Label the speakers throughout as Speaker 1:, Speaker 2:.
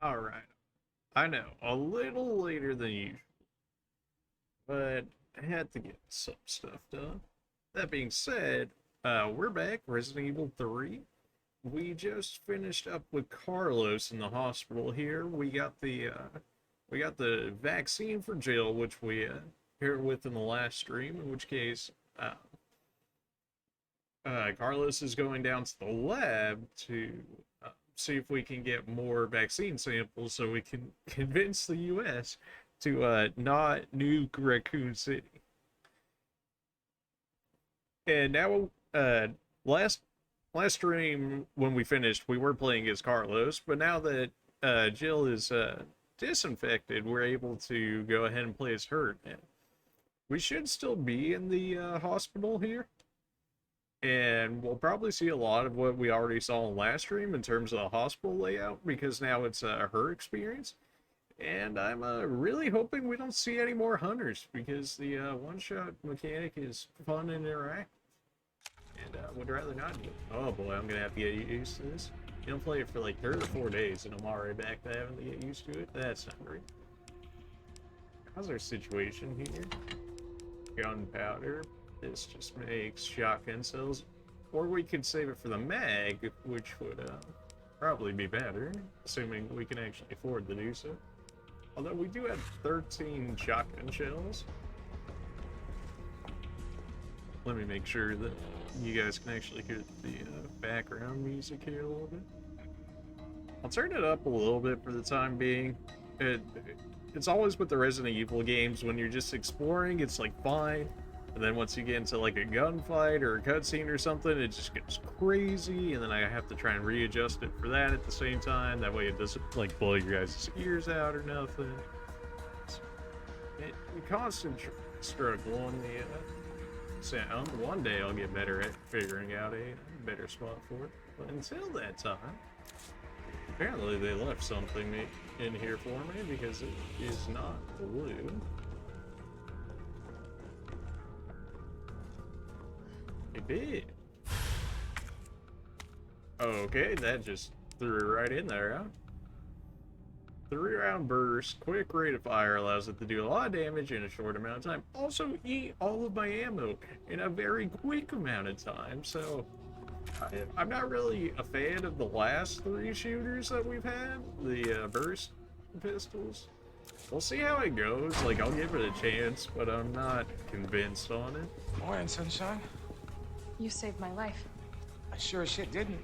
Speaker 1: Alright. I know, a little later than usual, but I had to get some stuff done. That being said, we're back, Resident Evil 3. We just finished up with Carlos in the hospital here. We got the vaccine for Jill, which we here with in the last stream, in which case Carlos is going down to the lab to see if we can get more vaccine samples so we can convince the US to not nuke Raccoon City. And now, last stream when we finished, we were playing as Carlos, but now that Jill is disinfected, we're able to go ahead and play as her. And we should still be in the hospital here, and we'll probably see a lot of what we already saw in last stream in terms of the hospital layout, because now it's her experience. And I'm really hoping we don't see any more hunters, because the one-shot mechanic is fun and interactive. And would rather not do it. Oh boy, I'm gonna have to get used to this. You don't play it for like 3 or 4 days, and I'm already back to having to get used to it. That's not great. How's our situation here? Gunpowder. This just makes shotgun cells. Or we could save it for the mag, which would probably be better, assuming we can actually afford to do so. Although we do have 13 shotgun shells. Let me make sure that you guys can actually hear the background music here a little bit. I'll turn it up a little bit for the time being. It's always with the Resident Evil games, when you're just exploring, it's like fine. And then once you get into like a gunfight or a cutscene or something, it just gets crazy, and then I have to try and readjust it for that at the same time. That way it doesn't like blow your guys' ears out or nothing. It's a constant struggle on the sound. One day I'll get better at figuring out a better spot for it. But until that time, apparently they left something in here for me, because it is not blue. It did. Okay, that just threw it right in there, huh? 3-round burst, quick rate of fire allows it to do a lot of damage in a short amount of time. Also eat all of my ammo in a very quick amount of time, so I'm not really a fan of the last 3 shooters that we've had, the burst pistols. We'll see how it goes. Like, I'll give it a chance, but I'm not convinced on it.
Speaker 2: Morning, sunshine.
Speaker 3: You saved my life.
Speaker 2: I sure as shit didn't.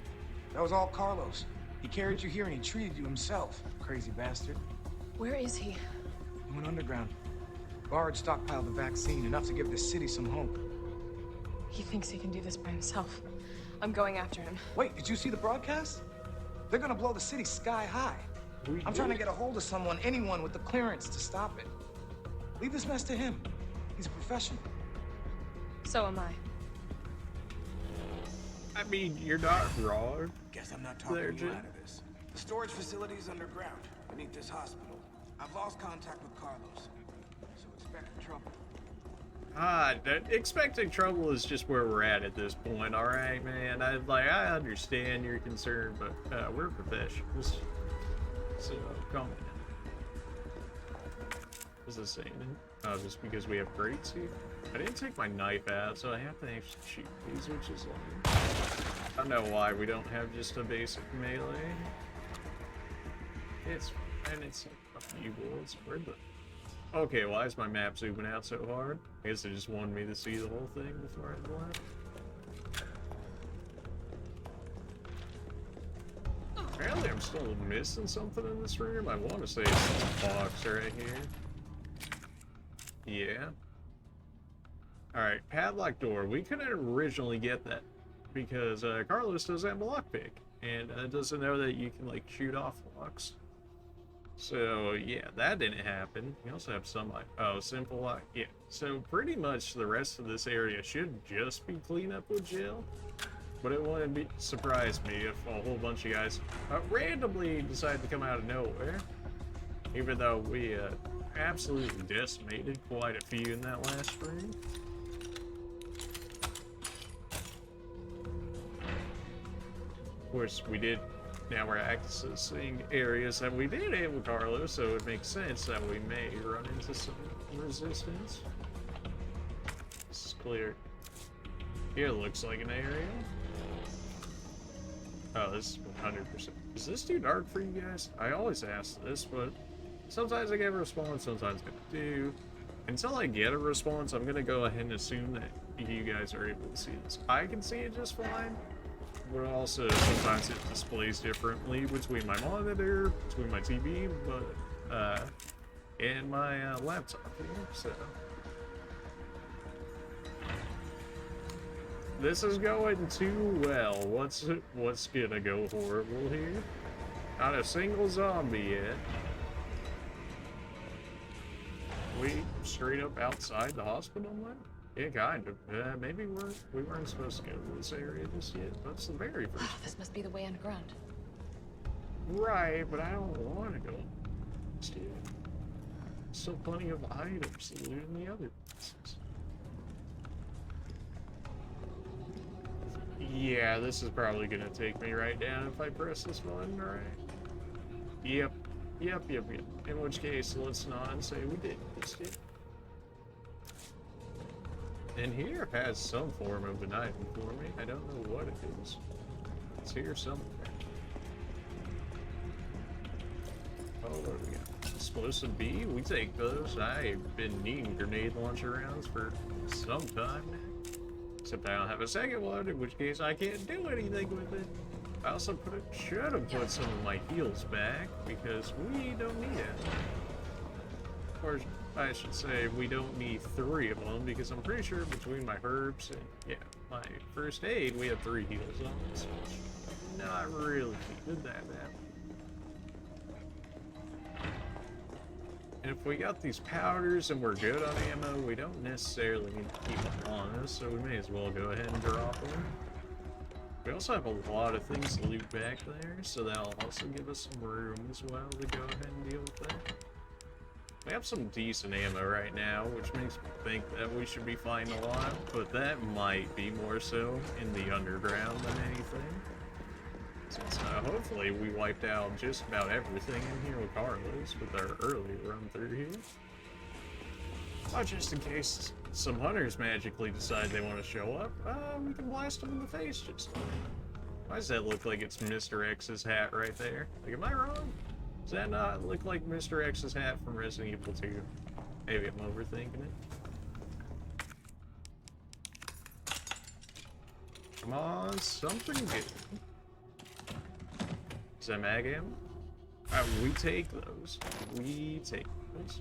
Speaker 2: That was all Carlos. He carried you here and he treated you himself, crazy bastard.
Speaker 3: Where is he?
Speaker 2: He went underground. Bard stockpiled the vaccine, enough to give this city some hope.
Speaker 3: He thinks he can do this by himself. I'm going after him.
Speaker 2: Wait, did you see the broadcast? They're gonna blow the city sky high. I'm trying to get a hold of someone, anyone with the clearance to stop it. Leave this mess to him. He's a professional.
Speaker 3: So am I.
Speaker 1: I mean, you're not wrong.
Speaker 4: Guess I'm not talking you out of this. The storage facility is underground, beneath this hospital. I've lost contact with Carlos, so expect trouble.
Speaker 1: Expecting trouble is just where we're at this point, alright, man? I understand your concern, but we're professionals. So, come on. What's this saying? Oh, just because we have crates here? I didn't take my knife out, so I have to actually shoot these, which is lame. I don't know why we don't have just a basic melee. It's a few bullets. Where'd the... Okay, why is my map zooming out so hard? I guess they just wanted me to see the whole thing before I left. Apparently I'm still missing something in this room. I want to say it's this box right here. Yeah. Alright, padlock door. We couldn't originally get that because Carlos doesn't have a lockpick, and doesn't know that you can like shoot off locks. So yeah, that didn't happen. We also have some like, oh, simple lock. Yeah, so pretty much the rest of this area should just be clean up with Jill. But it wouldn't surprise me if a whole bunch of guys randomly decide to come out of nowhere. Even though we absolutely decimated quite a few in that last stream. Of course, we did Now we're accessing areas that we did hit with Carlos, so it makes sense that we may run into some resistance. This is clear. Here looks like an area. Oh, this is 100%. Is this too dark for you guys? I always ask this, but sometimes I get a response, sometimes I do. Until I get a response, I'm gonna go ahead and assume that you guys are able to see this. I can see it just fine, but also sometimes it displays differently between my monitor, between my TV, but and my laptop here, so. This is going too well. What's gonna go horrible here? Not a single zombie yet. We straight up outside the hospital now? Yeah, kind of. Maybe we weren't supposed to go to this area just yet. That's the very first.
Speaker 3: This must be the way underground.
Speaker 1: Right, but I don't want to go just yet. Still plenty of items to loot in the other places. Yeah, this is probably gonna take me right down if I press this button, right? Yep. In which case, let's not say we did this yet. And here has some form of an item for me. I don't know what it is. It's here somewhere. Oh, what do we got? Explosive B? We take those. I've been needing grenade launcher rounds for some time now. Except I don't have a second one, in which case I can't do anything with it. I also should have put some of my heals back, because we don't need it. Or I should say, we don't need 3 of them, because I'm pretty sure between my herbs and, yeah, my first aid, we have 3 heals on this, which not really needed that bad. And if we got these powders and we're good on ammo, we don't necessarily need to keep them on us, so we may as well go ahead and drop them. We also have a lot of things to loot back there, so that'll also give us some room as well to go ahead and deal with that. We have some decent ammo right now, which makes me think that we should be fine a lot, but that might be more so in the underground than anything. Since hopefully we wiped out just about everything in here with Carlos with our early run through here. But just in case some hunters magically decide they want to show up, we can blast them in the face just fine. Why does that look like it's Mr. X's hat right there? Like, am I wrong? Does that not look like Mr. X's hat from Resident Evil 2? Maybe I'm overthinking it. Come on, something good. Is that mag ammo? We take those. We take those.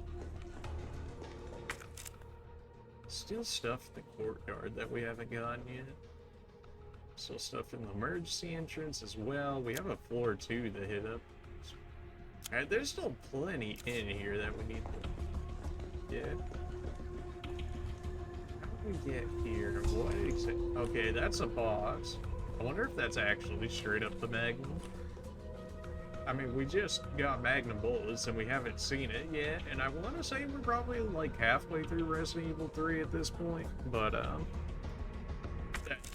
Speaker 1: Still stuff in the courtyard that we haven't gotten yet. Still stuff in the emergency entrance as well. We have a floor 2 to hit up. Alright, there's still plenty in here that we need to get. How do we get here? What exactly? Okay, that's a box. I wonder if that's actually straight up the Magnum. I mean, we just got Magnum bullets and we haven't seen it yet, and I want to say we're probably like halfway through Resident Evil 3 at this point, but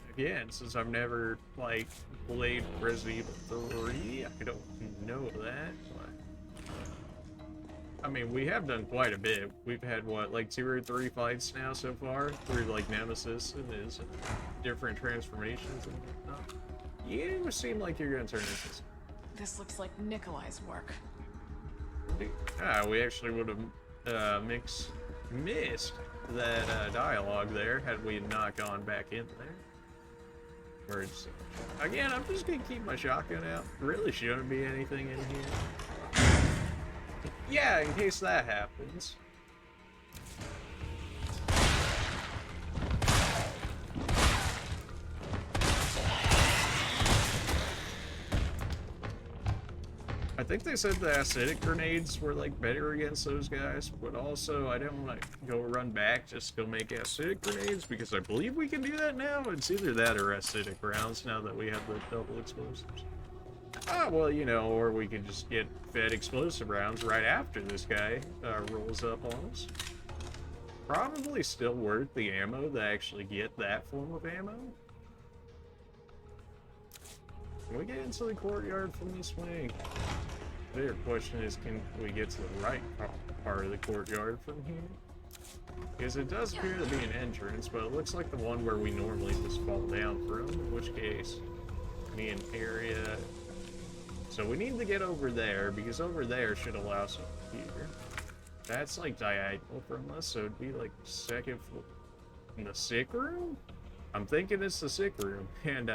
Speaker 1: again, since I've never like played Resident Evil 3, I don't know that. But, I mean, we have done quite a bit. We've had what, like 2 or 3 fights now so far through like Nemesis and his different transformations and whatnot. You seem like you're gonna turn into this.
Speaker 3: This looks like Nikolai's work.
Speaker 1: We actually would have missed that dialogue there had we not gone back in there. Emergency. Again, I'm just gonna keep my shotgun out. Really shouldn't be anything in here. Yeah, in case that happens. I think they said the acidic grenades were like better against those guys, but also I didn't want to go run back just to go make acidic grenades because I believe we can do that now. It's either that or acidic rounds now that we have the double explosives. Well, you know, or we can just get fed explosive rounds right after this guy rolls up on us. Probably still worth the ammo to actually get that form of ammo. Can we get into the courtyard from this way? The bigger question is, can we get to the right part of the courtyard from here? Because it does appear to be an entrance, but it looks like the one where we normally just fall down from, in which case, be an area. So we need to get over there, because over there should allow us up here. That's like diagonal from us, so it'd be like second floor. In the sick room? I'm thinking it's the sick room, and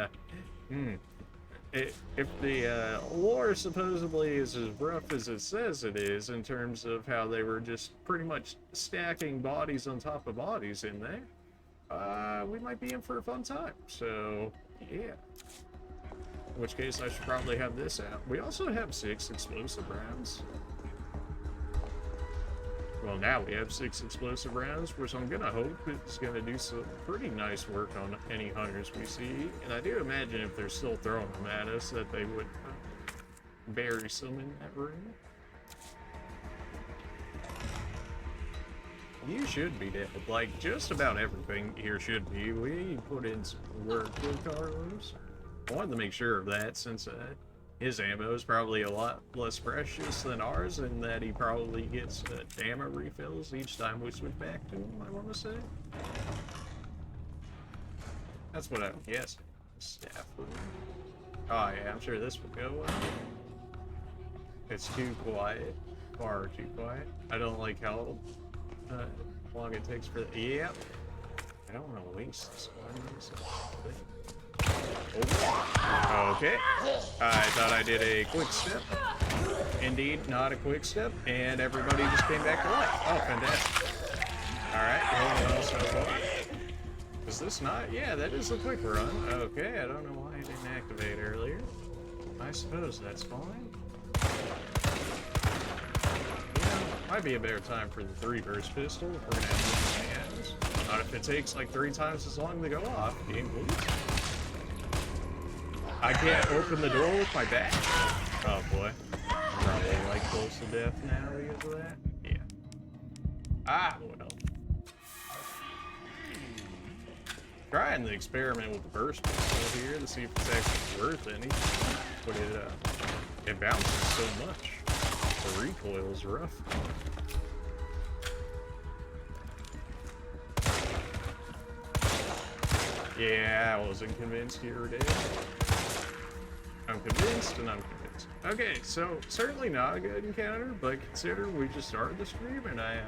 Speaker 1: if the lore supposedly is as rough as it says it is, in terms of how they were just pretty much stacking bodies on top of bodies in there, we might be in for a fun time. So, yeah. In which case, I should probably have this out. We also have 6 explosive rounds. Well, now we have 6 explosive rounds, which I'm gonna hope it's gonna do some pretty nice work on any hunters we see. And I do imagine if they're still throwing them at us, that they would bury some in that room. You should be dead. Like, just about everything here should be. We put in some work with Carlos. I wanted to make sure of that, since his ammo is probably a lot less precious than ours, and that he probably gets ammo refills each time we switch back to him, I want to say. That's what I would guess. Staff room. Oh yeah, I'm sure this would go well. It's too quiet. Far too quiet. I don't like how long it takes for the... Yep. I don't want to waste this one. Okay. I thought I did a quick step. Indeed, not a quick step, and everybody just came back to life. Oh, fantastic. Alright, well so far. Is this not? Yeah, that is a quick run. Okay, I don't know why I didn't activate earlier. I suppose that's fine. Yeah, might be a better time for the 3-burst pistol if we're gonna have it in my hands. Not if it takes like 3 times as long to go off. Game please. I can't open the door with my back. Oh boy. I'm probably like close to death now because of that. Yeah. Ah, well. Trying to experiment with the burst pistol here to see if it's actually worth anything. But it bounces so much. The recoil is rough. Yeah, I wasn't convinced you were dead. I'm convinced and I'm convinced. Okay, so certainly not a good encounter, but consider we just started the stream and I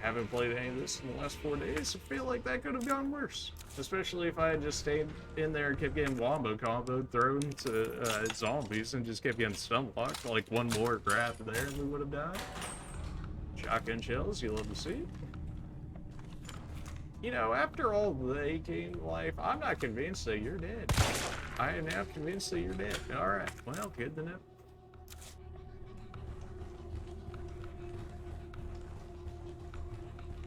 Speaker 1: haven't played any of this in the last 4 days. I feel like that could have gone worse. Especially if I had just stayed in there and kept getting wombo comboed, thrown to zombies, and just kept getting stun locked. Like one more grab there and we would have died. Shotgun shells, you love to see. You know, after all they came to life, I'm not convinced that you're dead. I am now convinced that you're dead. Alright, well, good to know.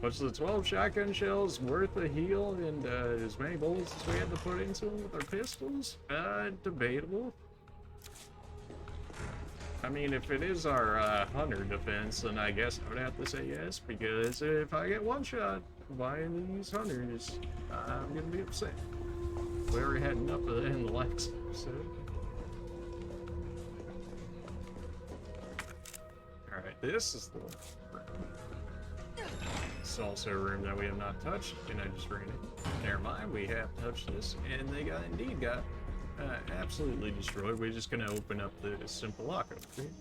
Speaker 1: Was the 12 shotgun shells worth a heal and as many bullets as we had to put into them with our pistols? Debatable. I mean, if it is our hunter defense, then I guess I would have to say yes, because if I get one shot by these hunters, I'm gonna be upset. We already had enough of that in the last episode. Alright, this is the room. It's also a room that we have not touched, and I just ran it. Never mind, we have touched this, and they indeed got absolutely destroyed. We're just gonna open up the simple lock over here.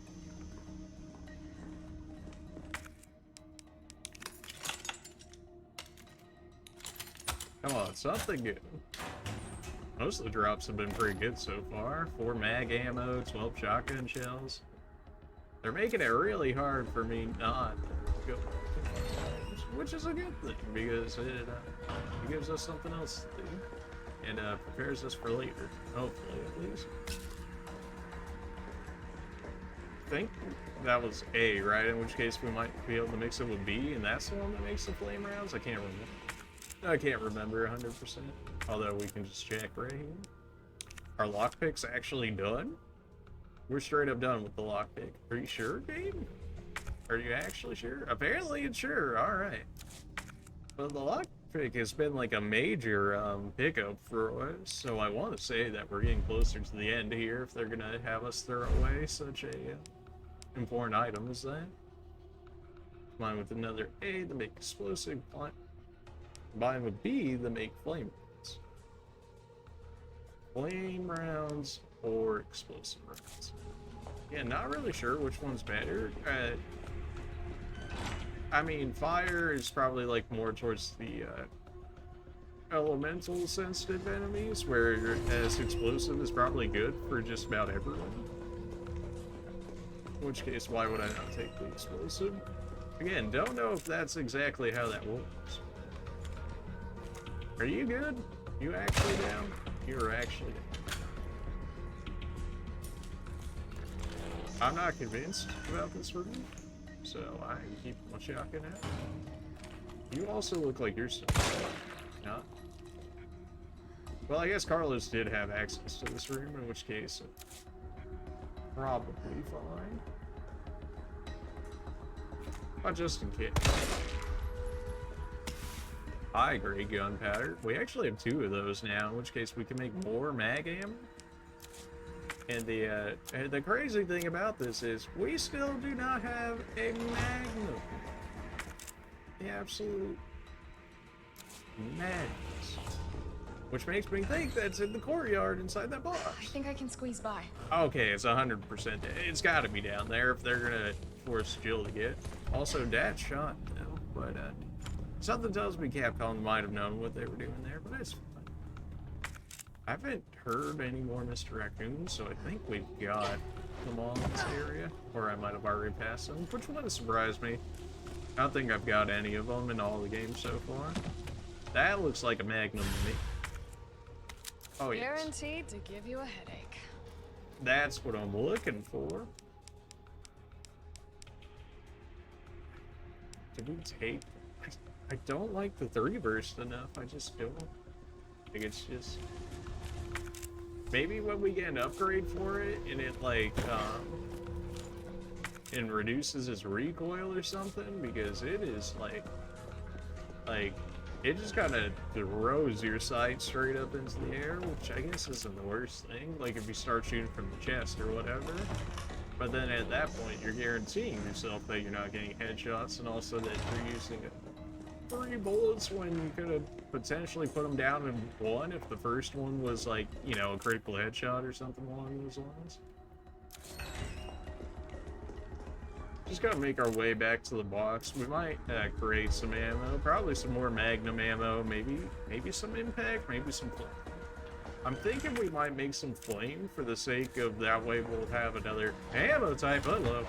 Speaker 1: Come on, something good. Most of the drops have been pretty good so far. 4 mag ammo, 12 shotgun shells. They're making it really hard for me not to go, which is a good thing, because it gives us something else to do. And prepares us for later, hopefully at least. I think that was A, right? In which case we might be able to mix it with B, and that's the one that makes the flame rounds? I can't remember 100%. Although we can just check right here. Are lockpicks actually done? We're straight up done with the lockpick. Are you sure, game? Are you actually sure? Apparently it's sure, alright. Well, the pick has been like a major pickup for us, so I want to say that we're getting closer to the end here if they're gonna have us throw away such a important item as that. Combined with another A to make explosive, combined with B to make flame rounds. Flame rounds or explosive rounds. Yeah, not really sure which one's better. I mean, fire is probably like more towards the elemental sensitive enemies, whereas explosive is probably good for just about everyone. In which case, why would I not take the explosive? Again, don't know if that's exactly how that works. Are you good? You actually down? You're actually down. I'm not convinced about this room, so I keep my shotgun out. You also look like you're still not. Well, I guess Carlos did have access to this room, in which case, probably fine. But just in case. High-grade gunpowder. We actually have 2 of those now, in which case we can make more mag ammo. And the crazy thing about this is we still do not have a magnum. The absolute madness. Which makes me think that's in the courtyard inside that box.
Speaker 3: I think I can squeeze by.
Speaker 1: Okay, it's 100%. It's got to be down there if they're gonna force Jill to get. Also, Dad shot now, but something tells me Capcom might have known what they were doing there, but it's fine. I haven't heard any more Mr. Raccoon, so I think we've got them all in this area, or I might have already passed them, which wouldn't surprise me. I don't think I've got any of them in all the games so far. That looks like a Magnum to me. Oh, yes.
Speaker 3: Guaranteed to give you a headache.
Speaker 1: That's what I'm looking for. Did we take... I don't like the 3 burst enough. I just don't. I think it's just... Maybe when we get an upgrade for it, and it like, and reduces its recoil or something, because it is like, it just kind of throws your sight straight up into the air, which I guess isn't the worst thing. Like if you start shooting from the chest or whatever. But then at that point, you're guaranteeing yourself that you're not getting headshots, and also that you're using 3 bullets when you could have potentially put them down in 1 if the first one was like, you know, a critical headshot or something along those lines. Just gotta make our way back to the box. We might create some ammo, probably some more Magnum ammo, maybe some impact, maybe some flame. I'm thinking we might make some flame for the sake of that way we'll have another ammo type unlock.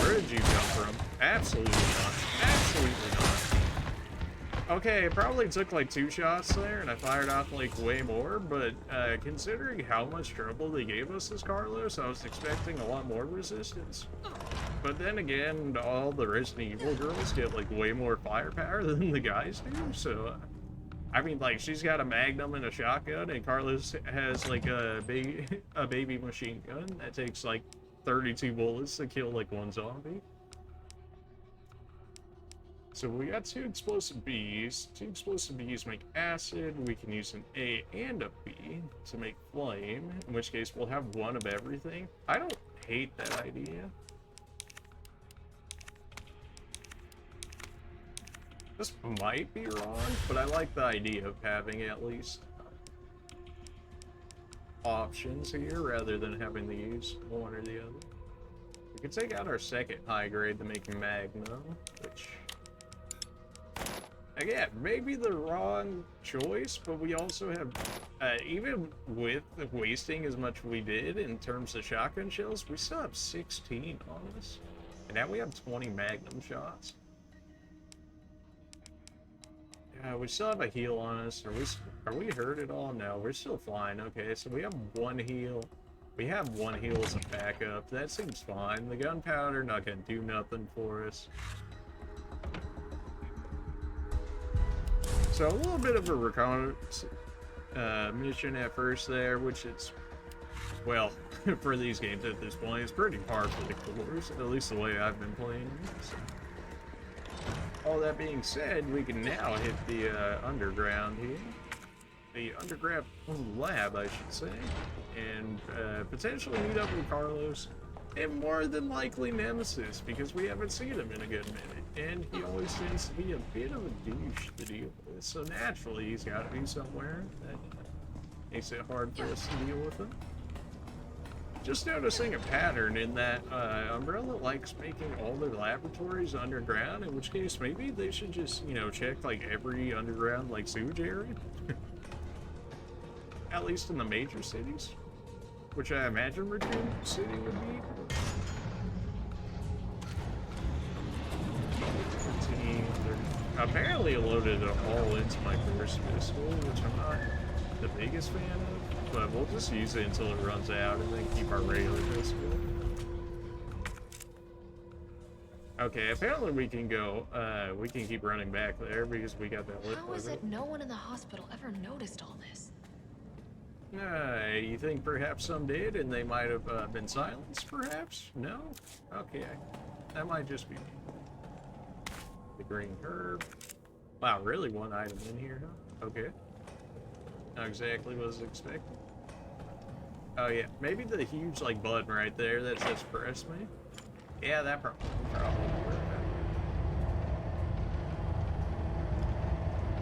Speaker 1: Where did you come from? Absolutely not. Absolutely not. Okay, it probably took like 2 shots there, and I fired off like way more, but considering how much trouble they gave us as Carlos, I was expecting a lot more resistance. But then again, all the Resident Evil girls get like way more firepower than the guys do, so... I mean, like, she's got a Magnum and a shotgun, and Carlos has like a baby machine gun that takes like 32 bullets to kill like 1 zombie. So we got 2 explosive Bs. 2 explosive Bs make acid. We can use an A and a B to make flame, in which case we'll have 1 of everything. I don't hate that idea. This might be wrong, but I like the idea of having at least options here rather than having to use one or the other. We could take out our second high grade to make Magnum, which, again, maybe the wrong choice, but we also have, even with wasting as much we did in terms of shotgun shells, we still have 16 on us. And now we have 20 Magnum shots. Yeah, we still have a heal on us. Are we hurt at all? No, we're still fine. Okay, so we have 1 heal. We have 1 heal as a backup. That seems fine. The gunpowder not gonna do nothing for us. So a little bit of a reconnaissance mission at first there, which is, well, for these games at this point, it's pretty par for the course, at least the way I've been playing. So. all that being said, we can now hit the underground here. The underground lab, I should say. And potentially meet up with Carlos. And more than likely Nemesis, because we haven't seen him in a good minute. And he always seems to be a bit of a douche to deal with. So naturally, he's got to be somewhere. That makes it hard for us to deal with him. Just noticing a pattern in that Umbrella likes making all their laboratories underground, in which case maybe they should just, you know, check like every underground like sewage area. At least in the major cities. Which I imagine Raccoon City would be. 15, 30. Apparently it loaded it all into my burst pistol, which I'm not the biggest fan of. But we'll just use it until it runs out and then keep our regular pistol. Okay, apparently we can go, we can keep running back there because we got that lift.
Speaker 3: How is it no one in the hospital ever noticed all this?
Speaker 1: You think perhaps some did and they might have been silenced, perhaps? No? Okay. That might just be me. The green herb. Wow, really one item in here, huh? Okay. Not exactly what I was expecting. Oh yeah, maybe the huge like button right there that says press me. Yeah, that probably worked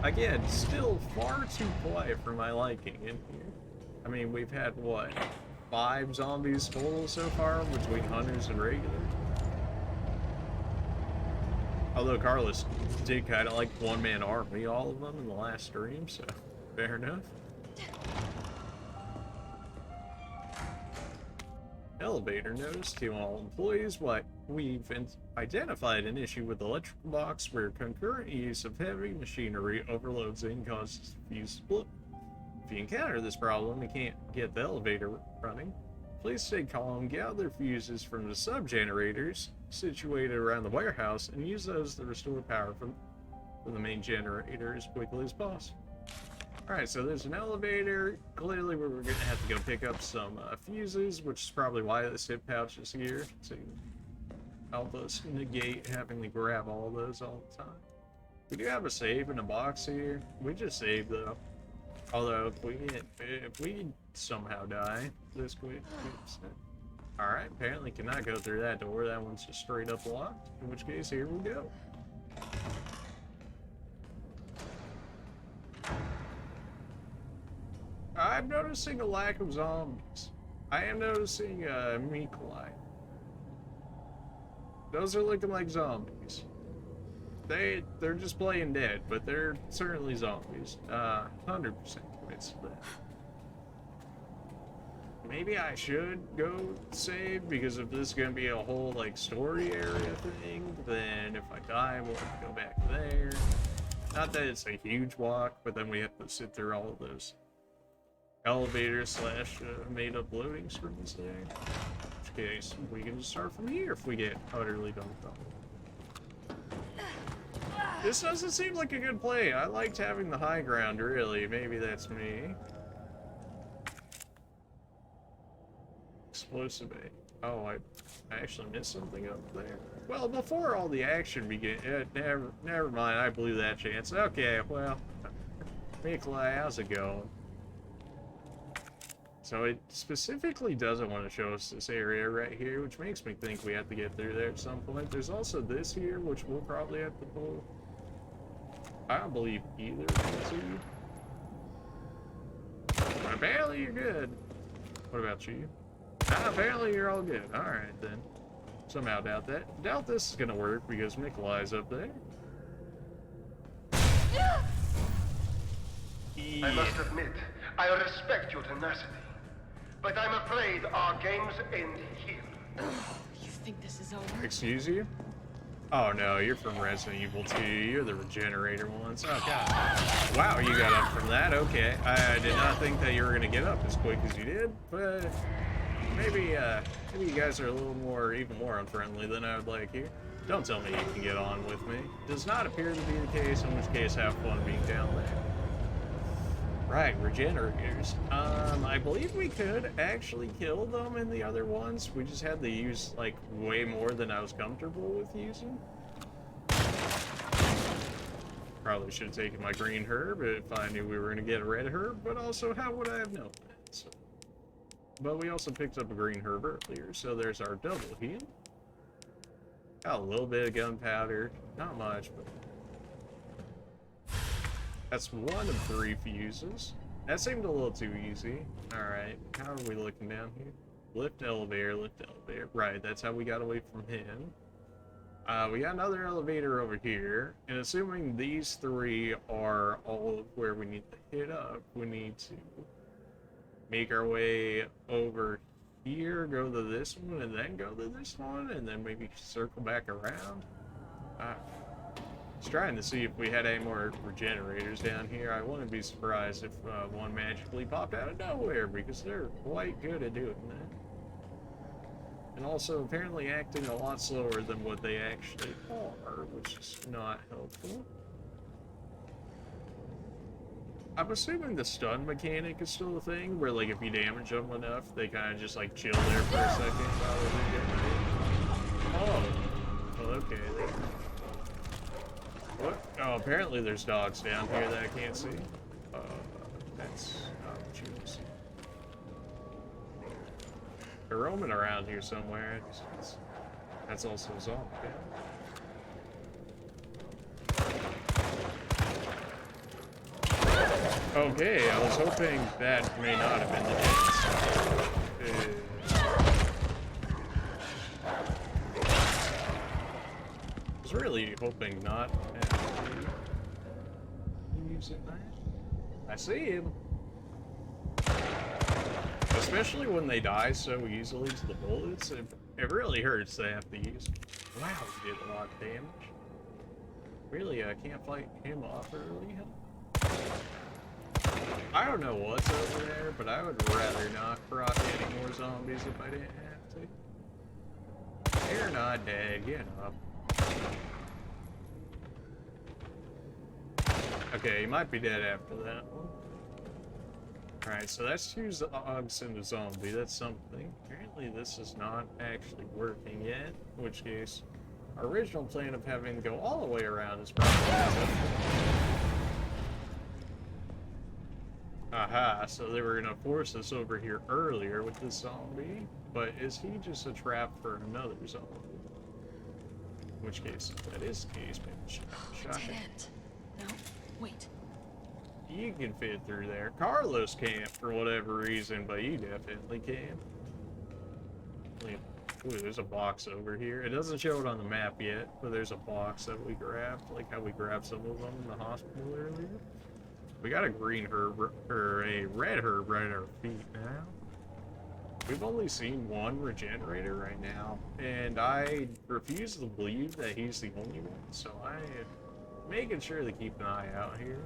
Speaker 1: out. Again, still far too quiet for my liking in here. I mean, we've had, what, 5 zombies total so far, between hunters and regular? Although Carlos did kind of like one-man army, all of them, in the last stream, so fair enough. Elevator notice to all employees. What we've identified an issue with the electrical box where concurrent use of heavy machinery overloads and causes fuse split. If you encounter this problem and can't get the elevator running, please stay calm, gather fuses from the sub-generators situated around the warehouse, and use those to restore power from the main generator as quickly as possible. Alright, so there's an elevator. Clearly we're going to have to go pick up some fuses, which is probably why this hip pouch is here, to help us negate having to grab all those all the time. We do have a save in a box here. We just saved though. Although if we somehow die this quick, alright, apparently cannot go through that door. That one's just straight up locked. In which case, here we go. I'm noticing a lack of zombies. I am noticing Mikolai. Those are looking like zombies. They're just playing dead, but they're certainly zombies. 100% convinced of that. Maybe I should go save, because if this is gonna be a whole like story area thing, then if I die, we'll have to go back there. Not that it's a huge walk, but then we have to sit through all of those elevators / made up loading screens there. In which case, we can just start from here if we get utterly dumped on. This doesn't seem like a good play. I liked having the high ground, really. Maybe that's me. Explosive A. Oh, I actually missed something up there. Well, before all the action began, never mind. I blew that chance. Okay, well, Nikolai, how's it going? So it specifically doesn't want to show us this area right here, which makes me think we have to get through there at some point. There's also this here, which we'll probably have to pull. I don't believe either of the two. But apparently you're good. What about you? Apparently you're all good. Alright then. Somehow doubt that. Doubt this is gonna work because Nikolai's up there. Yeah.
Speaker 5: I must admit, I respect your tenacity. But I'm afraid our games end here.
Speaker 3: You think this is over?
Speaker 1: Excuse you? Oh no, you're from Resident Evil 2. You're the regenerator ones. Oh god. Wow, you got up from that. Okay. I did not think that you were gonna get up as quick as you did, but maybe you guys are a little more, even more unfriendly than I would like here. Don't tell me you can get on with me. Does not appear to be the case, in which case have fun being down there. Right, regenerators. I believe we could actually kill them in the other ones. We just had to use, like, way more than I was comfortable with using. probably should have taken my green herb if I knew we were going to get a red herb, but also how would I have known that? So. But we also picked up a green herb earlier, so there's our double heal. Got a little bit of gunpowder, not much, but that's 1 of 3 fuses. That seemed a little too easy. Alright, how are we looking down here? Lift elevator, lift elevator. Right, that's how we got away from him. We got another elevator over here, and assuming these 3 are all of where we need to hit up, we need to make our way over here, go to this one, and then go to this one, and then maybe circle back around. I was trying to see if we had any more regenerators down here. I wouldn't be surprised if one magically popped out of nowhere, because they're quite good at doing that. And also apparently acting a lot slower than what they actually are, which is not helpful. I'm assuming the stun mechanic is still a thing, where like if you damage them enough, they kind of just like chill there for a second while they get ready. Oh, well, okay. What? Oh, apparently there's dogs down here that I can't see. That's not what you want to see. They're roaming around here somewhere. That's also a zombie. Okay, I was hoping that may not have been the case. I was really hoping not. Using that. I see him. Especially when they die so easily to the bullets, it really hurts to have to use. Wow, he did a lot of damage. Really, I can't fight him off early. I don't know what's over there, but I would rather not proc any more zombies if I didn't have to. They're not dead, get up. Okay, he might be dead after that one. Alright, so that's 2 zogs and a zombie, that's something. Apparently this is not actually working yet, in which case our original plan of having to go all the way around is probably aha, so they were gonna force us over here earlier with this zombie, but is he just a trap for another zombie? In which case, if that is the case, maybe shocking.
Speaker 3: No, wait.
Speaker 1: You can fit through there. Carlos can't for whatever reason, but you definitely can. Ooh, there's a box over here. It doesn't show it on the map yet, but there's a box that we grabbed, like how we grabbed some of them in the hospital earlier. We got a green herb, or a red herb right at our feet now. We've only seen 1 regenerator right now, and I refuse to believe that he's the only one, so I am making sure to keep an eye out here.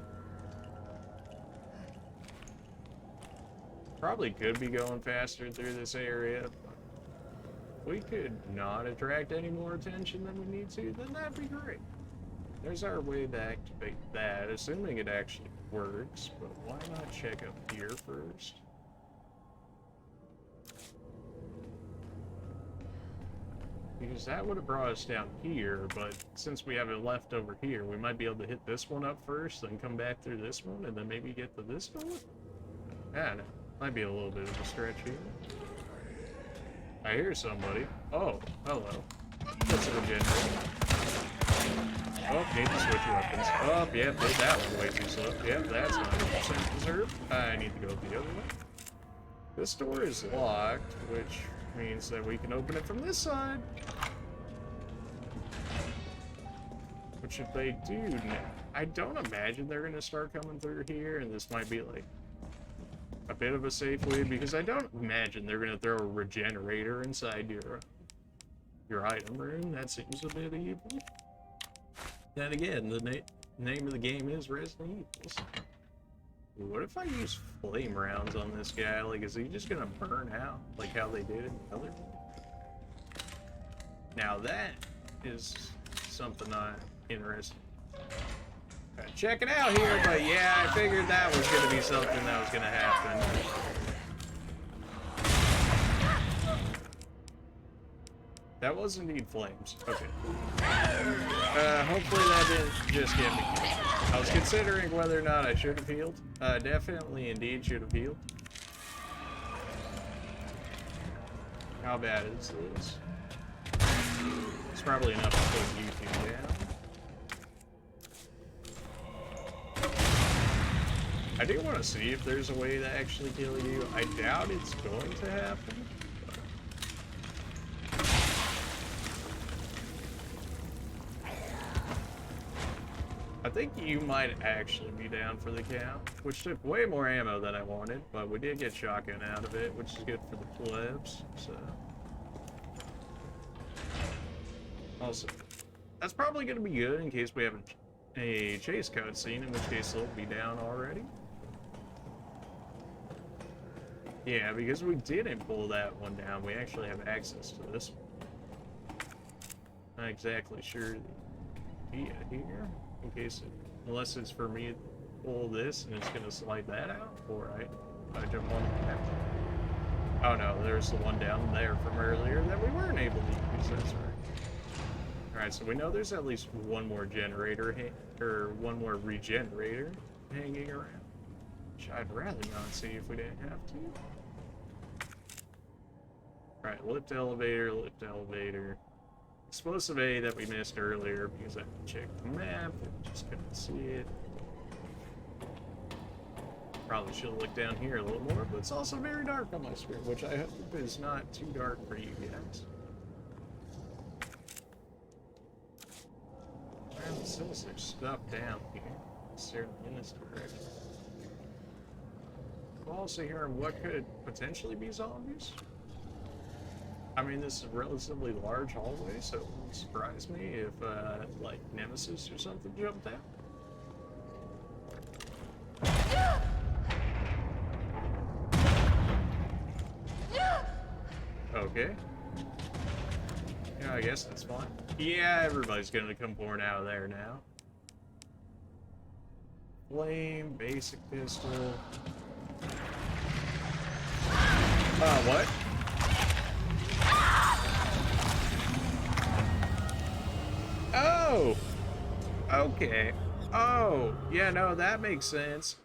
Speaker 1: Probably could be going faster through this area, but if we could not attract any more attention than we need to, then that'd be great. There's our way to activate that, assuming it actually works, but why not check up here first? Because that would have brought us down here, but since we have it left over here, we might be able to hit this one up first, then come back through this one, and then maybe get to this one? I don't know. Might be a little bit of a stretch here. I hear somebody. Oh, hello. That's a regenerator. Oh, need to switch weapons. Oh, yep, did that one way too slow. Yep, that's 100% deserved. I need to go the other way. This door is locked, which means that we can open it from this side. Which if they do, I don't imagine they're going to start coming through here, and this might be like a bit of a safe way, because I don't imagine they're going to throw a regenerator inside your item room. That seems a bit evil. Then again, the name of the game is Resident Evil. What if I use flame rounds on this guy? Like, is he just gonna burn out like how they did in the other one? Now that is something I'm interested in. Check it out here, but yeah, I figured that was gonna be something that was gonna happen. That was indeed flames. Okay. Hopefully that didn't just get me. I was considering whether or not I should have healed. Definitely indeed should have healed. How bad is this? It's probably enough to put you two down. I do want to see if there's a way to actually kill you. I doubt it's going to happen. I think you might actually be down for the count, which took way more ammo than I wanted, but we did get shotgun out of it, which is good for the plebs, so. Also, that's probably going to be good in case we have a chase cutscene, in which case they'll be down already. Yeah, because we didn't pull that one down, we actually have access to this one. Not exactly sure the idea here. In case unless it's for me to pull this and it's gonna slide that out, or I jump on that. Oh no, there's the one down there from earlier that we weren't able to use, that's right. Alright, so we know there's at least one more generator, or one more regenerator hanging around. Which I'd rather not see if we didn't have to. Alright, lift elevator, lift elevator. Explosive A that we missed earlier because I checked the map and just couldn't see it. Probably should have looked down here a little more, but it's also very dark on my screen, which I hope is not too dark for you guys. Man, it says there's stuff down here. Certainly in this direction. I'm also hearing what could potentially be zombies. I mean, this is a relatively large hallway, so it wouldn't surprise me if, like, Nemesis or something jumped out. Okay. Yeah, I guess that's fine. Yeah, everybody's gonna come pouring out of there now. Flame, basic pistol. What? Oh! Okay. Oh, yeah, no, that makes sense.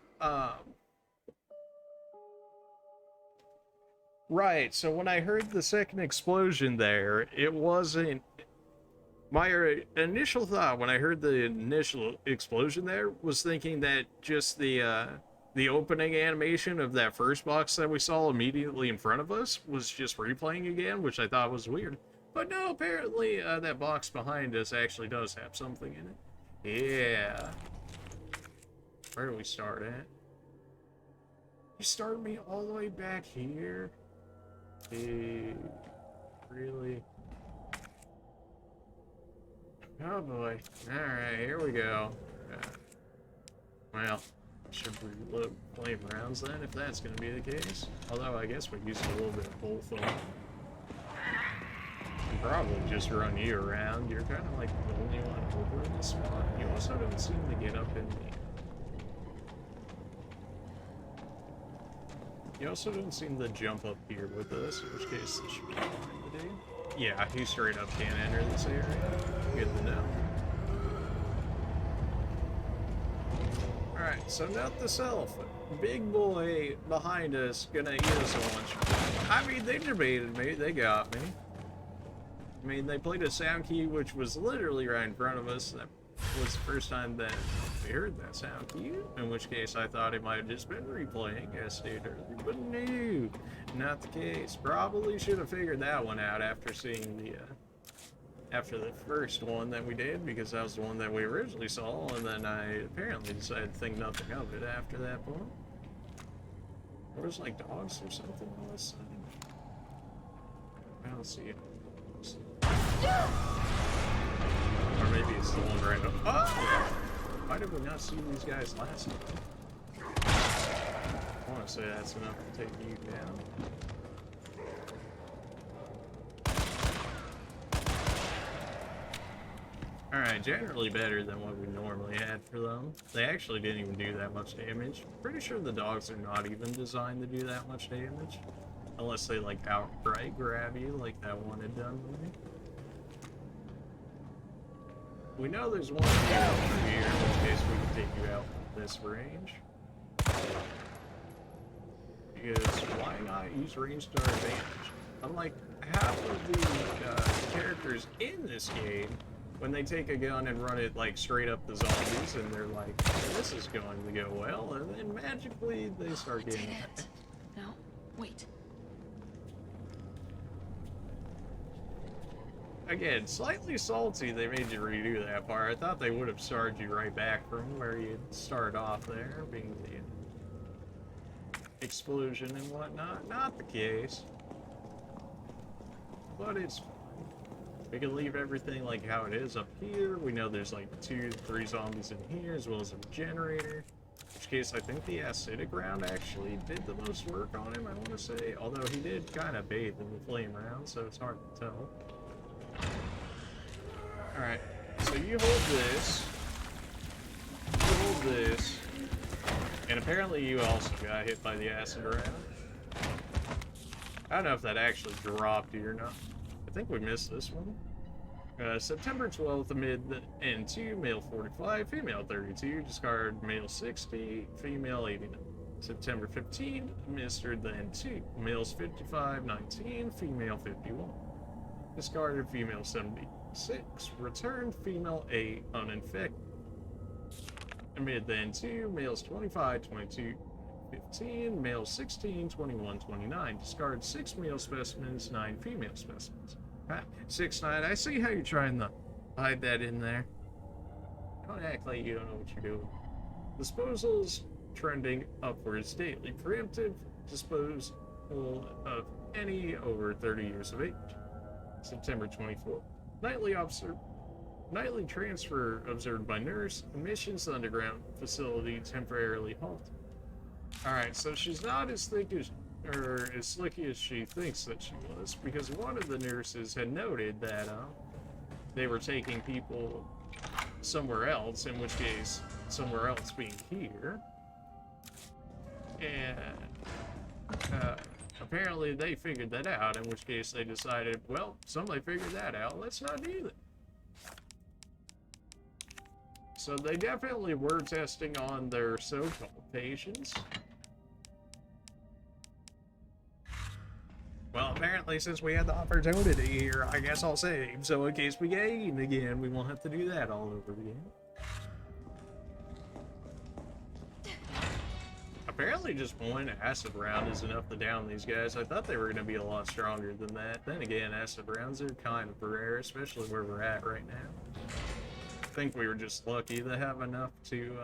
Speaker 1: Right, so when I heard the second explosion there, it wasn't... My initial thought when I heard the initial explosion there was thinking that just the opening animation of that first box that we saw immediately in front of us was just replaying again, which I thought was weird. But no, apparently that box behind us actually does have something in it. Yeah. Where do we start at? You start me all the way back here? Dude, really? Oh boy. Alright, here we go. Well, should reload flame rounds then, if that's going to be the case. Although I guess we used a little bit of both of them. Probably just run you around. You're kind of like the only one over in the spot. You also don't seem to get up in the... You also don't seem to jump up here with us, in which case this should be fine to do. Yeah, he straight up can't enter this area. Good to know. Alright, so not this elephant. Big boy behind us gonna eat us a lunch. I mean, they debated me. They got me. I mean, they played a sound key, which was literally right in front of us. That was the first time that we heard that sound key, in which case I thought it might have just been replaying as stated earlier, but no, not the case. Probably should have figured that one out after seeing the, after the first one that we did, because that was the one that we originally saw, and then I apparently decided to think nothing of it after that point. There was like dogs or something on this side. I don't see it. Or maybe it's the one right up. Oh! Why did we not see these guys last time? I want to say that's enough to take you down. Alright, generally better than what we normally had for them. They actually didn't even do that much damage. Pretty sure the dogs are not even designed to do that much damage. Unless they like outright grab you like that one had done with me. we know there's one over here, in which case we can take you out from this range. Because why not use range to our advantage? Unlike half of the characters in this game, when they take a gun and run it like straight up the zombies, and they're like, "This is going to go well," and then magically they start getting attacked.
Speaker 3: No, wait.
Speaker 1: Again, slightly salty they made you redo that part. I thought they would have started you right back from where you started off there, being the explosion and whatnot. Not the case. But it's fine. We can leave everything like how it is up here. We know there's like 2 to 3 zombies in here, as well as a generator. In which case, I think the acidic round actually did the most work on him, I want to say. Although he did kind of bathe in the flame round, so it's hard to tell. Alright, so you hold this. You hold this. And apparently you also got hit by the acid round. I don't know if that actually dropped you or not. I think we missed this one. September 12th, amid the N2, male 45, female 32, discard male 60, female 89. September 15th, administered the N2, males 55, 19, female 51. Discarded female 76, returned female 8, uninfected. Amid the N2, males 25, 22, 15, males 16, 21, 29. Discard 6 male specimens, 9 female specimens. 6, 9. I see how you're trying to hide that in there. Don't act like you don't know what you're doing. Disposals trending upwards daily. Preemptive disposal of any over 30 years of age. September 24th. Nightly transfer observed by nurse. Admissions to underground facility temporarily halted. Alright, so she's not as thick as, or as slicky as she thinks that she was, because one of the nurses had noted that they were taking people somewhere else, in which case, somewhere else being here. And apparently they figured that out, in which case they decided, well, somebody figured that out, let's not do that. So they definitely were testing on their so-called patients. Well, apparently since we had the opportunity here, I guess I'll save. So in case we gain again, we won't have to do that all over again. Apparently just one acid round is enough to down these guys. I thought they were going to be a lot stronger than that. Then again, acid rounds are kind of rare, especially where we're at right now. I think we were just lucky to have enough to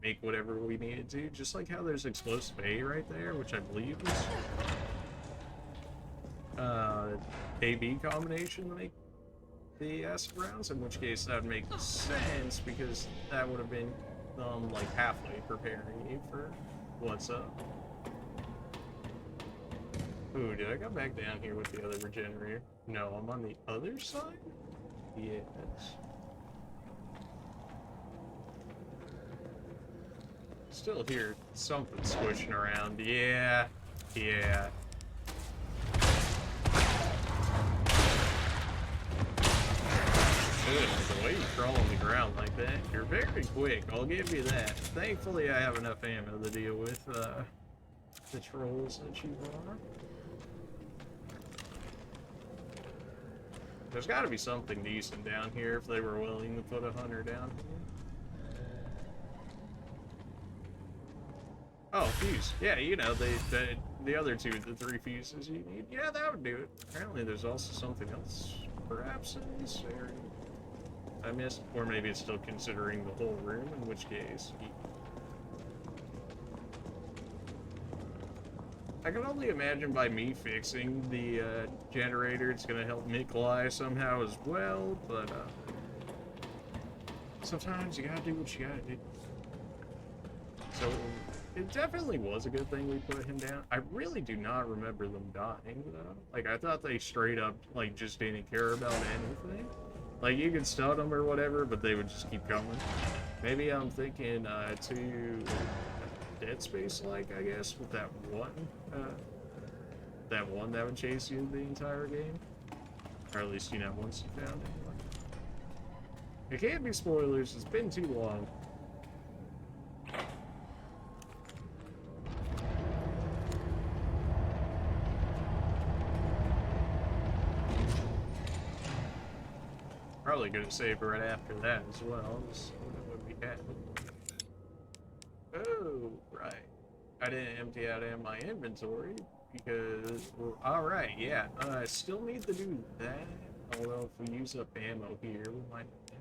Speaker 1: make whatever we needed to. Just like how there's explosive A right there, which I believe is A-B combination to make the acid rounds, in which case that would make sense because that would have been like halfway preparing you for what's up. Ooh, did I go back down here with the other regenerator? No, I'm on the other side? Yes. Still hear something squishing around. Yeah. Yeah. Good. The way you crawl on the ground like that, you're very quick. I'll give you that. Thankfully, I have enough ammo to deal with the trolls that you are. There's got to be something decent down here if they were willing to put a hunter down here. Oh, fuse. Yeah, you know, the other 2, the 3 fuses you need. Yeah, that would do it. Apparently there's also something else, perhaps, in this area I missed. Or maybe it's still considering the whole room, in which case... I can only imagine by me fixing the generator, it's going to help Nikolai somehow as well, but sometimes you gotta do what you gotta do. So... it definitely was a good thing we put him down. I really do not remember them dying, though. Like, I thought they straight up, like, just didn't care about anything. Like, you could stun them or whatever, but they would just keep coming. Maybe I'm thinking, too Dead Space-like, I guess, with that one that would chase you the entire game. Or at least, you know, once you found it. It can't be spoilers, it's been too long. Probably gonna save right after that as well. Just what we had. Oh, right. I didn't empty out my inventory because, well, alright, yeah. I still need to do that. Although if we use up ammo here, we might have to.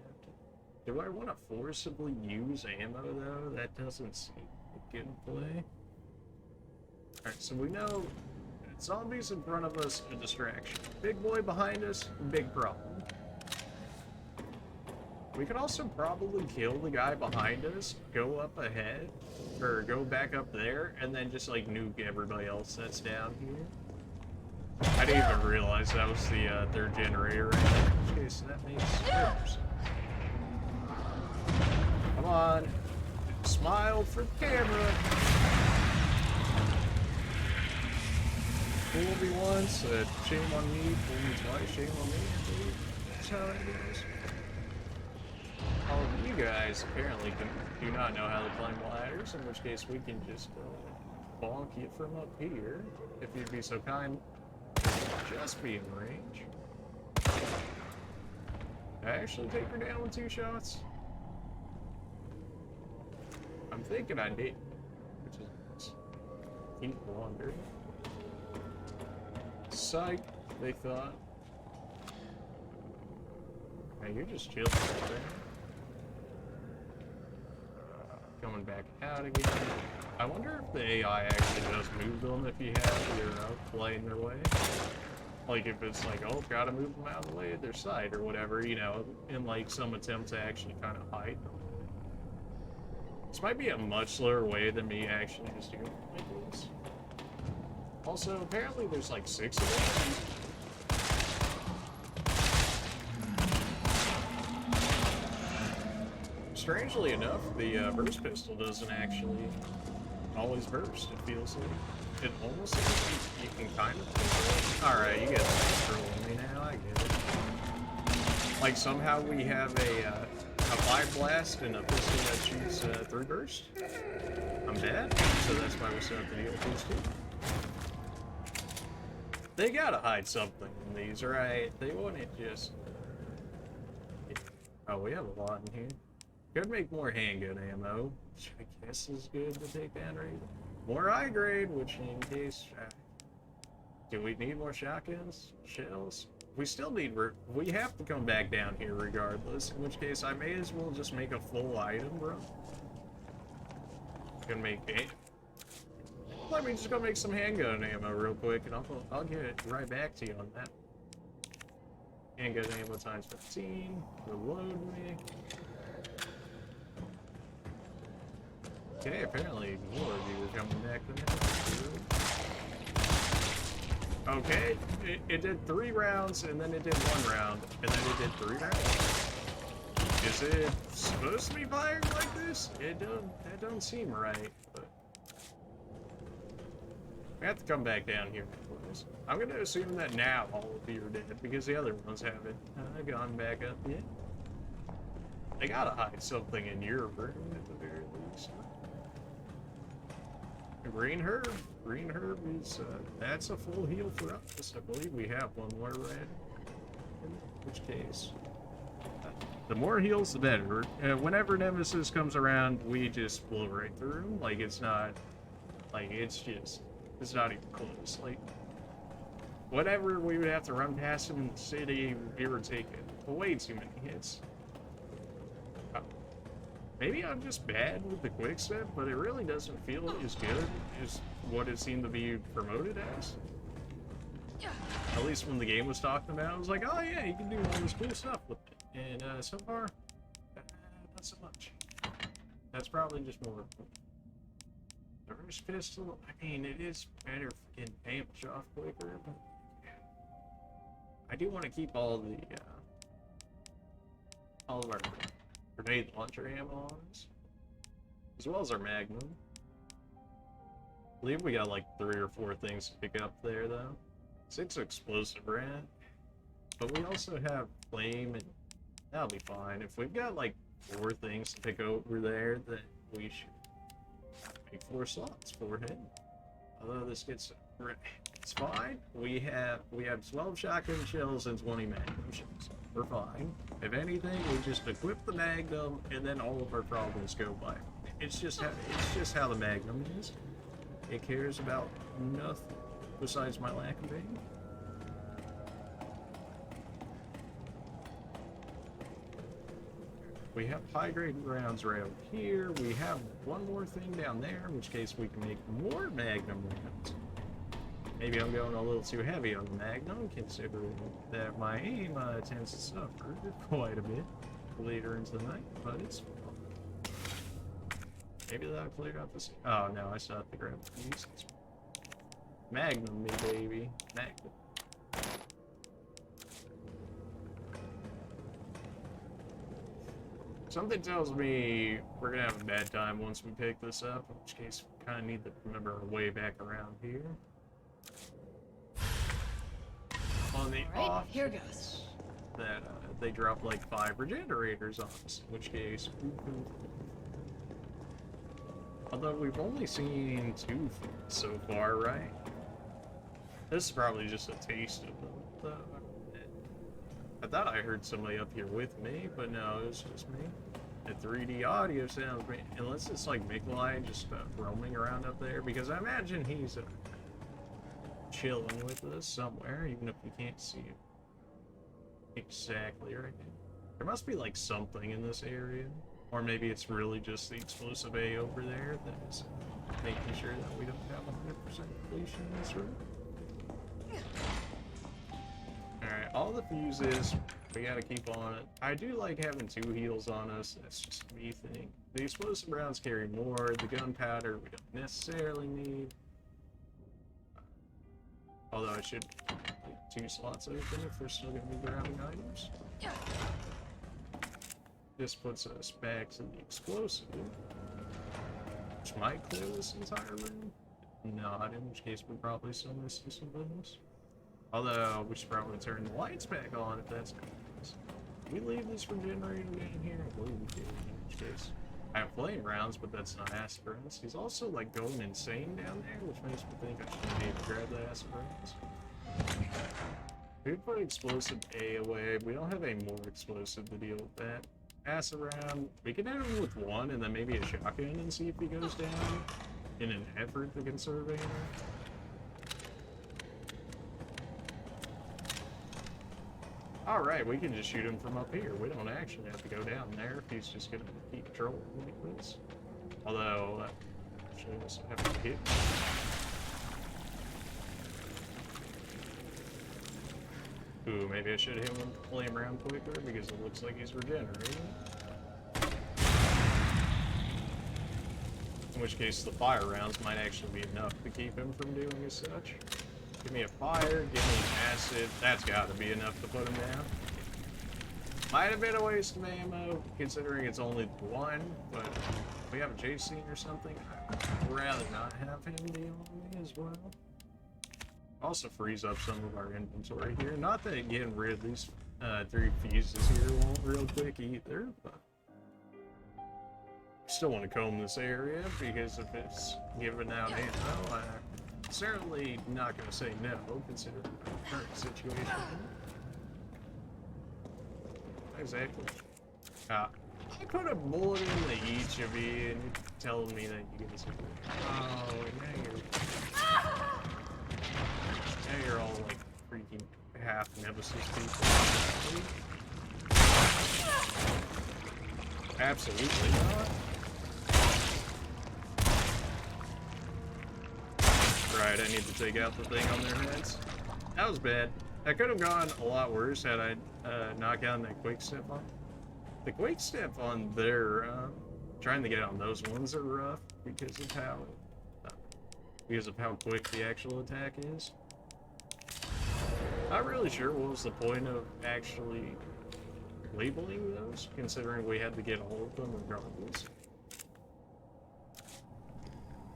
Speaker 1: Do I want to forcibly use ammo though? That doesn't seem like good play. Alright, so we know zombies in front of us, a distraction. Big boy behind us, big problem. We could also probably kill the guy behind us, go up ahead, or go back up there, and then just like nuke everybody else that's down here. I didn't even realize that was the third generator right there. In which case, that makes sense. Come on. Smile for the camera. Fool me once, shame on me. Fool me twice, shame on me. That's how it goes. All of you guys apparently do not know how to climb ladders, in which case we can just bonk you from up here, if you'd be so kind. Just be in range. Did I actually take her down with 2 shots? I'm thinking I did, which is keep wandering. Psych, they thought. Hey, you're just chilling right there. Coming back out again. I wonder if the AI actually does move them if you have your play in their way. Like if it's like, oh, gotta move them out of the way of their side or whatever, you know, in like some attempt to actually kind of hide them. This might be a much slower way than me actually just doing it like this. Also, apparently there's like 6 of them. Strangely enough, the burst pistol doesn't actually always burst, it feels like. It almost seems you can kind of... Alright, you guys are trolling me now, I get it. Like, somehow we have a 5 blast and a pistol that shoots 3 burst. I'm dead, so that's why we set up the DLPs too. They gotta hide something in these, right? They wouldn't just... Oh, we have a lot in here. Could make more handgun ammo, which I guess is good to take down right. More high grade, which in case... do we need more shotguns? Shells? We still need... We have to come back down here regardless, in which case I may as well just make a full item, bro. Gonna make... Let me just go make some handgun ammo real quick, and I'll get right back to you on that. Handgun ammo times 15. Reload me. Okay, apparently more of you are coming back the next. Okay, it did 3 rounds, and then it did 1 round, and then it did 3 rounds. Is it supposed to be fired like this? That don't seem right, but... I have to come back down here, anyways. I'm gonna assume that now all of you are dead, because the other ones haven't gone back up yet. They gotta hide something in your room at the very least. Green herb. Green herb is, that's a full heal for us. I believe we have one more red. In which case, the more heals, the better. Whenever Nemesis comes around, we just blow right through him. Like, it's not, like, it's not even close. Like, whatever we would have to run past him in the city, we were taking way too many hits. Maybe I'm just bad with the quick step, but it really doesn't feel as good as what it seemed to be promoted as. At least when the game was talking about it, I was like, oh yeah, you can do all this cool stuff with it. And so far, not so much. That's probably just more. The first pistol, I mean, it is better for getting damage off quicker, but I do want to keep all of our grenade launcher ammo on us, as well as our magnum. I believe we got like 3 or 4 things to pick up there though. 6 explosive rat, but we also have flame and That'll be fine. If we've got like 4 things to pick over there, then we should make 4 slots for him. Although this gets it's fine. We have 12 shotgun shells and 20 magnum shells. We're fine. If anything, we just equip the magnum and then all of our problems go by. It's just how the magnum is. It cares about nothing besides my lack of aim. We have high-grade rounds around here. We have one more thing down there, in which case we can make more magnum rounds. Maybe I'm going a little too heavy on the magnum, considering that my aim tends to suffer quite a bit later into the night, but it's fun. Maybe that'll clear out this. Oh no, I still have to grab these. Magnum me, baby. Magnum. Something tells me we're gonna have a bad time once we pick this up, in which case we kind of need to remember our way back around here. On the off
Speaker 3: Here goes.
Speaker 1: that they drop like 5 regenerators on us, in which case although we've only seen 2 so far, right? This is probably just a taste of them. I thought I heard somebody up here with me, but no, it was just me. The 3D audio sounds, unless it's like Mikolai just roaming around up there, because I imagine he's chilling with us somewhere, even if we can't see him exactly right now. There must be like something in this area, or maybe it's really just the explosive A over there that is making sure that we don't have 100% completion in this room. Alright, all the fuses, we gotta keep on it. I do like having 2 heals on us, that's just a me thing. The explosive rounds carry more, the gunpowder we don't necessarily need. Although I should keep 2 slots open if we're still gonna be grabbing items. This puts us back to the explosive, which might clear this entire room. Not, in which case we're probably still missing some things. Although, we should probably turn the lights back on if that's the case. We leave this regenerator down here? I believe we do, in which case. I have flame rounds, but that's not acid rounds. He's also, like, going insane down there, which makes me think I should maybe grab the acid rounds. We would put explosive A away. We don't have any more explosive to deal with that. Acid round, we can hit him with 1 and then maybe a shotgun and see if he goes down in an effort to conserve ammo. Alright, we can just shoot him from up here. We don't actually have to go down there if he's just gonna keep trolling like this. Although, actually also have to hit. Ooh, maybe I should hit him with the flame round quicker because it looks like he's regenerating. In which case, the fire rounds might actually be enough to keep him from doing as such. Give me a fire, give me an acid. That's gotta be enough to put him down. Might have been a waste of ammo, considering it's only 1, but if we have a chase scene or something, I'd rather not have him deal with me as well. Also frees up some of our inventory here. Not that getting rid of these 3 fuses here won't real quick either, but still want to comb this area because if it's giving out ammo, I'm certainly not going to say no, considering the current situation. Exactly. I put a bullet into each of you and you're telling me that you guys are. Oh, now you're all like freaking half Nemesis people. Absolutely not. Right, I need to take out the thing on their heads. That was bad. That could have gone a lot worse had I not gotten that quick step on. The quick step on their trying to get on those ones are rough because of how quick the actual attack is. Not really sure what was the point of actually labeling those, considering we had to get all of them regardless.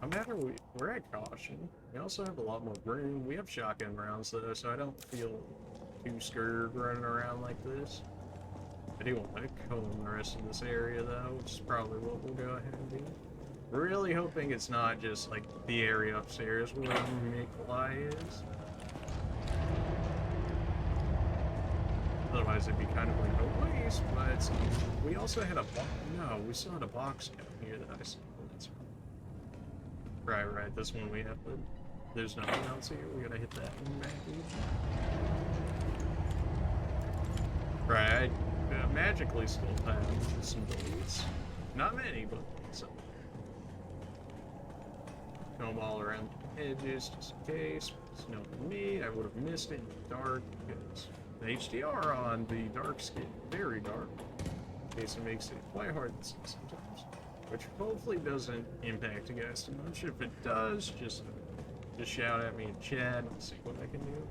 Speaker 1: No matter, we're at caution. We also have a lot more room. We have shotgun rounds though, so I don't feel too scared running around like this. I do want to comb the rest of this area though, which is probably what we'll go ahead and do. Really hoping it's not just like the area upstairs where Nikolai is. Otherwise it'd be kind of like a waste, but we also had a box. No, we still had a box down here that I saw. That's right, this one we have to. There's nothing else here. We gotta hit that one back here. Right, I magically still have some bullets. Not many, but some. Comb all around the edges just in case. It's no me. I would have missed it in the dark because the HDR on the dark skin, very dark. In case it makes it quite hard to see sometimes. Which hopefully doesn't impact you guys too much. If it does, just shout at me in chat and see what I can do.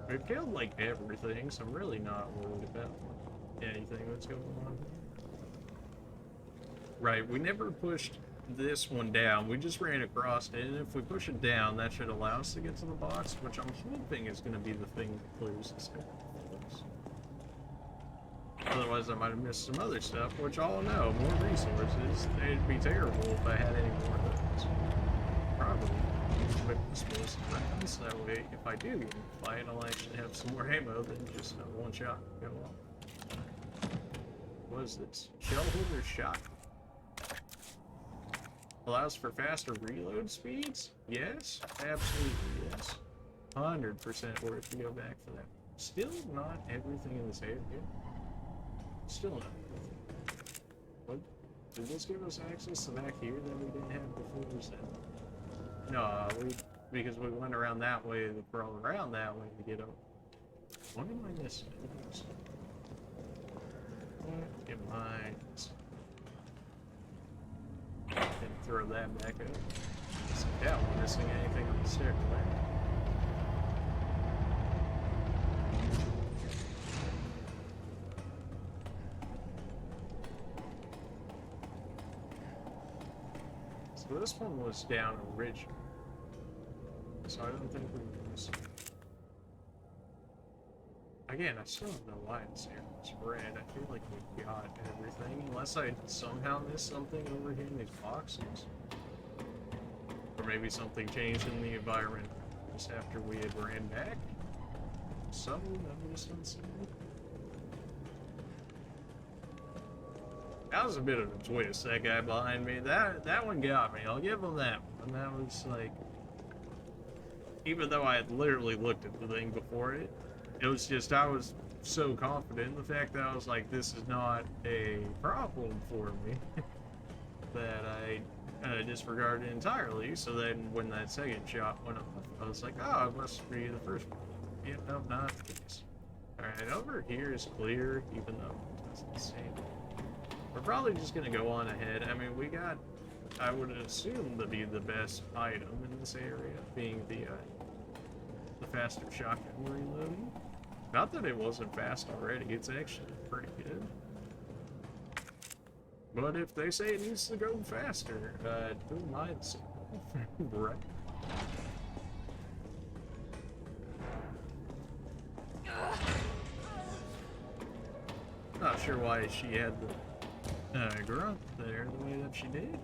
Speaker 1: We've killed like everything, so I'm really not worried about anything that's going on. Right, we never pushed this one down, we just ran across it, and if we push it down, that should allow us to get to the box, which I'm hoping is going to be the thing that clears this area. Otherwise I might have missed some other stuff, which I'll know, more resources. It'd be terrible if I had any more of those. Probably. But explosive rounds, that way if I do get in a fight, I'll actually have some more ammo than just one shot go off. What is this? Shell holder shot. Allows for faster reload speeds? Yes, absolutely yes. 100% worth to go back for that. Still not everything in this area. Still not everything. What? Did this give us access to back here that we didn't have before? Is that? No, because we went around that way, the crawl around that way to get up. What am I missing? What am I missing? And throw that back up. So, yeah, we're missing anything on the stairway. So this one was down originally. So I don't think we were missing. Again, I still don't know why it's here. It's red. I feel like we got everything, unless I somehow missed something over here in these boxes. Or maybe something changed in the environment just after we had ran back. Something I missed on something. That was a bit of a twist, that guy behind me. That one got me. I'll give him that one. That was like... Even though I had literally looked at the thing before it, it was just, I was so confident in the fact that I was like, this is not a problem for me, that I disregarded entirely. So then when that second shot went off, I was like, oh, it must be the first one. Yeah, no, not the case. Alright, over here is clear, even though it doesn't seem. We're probably just gonna go on ahead. I mean, we got, I would assume to be the best item in this area, being the faster shotgun reloading. Not that it wasn't fast already, it's actually pretty good. But if they say it needs to go faster, don't mind so. Right. Not sure why she had the grunt there the way that she did.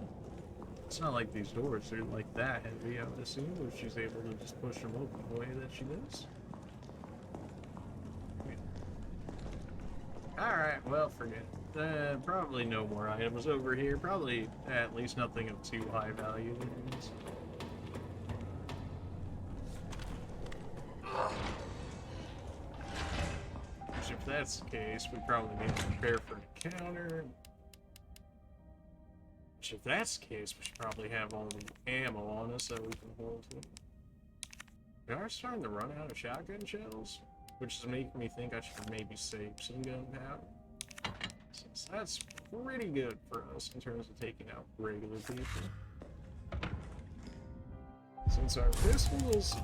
Speaker 1: It's not like these doors are like that heavy, I would assume, if she's able to just push them open the way that she does. Alright, well, forget it. Probably no more items over here. Probably at least nothing of too high value. Which, if that's the case, we probably need to prepare for an encounter. Which, if that's the case, we should probably have all the ammo on us so we can hold it. We are starting to run out of shotgun shells, which is making me think I should maybe save some gunpowder. Since that's pretty good for us in terms of taking out regular people. Since our pistols,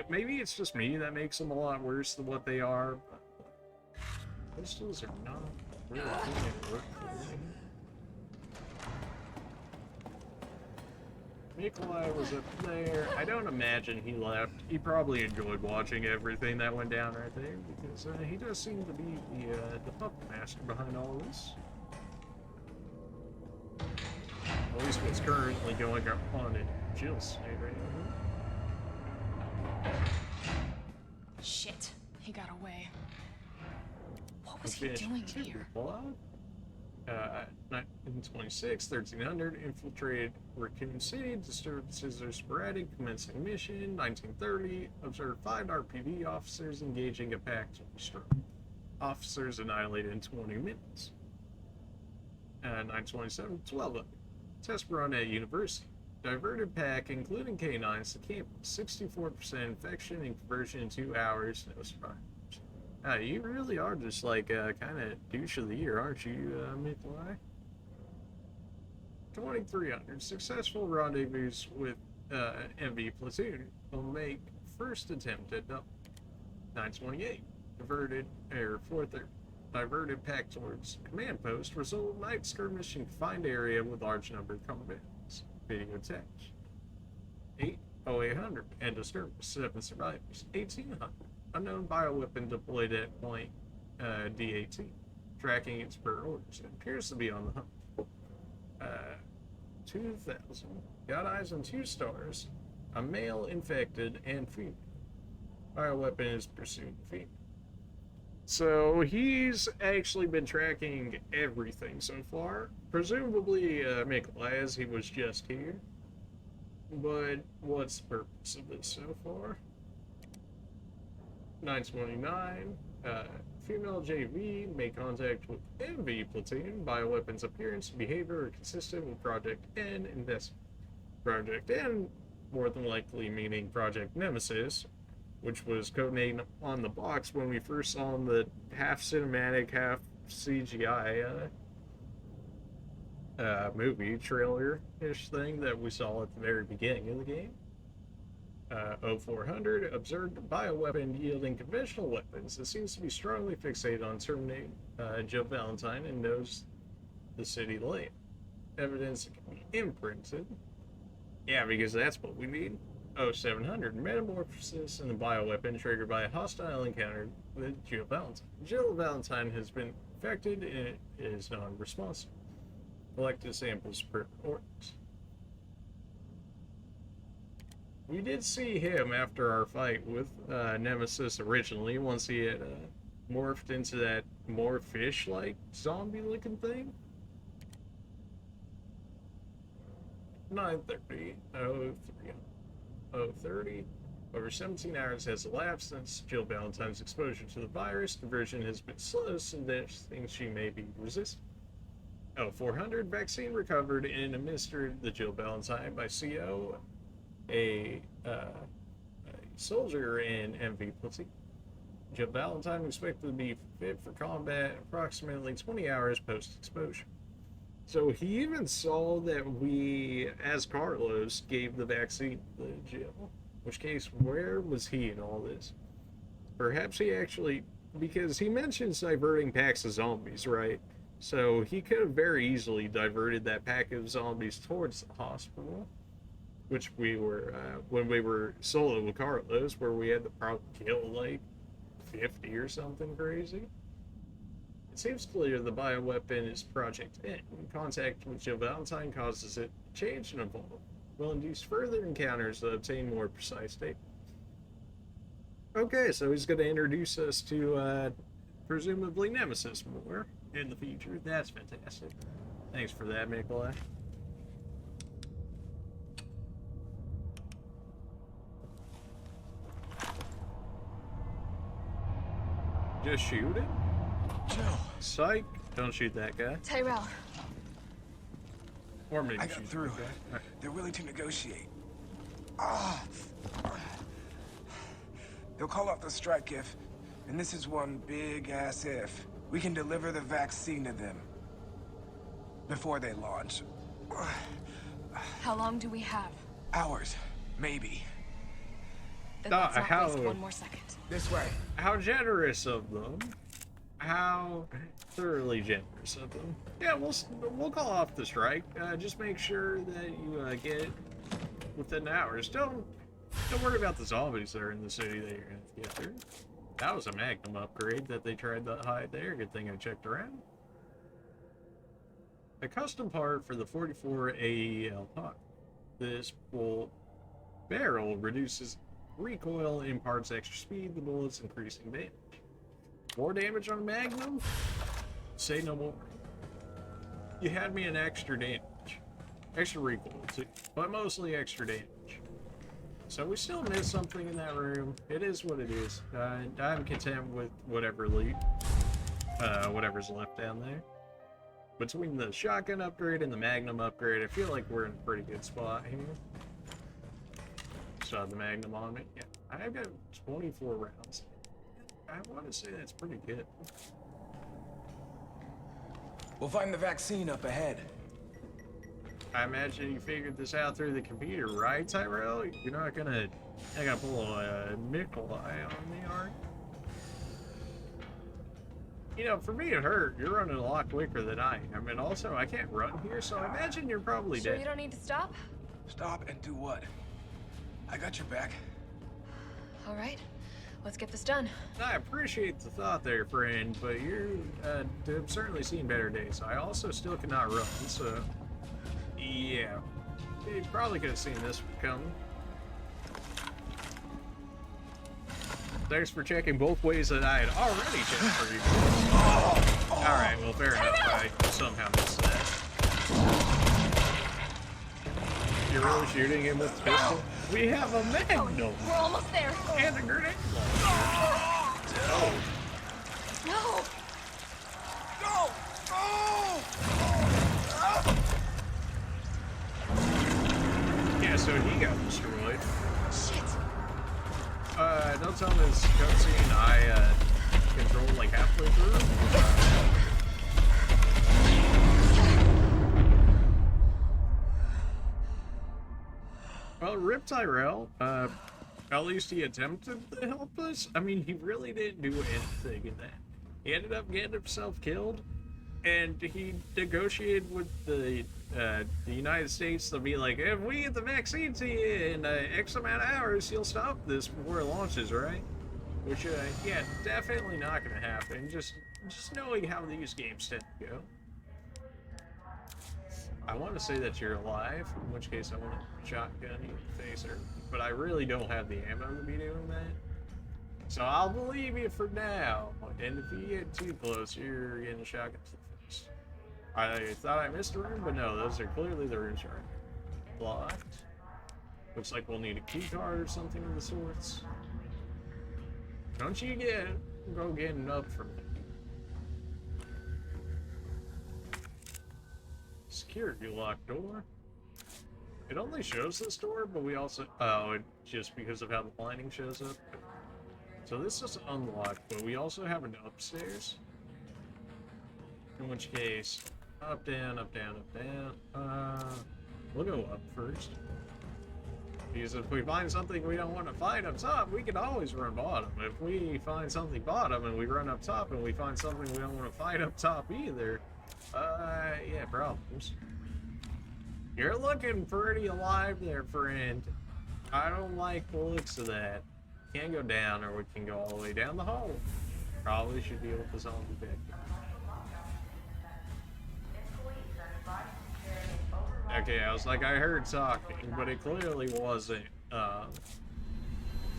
Speaker 1: maybe it's just me that makes them a lot worse than what they are, but pistols are not really doing work for me. Nikolai was up there. I don't imagine he left. He probably enjoyed watching everything that went down right there because he does seem to be the puppet master behind all this. At least what's currently going on in Jill's state right now.
Speaker 3: Shit, he got away. What was he
Speaker 1: Finished
Speaker 3: doing
Speaker 1: two
Speaker 3: here?
Speaker 1: people out. 1926, 1300, infiltrated Raccoon City, disturbances are sporadic, commencing mission. 1930, observed 5 RPD officers engaging a pact to destroy. Officers annihilated in 20 minutes. 927, 1200, test run at university. Diverted pack, including canines, to campus. 64% infection and conversion in 2 hours, no survivors. You really are just like kind of douche of the year, aren't you, Nikolai? 2300, successful rendezvous with MV platoon will make first attempt at double. 928, diverted pack towards command post, result night skirmish in confined area with large number of combatants. Video attached. 80800, end of skirmish, 7 survivors. 1800. Unknown bioweapon deployed at point D18. Tracking its per orders. It appears to be on the hunt. 2000. Got eyes on 2 stars. A male infected and female. Bioweapon is pursuing female. So he's actually been tracking everything so far. Presumably Nikolai, as he was just here. But what's the purpose of this so far? 929, female JV made contact with MV platoon. Bioweapons appearance and behavior are consistent with Project N investment. Project N, more than likely meaning Project Nemesis, which was codenamed on the box when we first saw the half cinematic, half CGI movie trailer-ish thing that we saw at the very beginning of the game. 0400, observed a bioweapon yielding conventional weapons. It seems to be strongly fixated on terminating Jill Valentine and knows the city layout. Evidence that can be imprinted. Yeah, because that's what we need. 0700, metamorphosis in the bioweapon triggered by a hostile encounter with Jill Valentine. Jill Valentine has been infected and is non-responsive. Collected samples per orders. We did see him after our fight with Nemesis originally, once he had morphed into that more fish-like zombie-looking thing. 930, 030. Over 17 hours has elapsed since Jill Valentine's exposure to the virus. Conversion has been slow, suggesting she may be resistant. 0400, vaccine recovered and administered the Jill Valentine by CO, a soldier in MV platoon. Jill Valentine expected to be fit for combat approximately 20 hours post-exposure. So he even saw that we, as Carlos, gave the vaccine to Jill. In which case, where was he in all this? Perhaps he actually, because he mentions diverting packs of zombies, right? So he could have very easily diverted that pack of zombies towards the hospital, which we were, when we were solo with Carlos, where we had to probably kill like 50 or something crazy. It seems clear the bioweapon is Project N. Contact with Jill Valentine causes it to change and evolve. Will induce further encounters to obtain more precise data. Okay, so he's going to introduce us to presumably Nemesis more in the future. That's fantastic. Thanks for that, Nikolai. Just shoot him?
Speaker 4: Jill,
Speaker 1: Psych. Don't shoot that guy.
Speaker 3: Tyrell,
Speaker 1: Or maybe
Speaker 4: I got
Speaker 1: shoot
Speaker 4: through.
Speaker 1: that guy. Alright.
Speaker 4: They're willing to negotiate. Ah! They'll call off the strike if, and this is one big-ass if, we can deliver the vaccine to them before they launch.
Speaker 3: how long do we have?
Speaker 4: Hours, maybe.
Speaker 3: Then let's not
Speaker 1: how-
Speaker 3: waste one more second.
Speaker 4: This way.
Speaker 1: How generous of them. How thoroughly generous of them. Yeah, we'll call off the strike. Just make sure that you get within hours. Don't worry about the zombies that are in the city that you're gonna have to get through. That was a Magnum upgrade that they tried to hide there. Good thing I checked around. A custom part for the 44 AEL pump. This barrel reduces recoil, imparts extra speed, the bullets increasing damage. More damage on Magnum? Say no more. You had me an extra damage. Extra recoil too, but mostly extra damage. So we still missed something in that room. It is what it is. I'm content with whatever loot, whatever's left down there. Between the shotgun upgrade and the Magnum upgrade, I feel like we're in a pretty good spot here. Still have the Magnum on me. Yeah, I've got 24 rounds. I want to say that's pretty good.
Speaker 4: We'll find the vaccine up ahead.
Speaker 1: I imagine you figured this out through the computer, right, Tyrell? You're not gonna pull a Nikolai on me, are you? You know, for me it hurt. You're running a lot quicker than I am, and also I can't run here, so I imagine you're probably
Speaker 3: Sure
Speaker 1: dead.
Speaker 3: you don't need to stop?
Speaker 4: Stop and do what? I got your back.
Speaker 3: All right, let's get this done.
Speaker 1: I appreciate the thought there, friend, but you're have certainly seen better days. I also still cannot run, so yeah. You probably could have seen this coming. Thanks for checking both ways that I had already checked for you. Alright, well, fair enough. I somehow missed that. You're really shooting him with the pistol? We have a Magnum!
Speaker 3: We're almost there.
Speaker 1: And a grenade launcher.
Speaker 3: No!
Speaker 4: Go!
Speaker 1: Yeah, so he got destroyed.
Speaker 3: Shit!
Speaker 1: Don't tell me this cutscene I controlled like halfway through. Well, Rip Tyrell, at least he attempted to help us. I mean, he really didn't do anything in that. He ended up getting himself killed, and he negotiated with the United States to be like, if we get the vaccine to you in X amount of hours, you'll stop this before it launches, right? Which, yeah, definitely not gonna happen. Just knowing how these games tend to go. I want to say that you're alive, in which case I want to shotgun you in the face, but I really don't have the ammo to be doing that. So I'll believe you for now, and if you get too close, you're getting shotgun to the face. I thought I missed a room, but no, those are clearly the rooms right here. Blocked. Looks like we'll need a key card or something of the sorts. Don't you go getting up from there. Security locked door. It only shows this door, but we also... Oh, just because of how the lighting shows up. So this is unlocked, but we also have an upstairs. In which case, up, down, up, down, up, down. We'll go up first. Because if we find something we don't want to find up top, we can always run bottom. If we find something bottom and we run up top and we find something we don't want to fight up top either, yeah, problems. You're looking pretty alive there, friend. I don't like the looks of that. Can't go down, or we can go all the way down the hole. Probably should deal with the zombie back there. Okay, I was like, I heard talking, but it clearly wasn't, a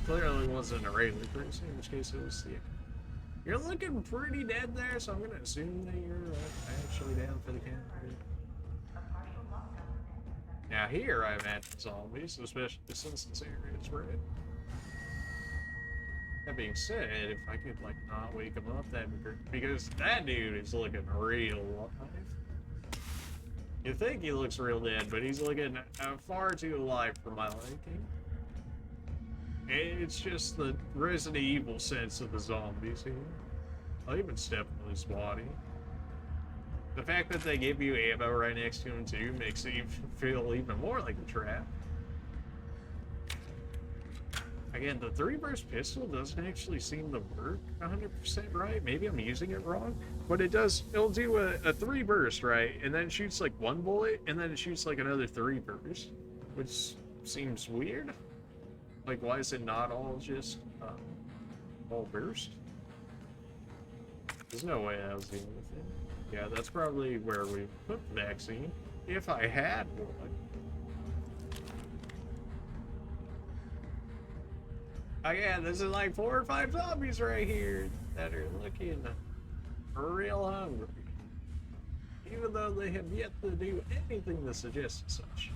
Speaker 1: regular person, in which case it was the... You're looking pretty dead there, so I'm gonna assume that you're actually down for the count. Now here I imagine zombies, especially since this area is red. That being said, if I could like not wake him up, that'd be great. Because that dude is looking real alive. You think he looks real dead, but he's looking far too alive for my liking. It's just the Resident Evil sense of the zombies here. I'll even step on his body. The fact that they give you ammo right next to him too makes it feel even more like a trap. Again, the 3-burst pistol doesn't actually seem to work 100% right. Maybe I'm using it wrong, but it does. It'll do a 3-burst, right? And then it shoots like 1 bullet, and then it shoots like another 3 burst, which seems weird. Like, why is it not all just all burst? There's no way that was the only thing. Yeah, that's probably where we put the vaccine. If I had one. Oh yeah, this is like 4 or 5 zombies right here that are looking real hungry. Even though they have yet to do anything to suggest such.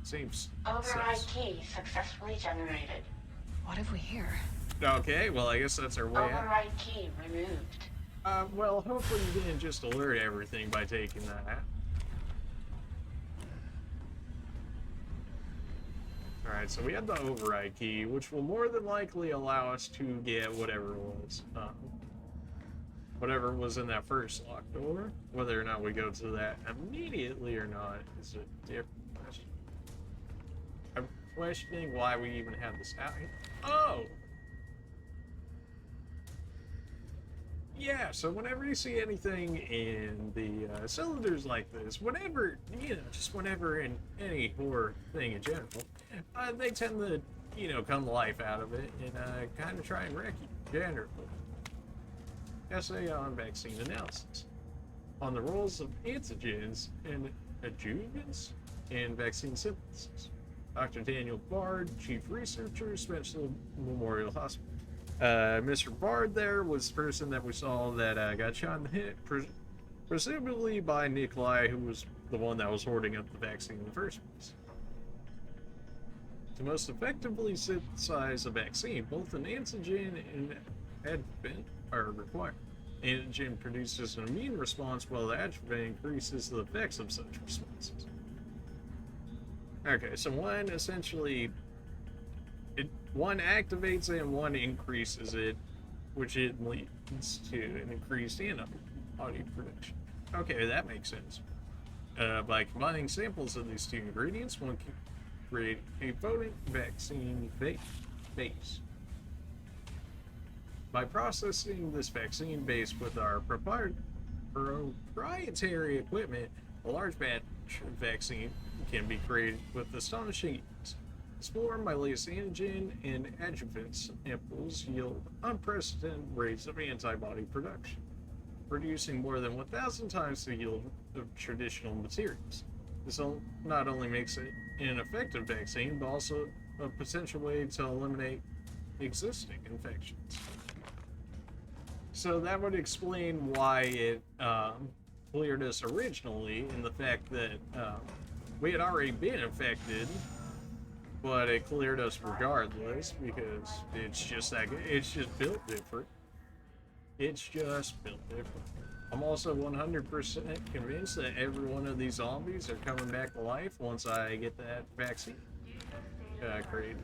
Speaker 1: Seems
Speaker 6: Override
Speaker 1: sus.
Speaker 6: key successfully generated.
Speaker 3: What have we here?
Speaker 1: Okay, well I guess that's our way out.
Speaker 6: Override key removed.
Speaker 1: Well, hopefully you didn't just alert everything by taking that out. Alright, so we have the override key, which will more than likely allow us to get whatever was in that first locked door. Whether or not we go to that immediately or not is a different question. I'm questioning why we even have this out here. Oh! Yeah, so whenever you see anything in the cylinders like this, whenever, just whenever in any horror thing in general, they tend to, come to life out of it and kind of try and wreck you, generally. Essay on vaccine analysis. On the roles of antigens and adjuvants in vaccine synthesis. Dr. Daniel Bard, Chief Researcher, Spencer Memorial Hospital. Mr. Bard there was the person that we saw that got shot in the head, presumably by Nikolai, who was the one that was hoarding up the vaccine in the first place. To most effectively synthesize a vaccine, both an antigen and adjuvant are required. Antigen produces an immune response, while the adjuvant increases the effects of such responses. Okay, so one activates it and one increases it, which it leads to an increased antibody production. Okay, that makes sense. By combining samples of these two ingredients, one can create a potent vaccine base. By processing this vaccine base with our proprietary equipment, a large batch of vaccine can be created with astonishing ease. Explore my latest antigen and adjuvant samples yield unprecedented rates of antibody production, producing more than 1,000 times the yield of traditional materials. This not only makes it an effective vaccine, but also a potential way to eliminate existing infections. So that would explain why it cleared us originally, in the fact that we had already been infected, but it cleared us regardless because it's just built different. It's just built different. I'm also 100% convinced that every one of these zombies are coming back to life once I get that vaccine created.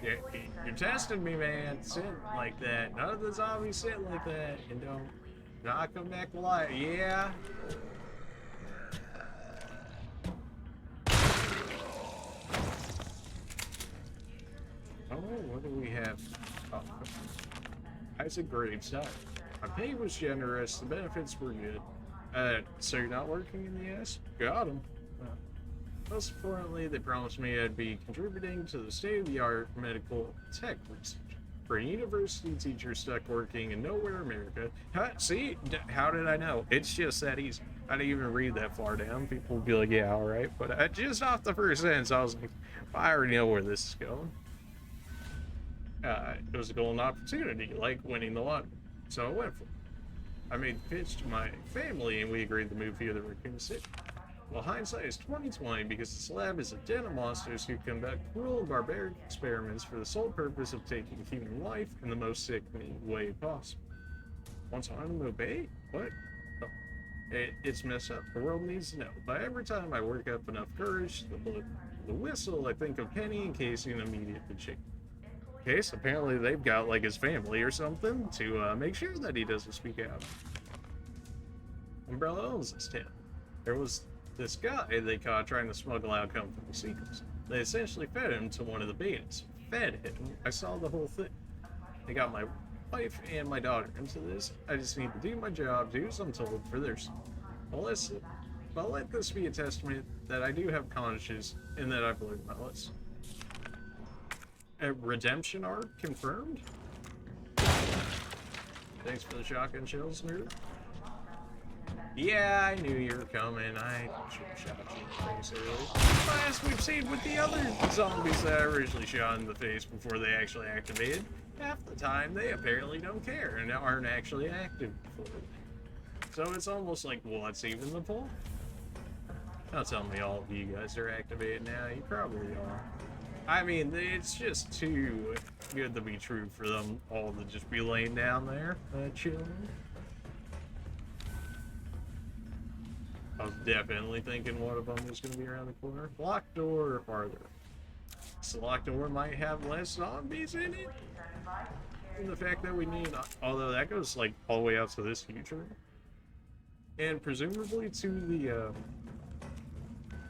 Speaker 1: You're testing me, man. Sit like that. None of the zombies sit like that and don't not come back to life. Yeah. Oh, what do we have? Oh, Isaac Graves died. My pay was generous. The benefits were good. So you're not working in the S? Got him. Most importantly, they promised me I'd be contributing to the state-of-the-art medical tech research. For a university teacher stuck working in nowhere America, see, how did I know? It's just that easy. I didn't even read that far down. People would be like, yeah, all right. But just off the first sentence, I was like, I already know where this is going. It was a golden opportunity, like winning the lottery. So I went for it. I made the pitch to my family, and we agreed to move here to Raccoon City. Well, hindsight is 20/20 because this lab is a den of monsters who conduct cruel and barbaric experiments for the sole purpose of taking human life in the most sickening way possible. Once on them obey? What? Oh. It's messed up. The world needs to know. But every time I work up enough courage, the whistle, I think of Penny and Casey and immediately change. Okay, so apparently they've got like his family or something to make sure that he doesn't speak out. Umbrella owns this town. There was this guy they caught trying to smuggle out pharmaceuticals. They essentially fed him to one of the betas. Fed him. I saw the whole thing. They got my wife and my daughter into this. I just need to do my job, do as I'm told for their sake. but let this be a testament that I do have conscience and that I've learned my lesson. A redemption arc confirmed? Thanks for the shotgun shells, nerd. Yeah, I knew you were coming. I should have shot you in the face earlier. As we've seen with the other zombies that I originally shot in the face before they actually activated, half the time they apparently don't care and aren't actually active before. So it's almost like, what's even the point? Don't tell me all of you guys are activated now. You probably are. I mean, it's just too good to be true for them all to just be laying down there, chilling. I was definitely thinking one of them was going to be around the corner. Locked door or farther? So locked door might have less zombies in it. And the fact that we need, although that goes like all the way out to this huge room. And presumably to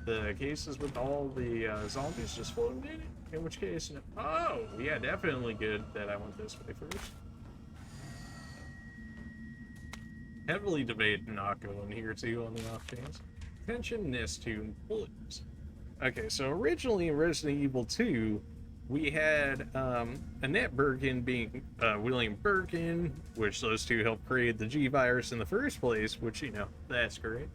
Speaker 1: the cases with all the zombies just floating in it. In which case, oh yeah, definitely good that I went this way first. Heavily debated not going here too on the off chance. Attention, nest tune, bullets. Okay, so originally in Resident Evil 2, we had Annette Birkin being William Birkin, which those two helped create the G virus in the first place, which, you know, that's great.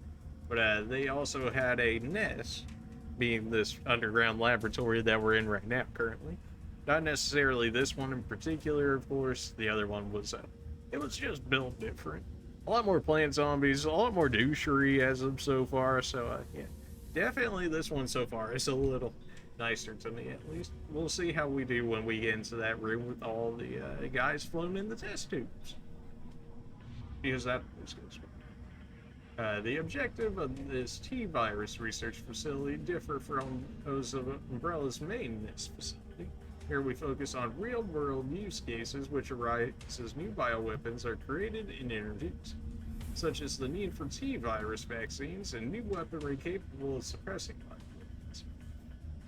Speaker 1: But they also had a nest being this underground laboratory that we're in right now currently. Not necessarily this one in particular, of course. The other one was, it was just built different. A lot more plant zombies, a lot more douchery as of so far, so yeah. Definitely this one so far is a little nicer to me, at least. We'll see how we do when we get into that room with all the guys floating in the test tubes. Because that always goes well. The objective of this T-virus research facility differ from those of Umbrella's main NIST facility. Here we focus on real-world use cases which arise as new bioweapons are created and introduced, such as the need for T-virus vaccines and new weaponry capable of suppressing bioweapons.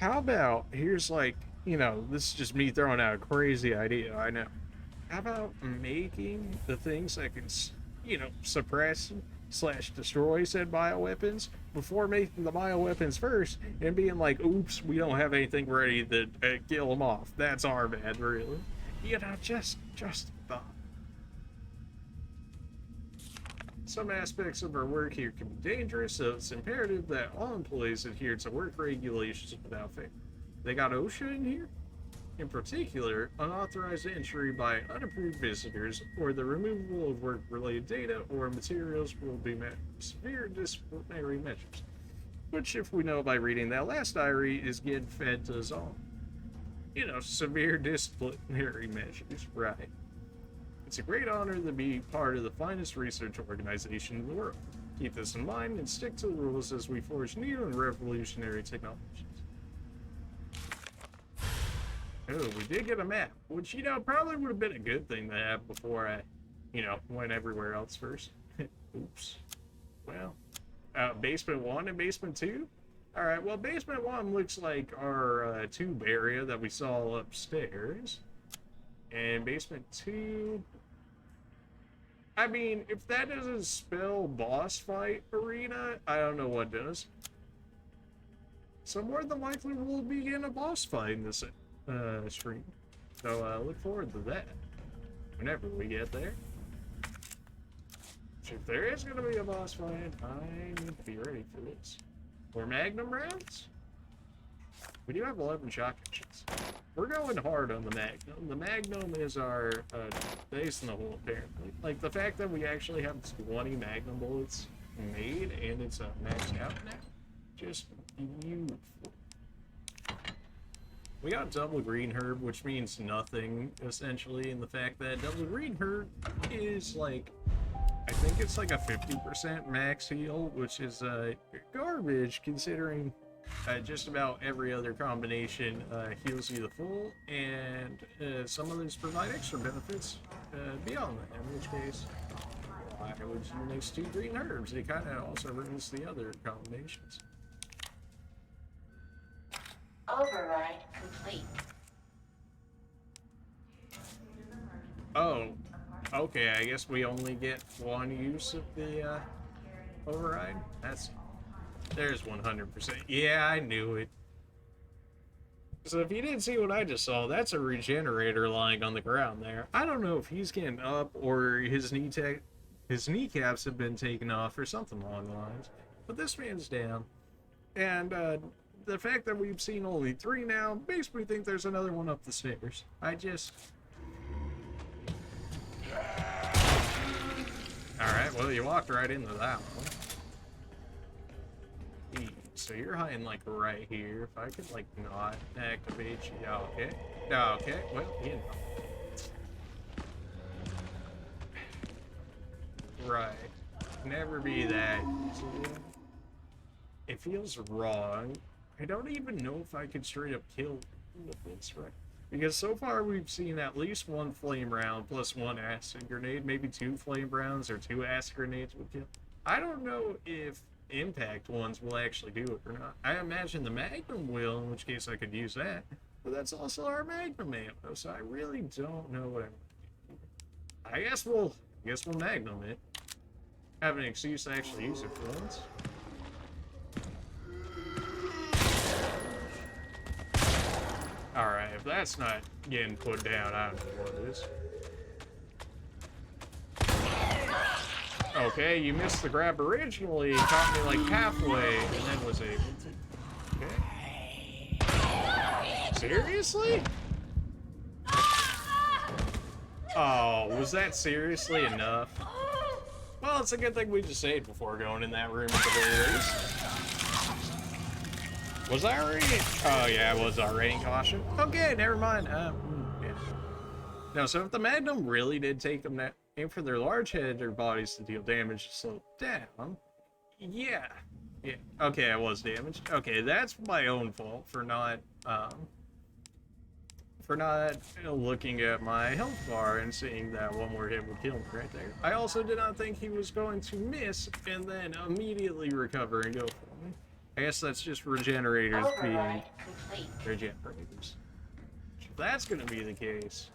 Speaker 1: How about, here's like, you know, this is just me throwing out a crazy idea, I know. How about making the things that can, you know, suppress / destroy said bioweapons before making the bioweapons first and being like, oops, we don't have anything ready to kill them off. That's our bad, really. You know, just thought. Some aspects of our work here can be dangerous, so it's imperative that all employees adhere to work regulations without fail. They got OSHA in here? In particular, unauthorized entry by unapproved visitors or the removal of work-related data or materials will be met with severe disciplinary measures. Which, if we know by reading that last diary, is getting fed to us all. You know, severe disciplinary measures, right. It's a great honor to be part of the finest research organization in the world. Keep this in mind and stick to the rules as we forge new and revolutionary technologies. Oh, we did get a map, which, you know, probably would have been a good thing to have before I, you know, went everywhere else first. Oops. Well, basement 1 and basement 2? Alright, well, basement 1 looks like our tube area that we saw upstairs. And basement 2... I mean, if that doesn't spell boss fight arena, I don't know what does. So more than likely we'll begin a boss fight in this stream. So look forward to that whenever we get there. So if there is going to be a boss fight, I need to be ready for this. Or Magnum rounds? We do have 11 shotgun shots. We're going hard on the Magnum. The Magnum is our base in the hole, apparently. Like, the fact that we actually have 20 Magnum bullets made and it's maxed out now. Just beautiful. We got double green herb, which means nothing, essentially, and the fact that double green herb is, like, I think it's like a 50% max heal, which is garbage, considering just about every other combination heals you the full, and some of those provide extra benefits beyond that, in which case, why would you mix 2 green herbs? It kind of also ruins the other combinations.
Speaker 6: Override complete.
Speaker 1: Oh, okay, I guess we only get one use of the override? That's... There's 100%. Yeah, I knew it. So if you didn't see what I just saw, that's a regenerator lying on the ground there. I don't know if he's getting up or his kneecaps have been taken off or something along the lines. But this man's down. And the fact that we've seen only 3 now makes me think there's another one up the stairs. Alright, well, you walked right into that one. So you're hiding, like, right here. If I could, like, not activate you. Yeah, okay. Yeah, okay. Well, you know. Right. Never be that easy. It feels wrong. I don't even know if I could straight up kill with this, right? Because so far we've seen at least 1 flame round plus 1 acid grenade, maybe 2 flame rounds or 2 acid grenades would kill. I don't know if impact ones will actually do it or not. I imagine the Magnum will, in which case I could use that. But that's also our Magnum ammo, so I really don't know what I guess we'll Magnum it. Have an excuse to actually use it for once. Alright, if that's not getting put down, I don't know what is. Okay, you missed the grab originally, caught me like halfway, and then was able to. Okay. Seriously? Oh, was that seriously enough? Well, it's a good thing we just saved before going in that room at the very least. Was I already? Oh yeah, I was already in caution. Okay, never mind. Yeah. No, so if the Magnum really did take them that aim for their large header bodies to deal damage to slow down, yeah. Okay, I was damaged. Okay, that's my own fault for not looking at my health bar and seeing that one more hit would kill me right there. I also did not think he was going to miss and then immediately recover and go for me. I guess that's just regenerators being regenerators. If that's gonna be the case,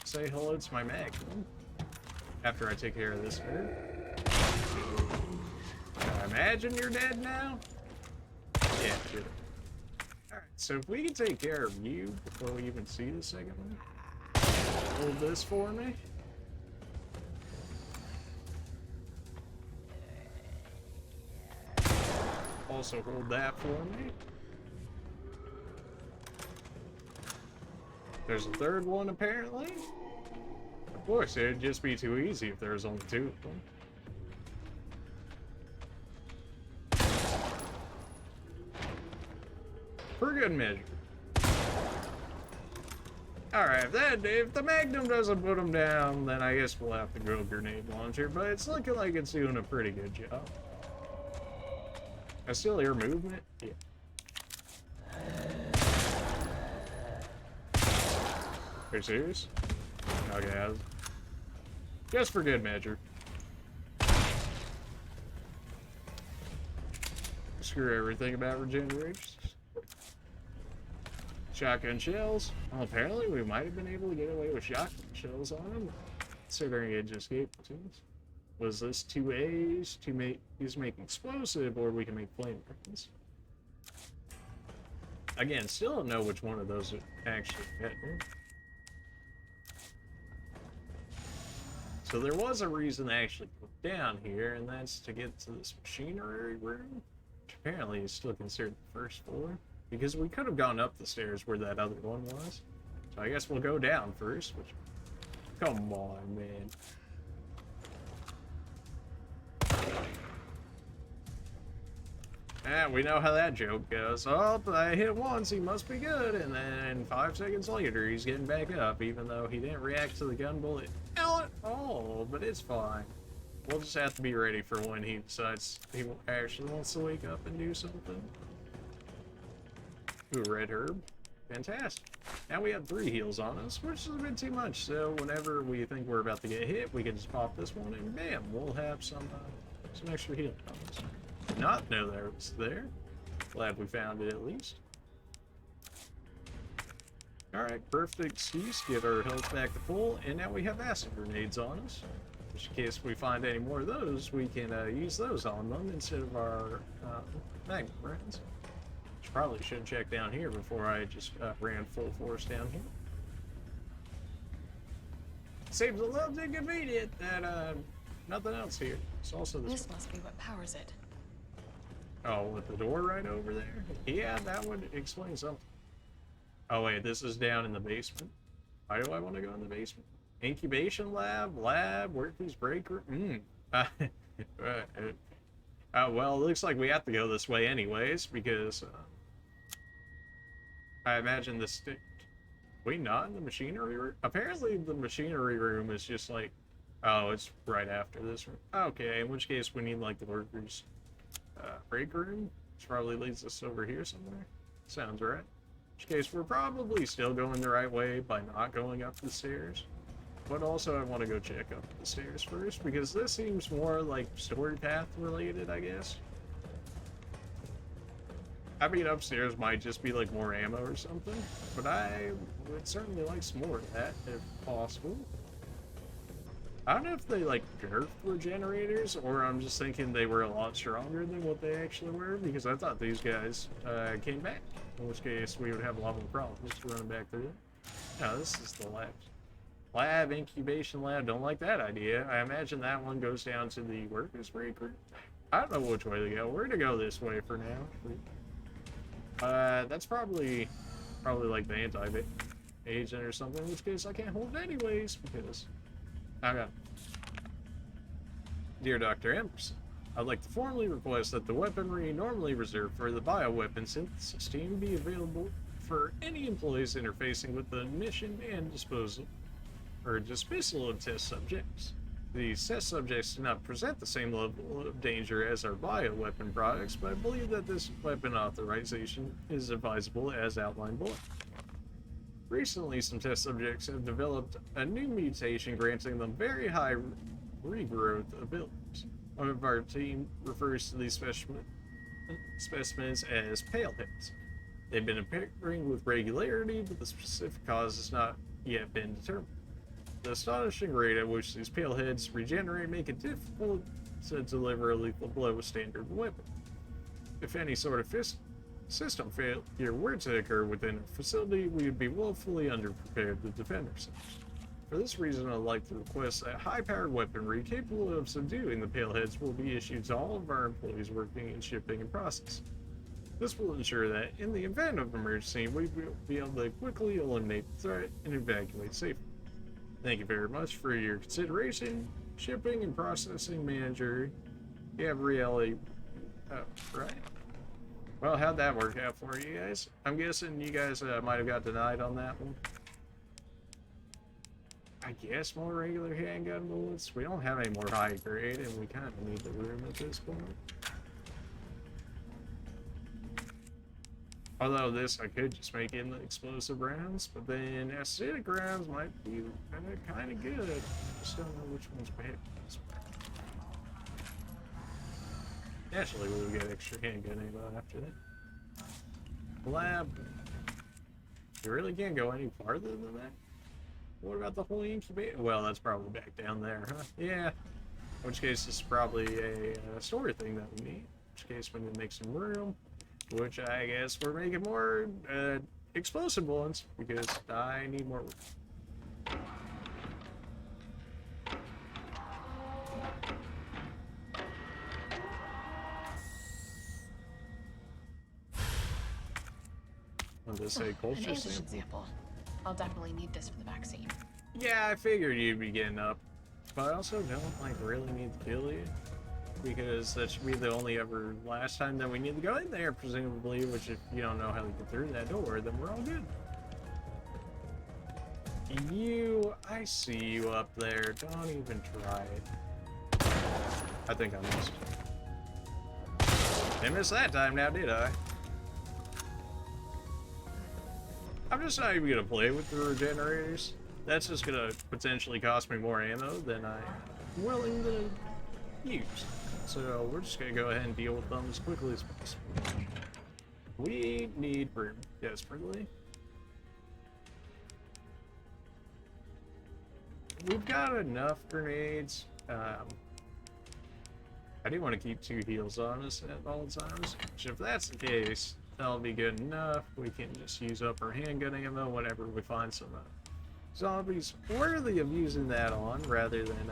Speaker 1: say hello to my Magnum after I take care of this bird. I imagine you're dead now? Yeah, good. Alright, so if we can take care of you before we even see the second one, hold this for me. Also hold that for me. There's a third one apparently. Of course, it'd just be too easy if there was only 2 of them. For good measure. Alright, if the Magnum doesn't put them down, then I guess we'll have to go grenade launcher, but it's looking like it's doing a pretty good job. I still hear movement? Yeah. Are you serious? Okay, just for good measure. Screw everything about regenerators. Shotgun shells. Well, apparently we might have been able to get away with shotgun shells on them, considering it just gave it to us. Was this 2 A's to use make explosive, or we can make flame weapons? Again, still don't know which one of those would actually fit. So there was a reason to actually put down here, and that's to get to this machinery room, which apparently is still considered the first floor, because we could have gone up the stairs where that other one was. So I guess we'll go down first, which, come on, man. And we know how that joke goes. Oh, I hit once, he must be good, and then 5 seconds later, he's getting back up, even though he didn't react to the gun bullet at all, but it's fine. We'll just have to be ready for when he decides he actually wants to wake up and do something. Ooh, red herb. Fantastic. Now we have 3 heals on us, which is a bit too much, so whenever we think we're about to get hit, we can just pop this one, and bam, we'll have some extra heal on us. Did not know that was there. Glad we found it at least. Alright, perfect excuse. Get our health back to full, and now we have acid grenades on us. Just in case we find any more of those, we can use those on them instead of our magnet rounds. Which probably should check down here before I just ran full force down here. Seems a little too convenient that nothing else here. It's also this.
Speaker 3: This must be what powers it.
Speaker 1: Oh, with the door right over there? Yeah, that would explain something. Oh wait, this is down in the basement. Why do I want to go in the basement? Incubation lab, workers break room. Well, it looks like we have to go this way anyways, because I imagine this. We not in the machinery room? Apparently, the machinery room is just like, oh, it's right after this room. Okay, in which case we need like the workers break room, which probably leads us over here somewhere. Sounds right. In which case we're probably still going the right way by not going up the stairs. But also I want to go check up the stairs first, because this seems more like story path related, I guess. I mean, upstairs might just be like more ammo or something, but I would certainly like some more of that if possible. I don't know if they like nerfed the generators, or I'm just thinking they were a lot stronger than what they actually were, because I thought these guys came back, in which case we would have a lot more problems running back through. No, this is the lab. Lab, incubation lab, don't like that idea. I imagine that one goes down to the workers break room. I don't know which way to go. We're gonna go this way for now. That's probably like the anti-agent or something, in which case I can't hold it anyways, because I got. Dear Dr. Emerson, I'd like to formally request that the weaponry normally reserved for the bioweapon synthesis team be available for any employees interfacing with the mission and disposal or dismissal of test subjects. These test subjects do not present the same level of danger as our bioweapon products, but I believe that this weapon authorization is advisable as outlined below. Recently, some test subjects have developed a new mutation granting them very high regrowth abilities. One of our team refers to these specimens as paleheads. They've been appearing with regularity, but the specific cause has not yet been determined. The astonishing rate at which these paleheads regenerate make it difficult to deliver a lethal blow with standard weapon. If any sort of system failure were to occur within a facility, we would be woefully underprepared to defend ourselves. For this reason, I'd like to request that high-powered weaponry capable of subduing the paleheads will be issued to all of our employees working in shipping and processing. This will ensure that, in the event of an emergency, we will be able to quickly eliminate the threat and evacuate safely. Thank you very much for your consideration, Shipping and Processing Manager, Gabrielle. Oh, right. Well, how'd that work out for you guys? I'm guessing you guys might have got denied on that one. I guess more regular handgun bullets. We don't have any more high grade, and we kind of need the room at this point. Although this, I could just make in the explosive rounds, but then acidic rounds might be kind of good. Just don't know which one's better. Naturally, we'll get extra handgun ammo after that. Lab. You really can't go any farther than that? What about the whole incubator? Well, that's probably back down there, huh? Yeah. In which case, this is probably a story thing that we need. In which case, we need to make some room. Which I guess we're making more explosive ones because I need more room. What does this say? Culture
Speaker 3: An
Speaker 1: sample?
Speaker 3: sample. I'll definitely need this for the vaccine.
Speaker 1: Yeah, I figured you'd be getting up. But I also don't like really need to kill you. Because that should be the only ever last time that we need to go in there, presumably, which if you don't know how to get through that door, then we're all good. I see you up there. Don't even try it. I think I missed. Didn't miss that time now, did I? I'm just not even gonna play with the regenerators. That's just gonna potentially cost me more ammo than I'm willing to use. So we're just gonna go ahead and deal with them as quickly as possible. We need room desperately. we've got enough grenades. I do want to keep 2 heals on us at all times. Which if that's the case, that'll be good enough. We can just use up our handgun ammo whenever we find some zombies worthy of using that on, rather than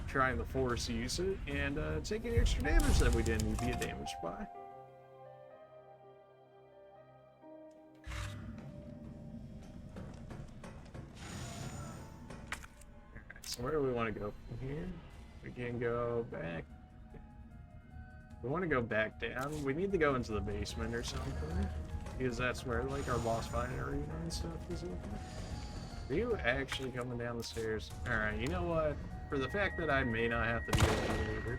Speaker 1: trying to force use it and taking extra damage that we didn't need to get damaged by. Alright, so where do we want to go from here? We can go back. We want to go back down. We need to go into the basement or something, because that's where like our boss fight arena and stuff is looking. Are you actually coming down the stairs? Alright, you know what? For the fact that I may not have to deal with you later.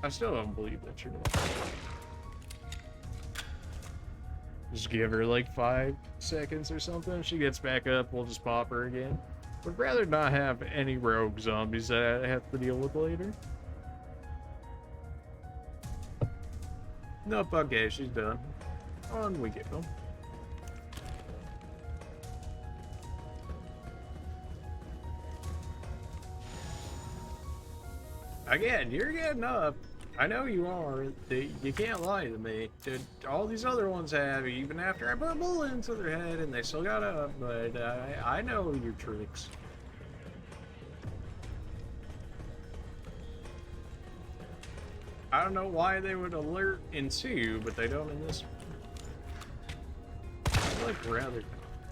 Speaker 1: I still don't believe that you're doing it. Just give her like 5 seconds or something. If she gets back up, we'll just pop her again. Would rather not have any rogue zombies that I have to deal with later. Nope, okay, she's done. On we go. Again, you're getting up. I know you are. You can't lie to me. All these other ones have, even after I put a bullet into their head, and they still got up, but I know your tricks. I don't know why they would alert in 2, but they don't in this one. I'd like rather,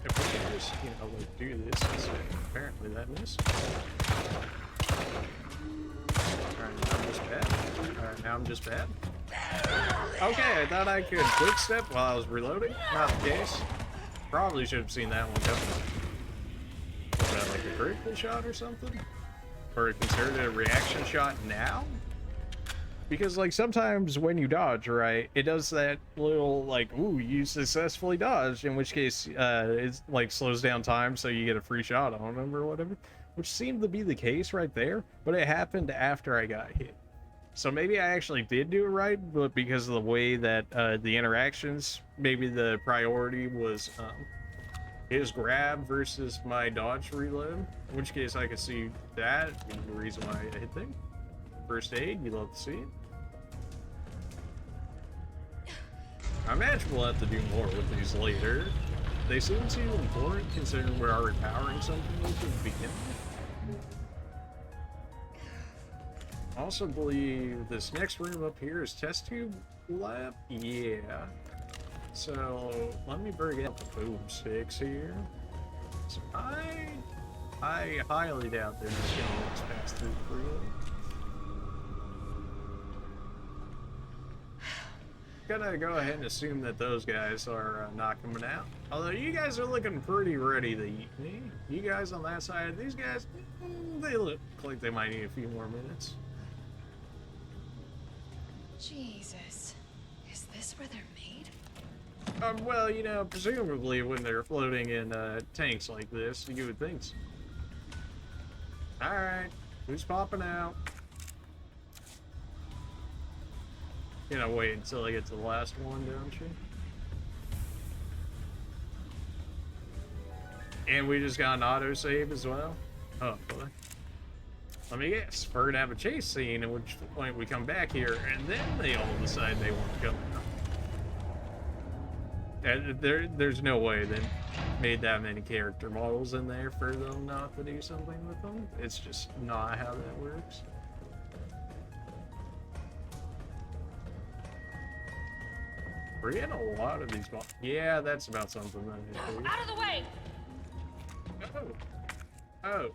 Speaker 1: if we can just, you know, like do this instead. Apparently that missed. Alright, now I'm just bad. Alright, now I'm just bad. Okay, I thought I could quick step while I was reloading. Not the case. Probably should have seen that one coming. Was that like a critical shot or something? Or considered a reaction shot now? Because, like, sometimes when you dodge, right, it does that little, like, ooh, you successfully dodged, in which case, it, like, slows down time so you get a free shot on them or whatever, which seemed to be the case right there, but it happened after I got hit. So maybe I actually did do it right, but because of the way that the interactions, maybe the priority was his grab versus my dodge reload, in which case I could see that being the reason why I hit thing. First aid, you love to see it. I imagine we'll have to do more with these later. They seem too important considering we're already powering something with at the beginning. I also believe this next room up here is test tube lab. Yeah. So let me bring out the boomsticks here. So I highly doubt they're just gonna let us pass through freely. Gonna go ahead and assume that those guys are not coming out. Although you guys are looking pretty ready to eat me. You guys on that side, these guys, they look like they might need a few more minutes.
Speaker 3: Jesus. Is this where they're made?
Speaker 1: Well, you know, presumably when they're floating in tanks like this, you would think so. Alright, who's popping out? You know, wait until I get to the last one, don't you? And we just got an autosave as well? Oh, boy. Let me guess. We're gonna have a chase scene, at which point we come back here, and then they all decide they want to come out. And there's no way they made that many character models in there for them not to do something with them. It's just not how that works. We're getting a lot of these bombs. Yeah, that's about something then.
Speaker 3: Out of the way!
Speaker 1: Oh. Oh.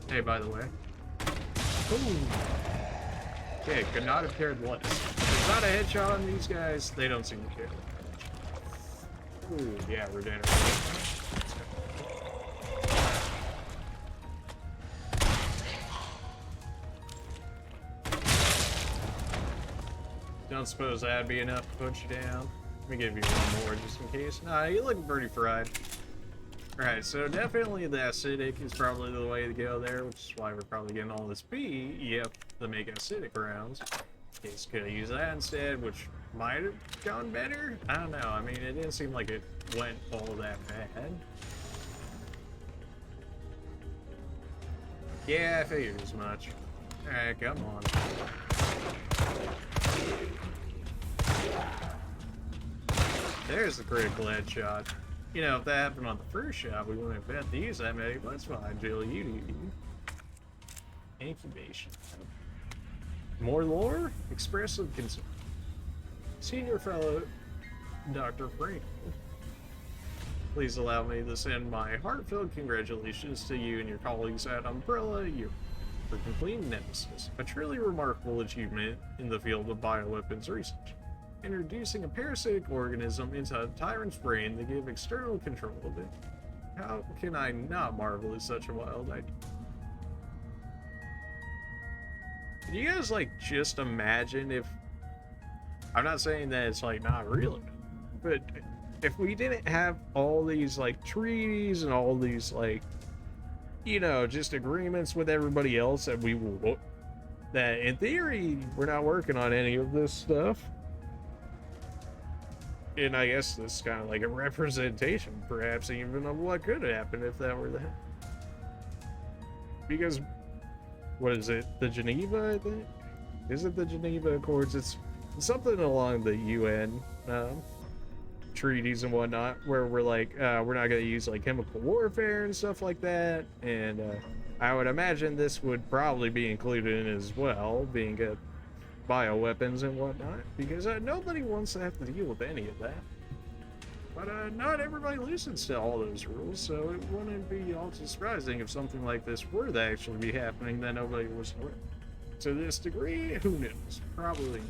Speaker 1: Hey, by the way. Ooh. Okay, could not have cared less. If there's not a headshot on these guys, they don't seem to care. Ooh, yeah, regenerate. Don't suppose that'd be enough to put you down. Let me give you one more just in case. Nah, you look pretty fried. Alright, so definitely the acidic is probably the way to go there, which is why we're probably getting all this P. Yep, the make acidic rounds. In case could have used that instead, which might have gone better. I don't know. I mean, it didn't seem like it went all that bad. Yeah, I figured as much. Alright, come on. There's the critical headshot. You know, if that happened on the first shot, we wouldn't have had to use that many. But that's fine, Jill. You do you. Incubation. More lore? Expressive concern. Senior fellow, Dr. Frank. Please allow me to send my heartfelt congratulations to you and your colleagues at Umbrella for completing Nemesis, a truly remarkable achievement in the field of bioweapons research. Introducing a parasitic organism into a tyrant's brain to give external control of it. How can I not marvel at such a wild idea? Can you guys, like, just imagine if... I'm not saying that it's, like, not real, but if we didn't have all these, like, treaties and all these, like, you know, just agreements with everybody else that we will... that, in theory, we're not working on any of this stuff. And I guess this is kind of like a representation, perhaps, even of what could happen if that were that. Because... what is it? The Geneva, I think? Is it the Geneva Accords? It's something along the UN treaties and whatnot, where we're like, we're not going to use like chemical warfare and stuff like that. And I would imagine this would probably be included in as well, being bioweapons and whatnot, because nobody wants to have to deal with any of that. But not everybody listens to all those rules, so it wouldn't be all too surprising if something like this were to actually be happening that nobody was aware. To this degree, who knows? Probably.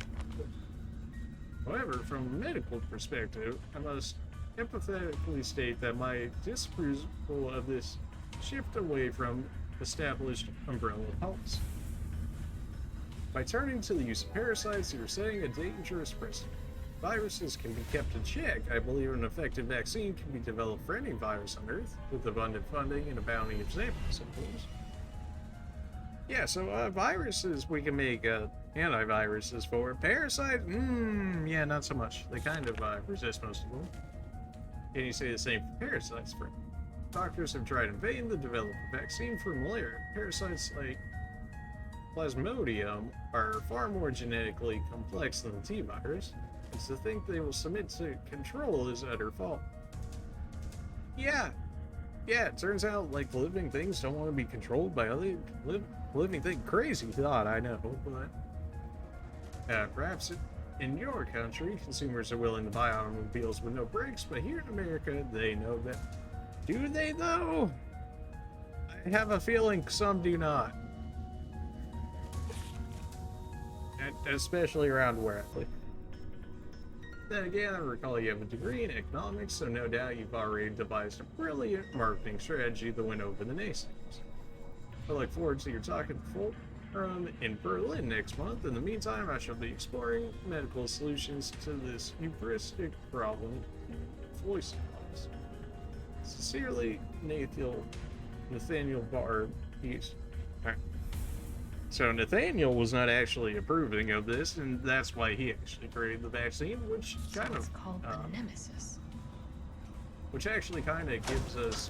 Speaker 1: However, from a medical perspective, I must empathetically state that my disapproval of this shift away from established umbrella policy. By turning to the use of parasites, you're setting a dangerous precedent. Viruses can be kept in check. I believe an effective vaccine can be developed for any virus on Earth, with abundant funding and a bounty of samples, of course. Yeah, so viruses we can make antiviruses for. Parasites, yeah, not so much. They kind of resist most of them. Can you say the same for parasites, Frank? Doctors have tried in vain to develop a vaccine for malaria. Parasites like Plasmodium are far more genetically complex than the T-virus. And to think they will submit to control is utter fault. Yeah, it turns out, like, living things don't want to be controlled by other living things. Crazy thought, I know, but perhaps in your country, consumers are willing to buy automobiles with no brakes, but here in America, they know that. Do they, though? I have a feeling some do not. Especially around where I live. Then again, I recall you have a degree in economics, so no doubt you've already devised a brilliant marketing strategy that went over the naysayers. I look forward to your talk at the forum in Berlin next month. In the meantime, I shall be exploring medical solutions to this hubristic problem voicing calls. Sincerely, Nathaniel Barr. So Nathaniel was not actually approving of this, and that's why he actually created the vaccine, which kind of
Speaker 3: called the Nemesis.
Speaker 1: Which actually kind of gives us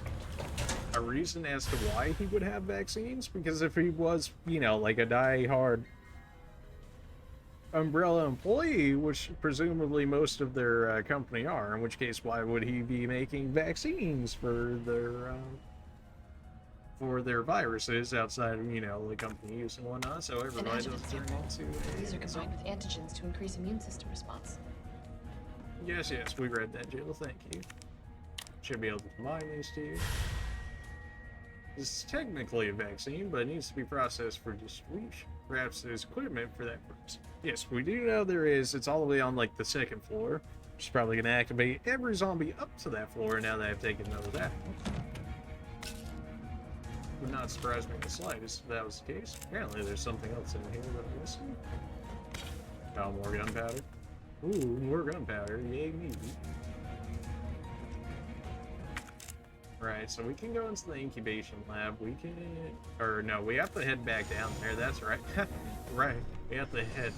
Speaker 1: a reason as to why he would have vaccines. Because if he was, you know, like a die-hard Umbrella employee, which presumably most of their company are, in which case, why would he be making vaccines for their viruses outside of, you know, the company use and whatnot, so everybody doesn't turn into a...
Speaker 3: These are combined with antigens to increase immune system response.
Speaker 1: Yes, we read that, Jill, thank you. Should be able to combine these two. This is technically a vaccine, but it needs to be processed for distribution. Perhaps there's equipment for that purpose. Yes, we do know there is. It's all the way on, like, the second floor, which is probably going to activate every zombie up to that floor now that I've taken note of that. Would not surprise me in the slightest if that was the case. Apparently there's something else in here that I'm missing. Oh, more gunpowder. Ooh, more gunpowder. Yay me. Right, so we can go into the incubation lab. We can... or no, we have to head back down there. That's right. Right. We have to head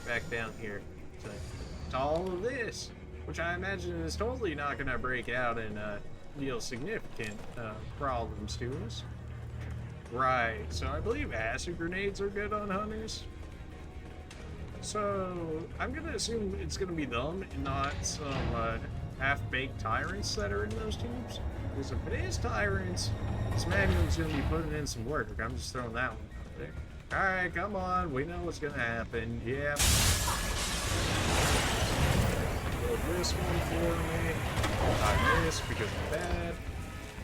Speaker 1: back down here to to all of this, which I imagine is totally not going to break out and deal significant problems to us. Right, so I believe acid grenades are good on hunters. So I'm going to assume it's going to be them and not some half-baked tyrants that are in those tubes. Because if it is tyrants, this manual's going to be putting in some work. I'm just throwing that one out there. Alright, come on. We know what's going to happen. Yep. Pull this one for me. I missed because I'm bad.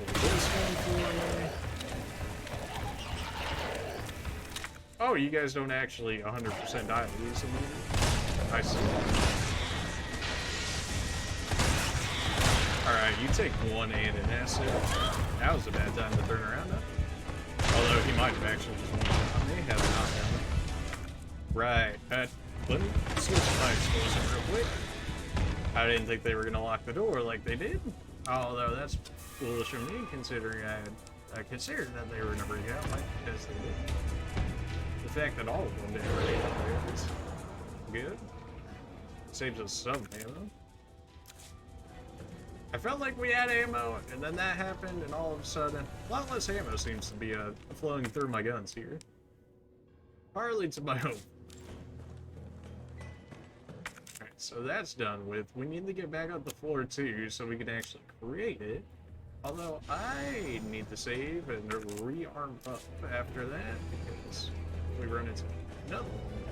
Speaker 1: Pull this one for me. Oh, you guys don't actually 100% die these immediately. I see. Alright, you take one and an acid. That was a bad time to turn around though. Although he might have actually just won. I may have a knockdown. Right. Let me switch my explosive real quick. I didn't think they were going to lock the door like they did. Although that's foolish of me considering I considered that they were going to break out like as they did. The fact that all of them didn't break out there is good. Saves us some ammo. I felt like we had ammo, and then that happened, and all of a sudden, a lot less ammo seems to be flowing through my guns here. Partly to my hope. Alright, so that's done with. We need to get back up to floor 2 so we can actually create it. Although I need to save and rearm up after that, because we run into another one.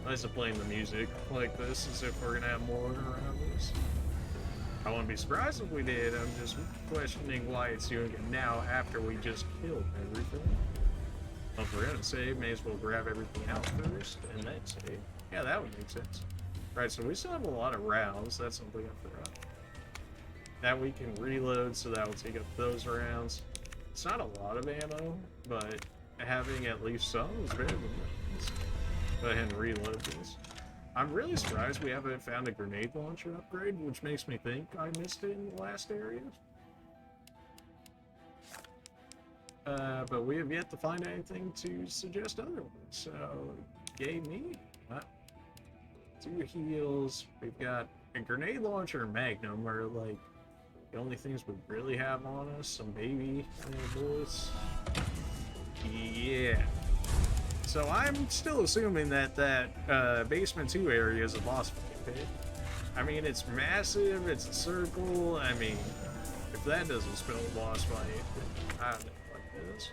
Speaker 1: Nice of playing the music like this as if we're gonna have more around this. I wouldn't be surprised if we did. I'm just questioning why it's doing it now after we just killed everything. Well, if we're gonna save, may as well grab everything out first and then save. Yeah, that would make sense. Right, so we still have a lot of rounds. That's something I forgot. That we can reload, so that will take up those rounds. It's not a lot of ammo, but having at least some is better than nothing. Go ahead and reload this. I'm really surprised we haven't found a grenade launcher upgrade, which makes me think I missed it in the last area. But we have yet to find anything to suggest otherwise. So, yay me. 2 heals. We've got a grenade launcher and Magnum are like the only things we really have on us. Some baby bullets. Yeah. So I'm still assuming that basement 2 area is a boss fight pit. I mean, it's massive, it's a circle. I mean, if that doesn't spell a boss fight, I don't know what it is.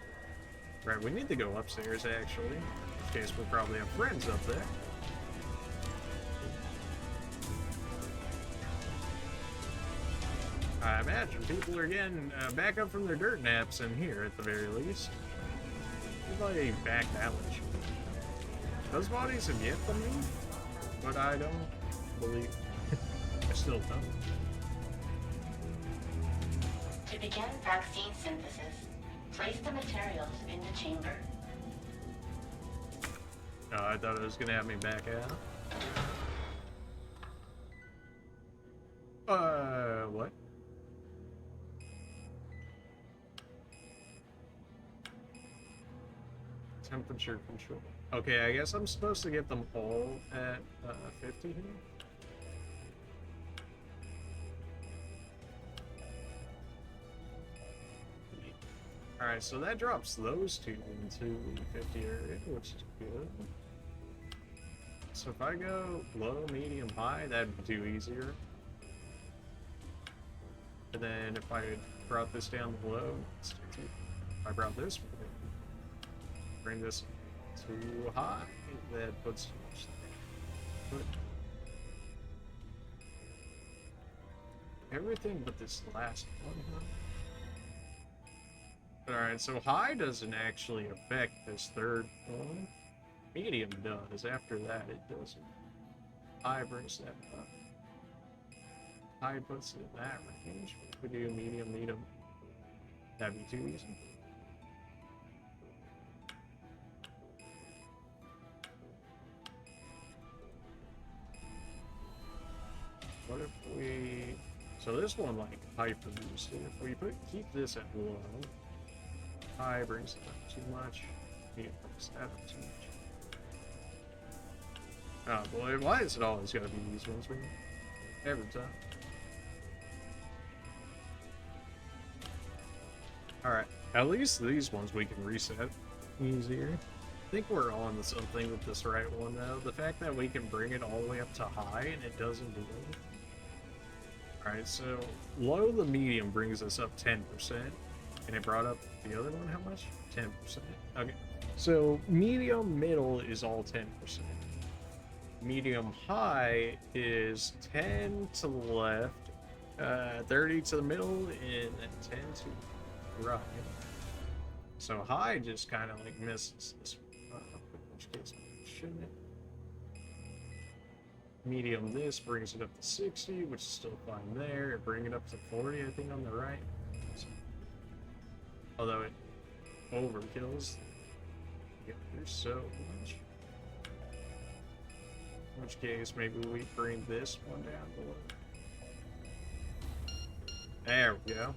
Speaker 1: Right, we need to go upstairs, actually. In case we'll probably have friends up there. I imagine people are getting back up from their dirt naps in here, at the very least. Everybody back that way. Those bodies have yet to move, but I don't believe. I still don't.
Speaker 6: To begin vaccine synthesis, place the materials in the chamber.
Speaker 1: Oh, I thought it was gonna have me back out. What? Temperature control. Okay, I guess I'm supposed to get them all at 50 here. Alright, so that drops those 2 into the 50 area, which is good. So if I go low, medium, high, that'd be 2 easier. And then if I brought this down to low, if I brought this one, bring this too high, that puts everything but this last one. Alright, so high doesn't actually affect this third one. Medium does. After that, it doesn't. High brings that up. High puts it in that range. If we do medium, that'd be too easy. What if we... So this one, like, hyper boosted. If we keep this at low, high brings it up too much, medium brings that up too much. Oh boy, why is it always gotta be these ones, man? Every time. Alright, at least these ones we can reset easier. I think we're on to something with this right one though. The fact that we can bring it all the way up to high and it doesn't do anything. Alright, so low to medium brings us up 10%. And it brought up the other one how much? 10%. Okay. So medium middle is all 10%. Medium high is 10 to the left, 30 to the middle, and then 10 to the right. So high just kind of like misses this one. In which case, shouldn't it? Medium this brings it up to 60, which is still fine there. Bring it up to 40, I think, on the right. So, although it overkills the other so much. In which case, maybe we bring this one down below. There we go.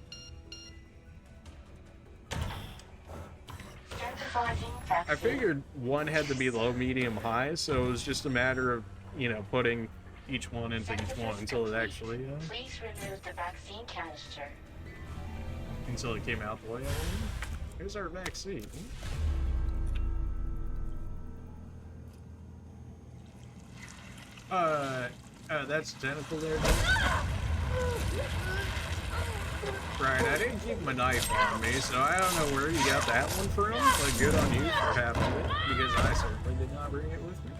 Speaker 1: I figured one had to be low, medium, high, so it was just a matter of, you know, putting each one into each one until it actually,
Speaker 6: Please remove the vaccine canister.
Speaker 1: Until it came out the way I wanted. Here's our vaccine. That's tentacle there. Right, I didn't keep my knife on me, so I don't know where you got that one from, but good on you for having it, because I certainly did not bring it with me.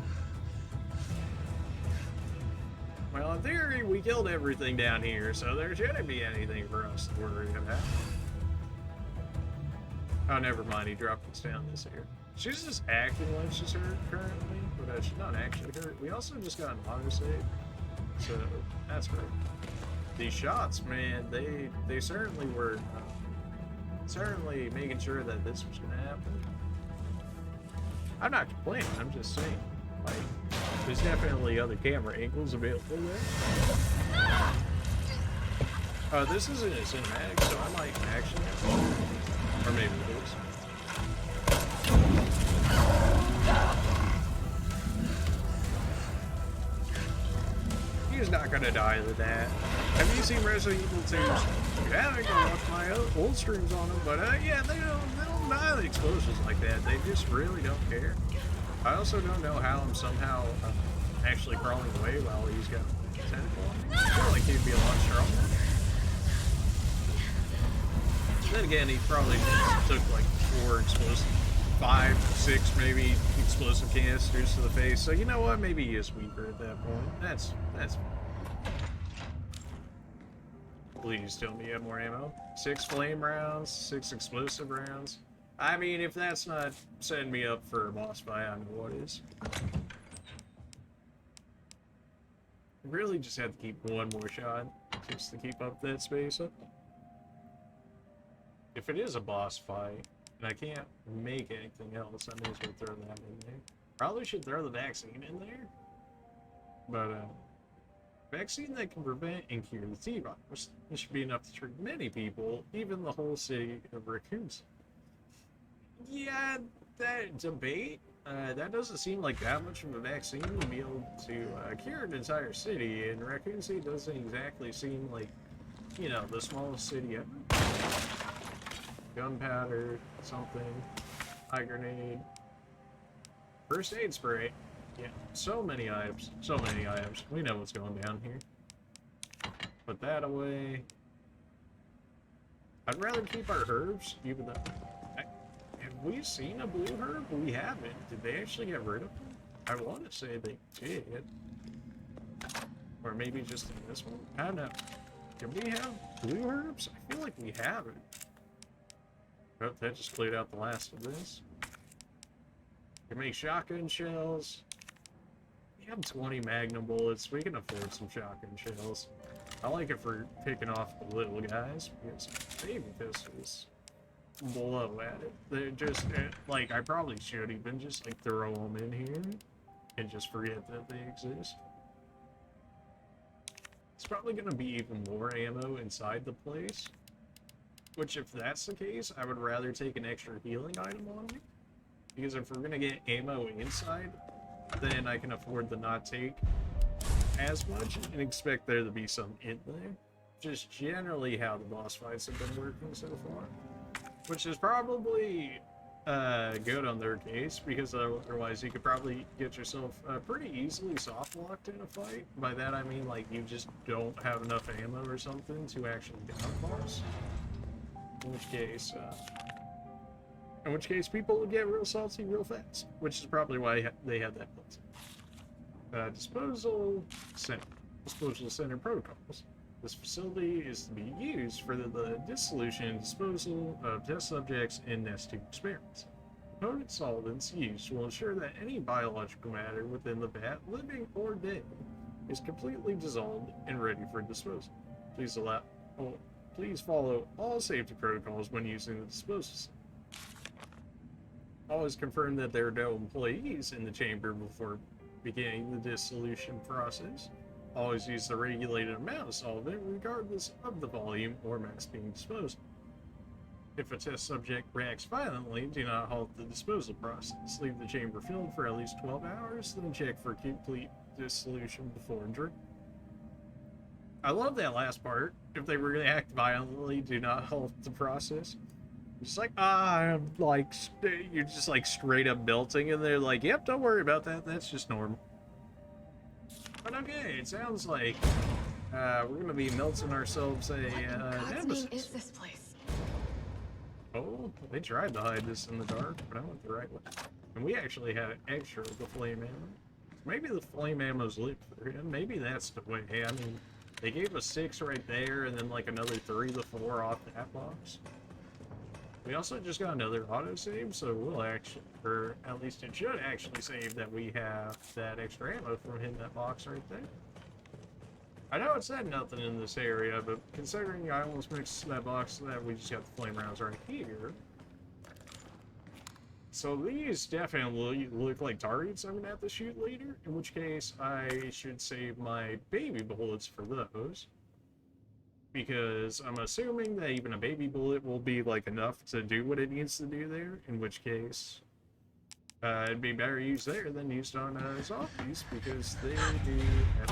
Speaker 1: Well, in theory, we killed everything down here, so there shouldn't be anything for us to worry about. Oh, never mind, he dropped us down this here. She's just acting like she's hurt currently, but she's not actually hurt. We also just got an autosave, so that's great. These shots, man, they certainly were certainly making sure that this was going to happen. I'm not complaining, I'm just saying, like, there's definitely other camera angles available there. This isn't a cinematic, so I might actually have to, or maybe it is. He's not gonna die to that. Have you seen Resident Evil 2? Yeah, I can watch my old streams on them, but yeah, they don't die to explosions like that. They just really don't care. I also don't know how I'm somehow actually crawling away while he's got a tentacle on me. I feel like he'd be a lot stronger. Then again, he probably just took like 5, 6 maybe explosive canisters to the face. So you know what? Maybe he is weaker at that point. That's Please tell me you have more ammo. 6 flame rounds, 6 explosive rounds. I mean, if that's not setting me up for a boss fight, I don't know what is. Really just have to keep one more shot just to keep up that space up. If it is a boss fight, and I can't make anything else, I may as well throw that in there. Probably should throw the vaccine in there. But, vaccine that can prevent and cure the T-virus. This should be enough to treat many people, even the whole city of Raccoon City. Yeah, that debate, that doesn't seem like that much of a vaccine to be able to cure an entire city, and Raccoon City doesn't exactly seem like, you know, the smallest city ever. Gunpowder, something, eye grenade, first aid spray. Yeah, so many items, so many items. We know what's going down here. Put that away. I'd rather keep our herbs, even though... Have we seen a blue herb? We haven't. Did they actually get rid of them? I want to say they did. Or maybe just in this one? I don't know. Can we have blue herbs? I feel like we haven't. Oh, that just cleared out the last of this. We can make shotgun shells. We have 20 magnum bullets. We can afford some shotgun shells. I like it for picking off the little guys, because baby pistols blow at it. They're just, like, I probably should even just, like, throw them in here and just forget that they exist. It's probably going to be even more ammo inside the place. Which, if that's the case, I would rather take an extra healing item on me. Because if we're going to get ammo inside, then I can afford to not take as much and expect there to be some in there. Just generally how the boss fights have been working so far. Which is probably good on their case, because otherwise you could probably get yourself pretty easily soft locked in a fight. By that I mean like you just don't have enough ammo or something to actually down a boss. In which case people will get real salty real fast, which is probably why they have that built. Disposal center protocols. This facility is to be used for the dissolution and disposal of test subjects in nest tube experiments. Component solvents used will ensure that any biological matter within the vat, living or dead, is completely dissolved and ready for disposal. Please follow all safety protocols when using the disposal center. Always confirm that there are no employees in the chamber before beginning the dissolution process. Always use the regulated amount of solvent regardless of the volume or mass being disposed. If a test subject reacts violently, do not halt the disposal process. Leave the chamber filled for at least 12 hours, then check for complete dissolution before drinking. I love that last part. If they react violently, do not halt the process. It's like, I'm like, you're just like straight up melting, and they're like, yep, don't worry about that, that's just normal. But okay, it sounds like we're gonna be melting ourselves a Nemesis.
Speaker 3: What is this place?
Speaker 1: Oh, they tried to hide this in the dark, but I went the right way. And we actually had extra of the flame ammo. Maybe the flame ammo's lit for him. Maybe that's the way. I mean, they gave us 6 right there, and then like another 3 to 4 off that box. We also just got another autosave, so we'll actually, or at least it should actually save that we have that extra ammo from hitting that box right there. I know it said nothing in this area, but considering I almost mixed that box that we just got the flame rounds right here. So these definitely look like targets I'm gonna have to shoot later, in which case I should save my baby bullets for those. Because I'm assuming that even a baby bullet will be like enough to do what it needs to do there, in which case it'd be better used there than used on zombies, because they do have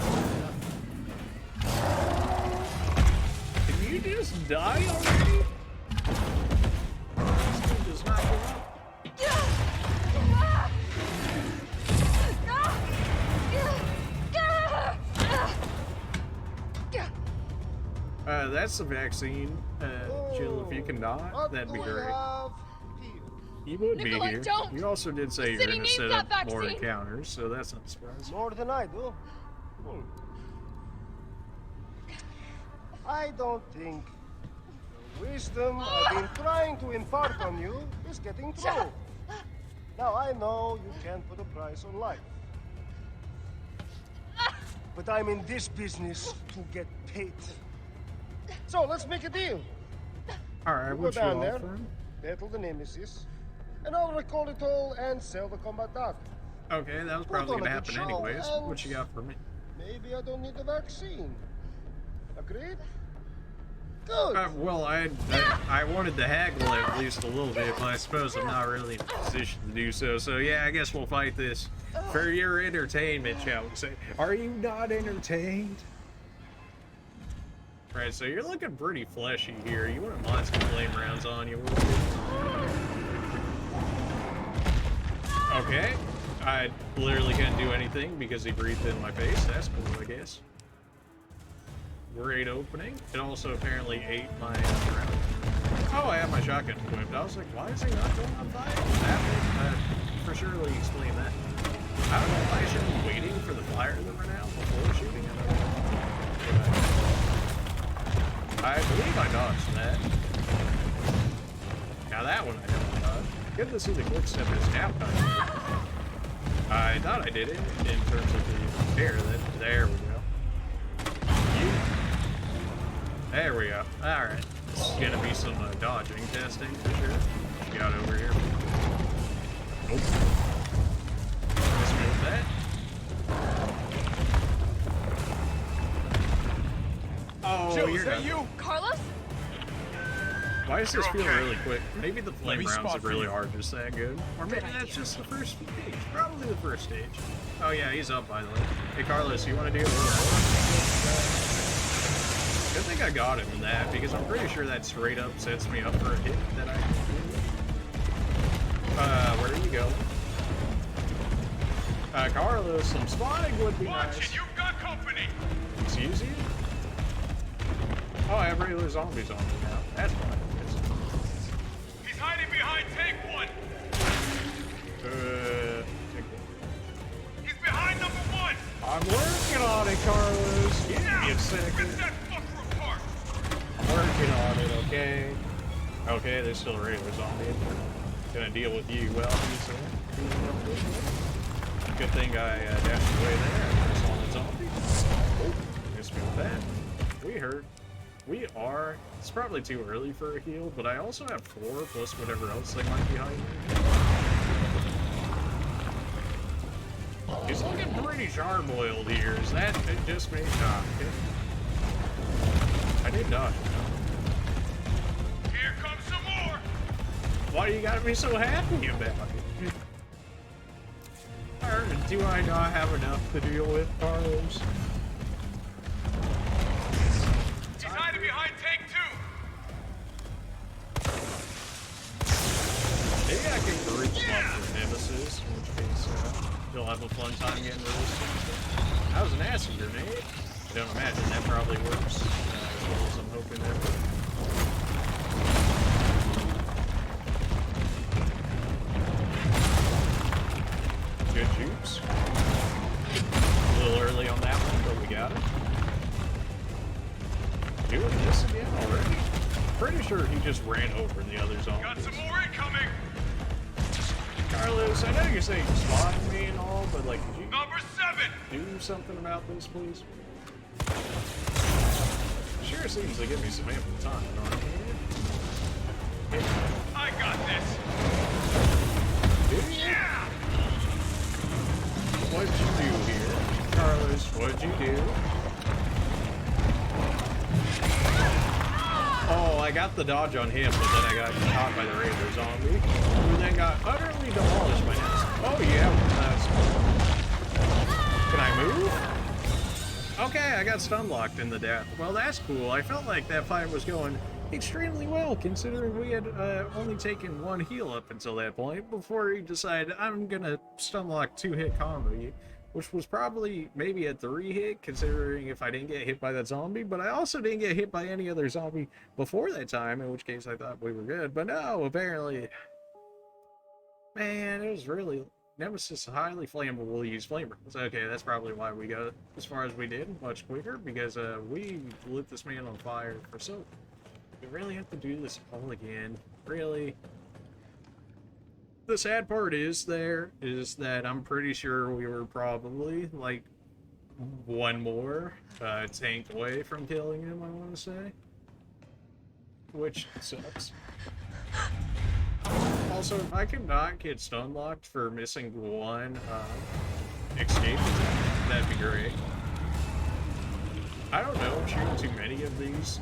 Speaker 1: Can you just die already? This thing does not go up. That's the vaccine. Jill, if you can not, that'd be great. You would be
Speaker 3: Nikolai,
Speaker 1: here.
Speaker 3: don't!
Speaker 1: You also did say you're
Speaker 3: city
Speaker 1: going to
Speaker 3: needs
Speaker 1: set
Speaker 3: that
Speaker 1: up more
Speaker 3: vaccine!
Speaker 1: encounters, so that's not surprising.
Speaker 7: More than I do. I don't think the wisdom I've been trying to impart on you is getting through. Now, I know you can't put a price on life. But I'm in this business to get paid. So, let's make a deal.
Speaker 1: Alright,
Speaker 7: You go
Speaker 1: what you
Speaker 7: down there,
Speaker 1: offering?
Speaker 7: battle the Nemesis, and I'll recall it all and sell the combat data.
Speaker 1: Okay, that was
Speaker 7: Put
Speaker 1: probably
Speaker 7: on
Speaker 1: going to
Speaker 7: a
Speaker 1: happen
Speaker 7: good show,
Speaker 1: anyways.
Speaker 7: and
Speaker 1: What you got for me?
Speaker 7: Maybe I don't need the vaccine. Agreed? Good.
Speaker 1: Well, I wanted to haggle it at least a little bit, but I suppose I'm not really in a position to do so. So yeah, I guess we'll fight this for your entertainment, shall we say. Are you not entertained? Right, so you're looking pretty fleshy here. You wouldn't mind some flame rounds on you, would you? Okay. I literally couldn't do anything because he breathed in my face. That's cool, I guess. Great opening. It also apparently ate my round. Oh, I have my shotgun equipped. I was like, why is he not going on fire? That would for surely explain that. I don't know if I should be waiting for the fire to run out before shooting it. I believe I dodged that. Now that one I never dodged. Good to see the quick step is now coming. I thought I did it in terms of the air. There we go. There we go. Alright. This is gonna be some dodging testing for sure. What you got over here? Nope. Let's move that. Oh,
Speaker 4: Jill,
Speaker 1: you're
Speaker 4: is that
Speaker 1: done.
Speaker 4: you?
Speaker 3: Carlos?
Speaker 1: Why does this feel really quick? Maybe the flame
Speaker 8: me
Speaker 1: rounds
Speaker 8: spot
Speaker 1: are
Speaker 8: for
Speaker 1: really
Speaker 8: you.
Speaker 1: hard, just that good. Or maybe that's just the first stage. Probably the first stage. Oh yeah, he's up by the way. Hey Carlos, you want to do a little more? Good thing I got him in that, because I'm pretty sure that straight up sets me up for a hit that I can do. Where are you going? Carlos, some spotting would be nice.
Speaker 8: You've got company.
Speaker 1: Excuse you? Oh, I have regular zombies on me now. That's fine.
Speaker 8: He's hiding behind tank 1. He's behind number 1.
Speaker 1: I'm working on it, Carlos. Give me a second.
Speaker 8: Rip that fucker apart.
Speaker 1: I'm working on it, okay? Okay, there's still a regular zombie. Gonna deal with you. Well, he's good thing I dashed away there. I saw the zombie. Oh, missed me with that. We hurt. We are. It's probably too early for a heal, but I also have 4 plus whatever else they might be hiding. He's looking pretty charbroiled here. Is that just me? Nah, okay. I did dodge.
Speaker 8: Here comes some more.
Speaker 1: Why you gotta be so happy about it? Or do I not have enough to deal with, Carlos?
Speaker 8: He's hiding behind tank 2.
Speaker 1: Maybe I can group swap for Nemesis, in which case he'll have a fun time getting rid of stuff. That was an acid grenade. I don't imagine that probably works as well as I'm hoping that would. Good jukes. A little early on that one, but we got it. Doing this again already? Pretty sure he just ran over the other zombies.
Speaker 8: Got some more incoming.
Speaker 1: Carlos, I know you're saying spotting me and all, but like, could you
Speaker 8: Number 7.
Speaker 1: do something about this, please? Sure seems to give me some ample time, don't it?
Speaker 8: I got this.
Speaker 1: Do you?
Speaker 8: Yeah.
Speaker 1: What'd you do here? Carlos, what'd you do? Oh, I got the dodge on him, but then I got caught by the regular zombie, who then got utterly demolished by Nemesis. Oh yeah, can I move? Okay, I got stun locked in the death. Well, that's cool. I felt like that fight was going extremely well, considering we had only taken 1 heal up until that point, before he decided, I'm gonna stun lock 2-hit combo you. Which was probably maybe a 3-hit, considering if I didn't get hit by that zombie, but I also didn't get hit by any other zombie before that time, in which case I thought we were good. But no, apparently, man, it was really, Nemesis highly flammable, use flame rounds. Okay, that's probably why we got as far as we did, much quicker, because we lit this man on fire for so, we really have to do this all again, really. The sad part is that I'm pretty sure we were probably like 1 more tank away from killing him, I want to say, which sucks. Also, if I could not get stun locked for missing 1 escape, that'd be great. I don't know if shooting too many of these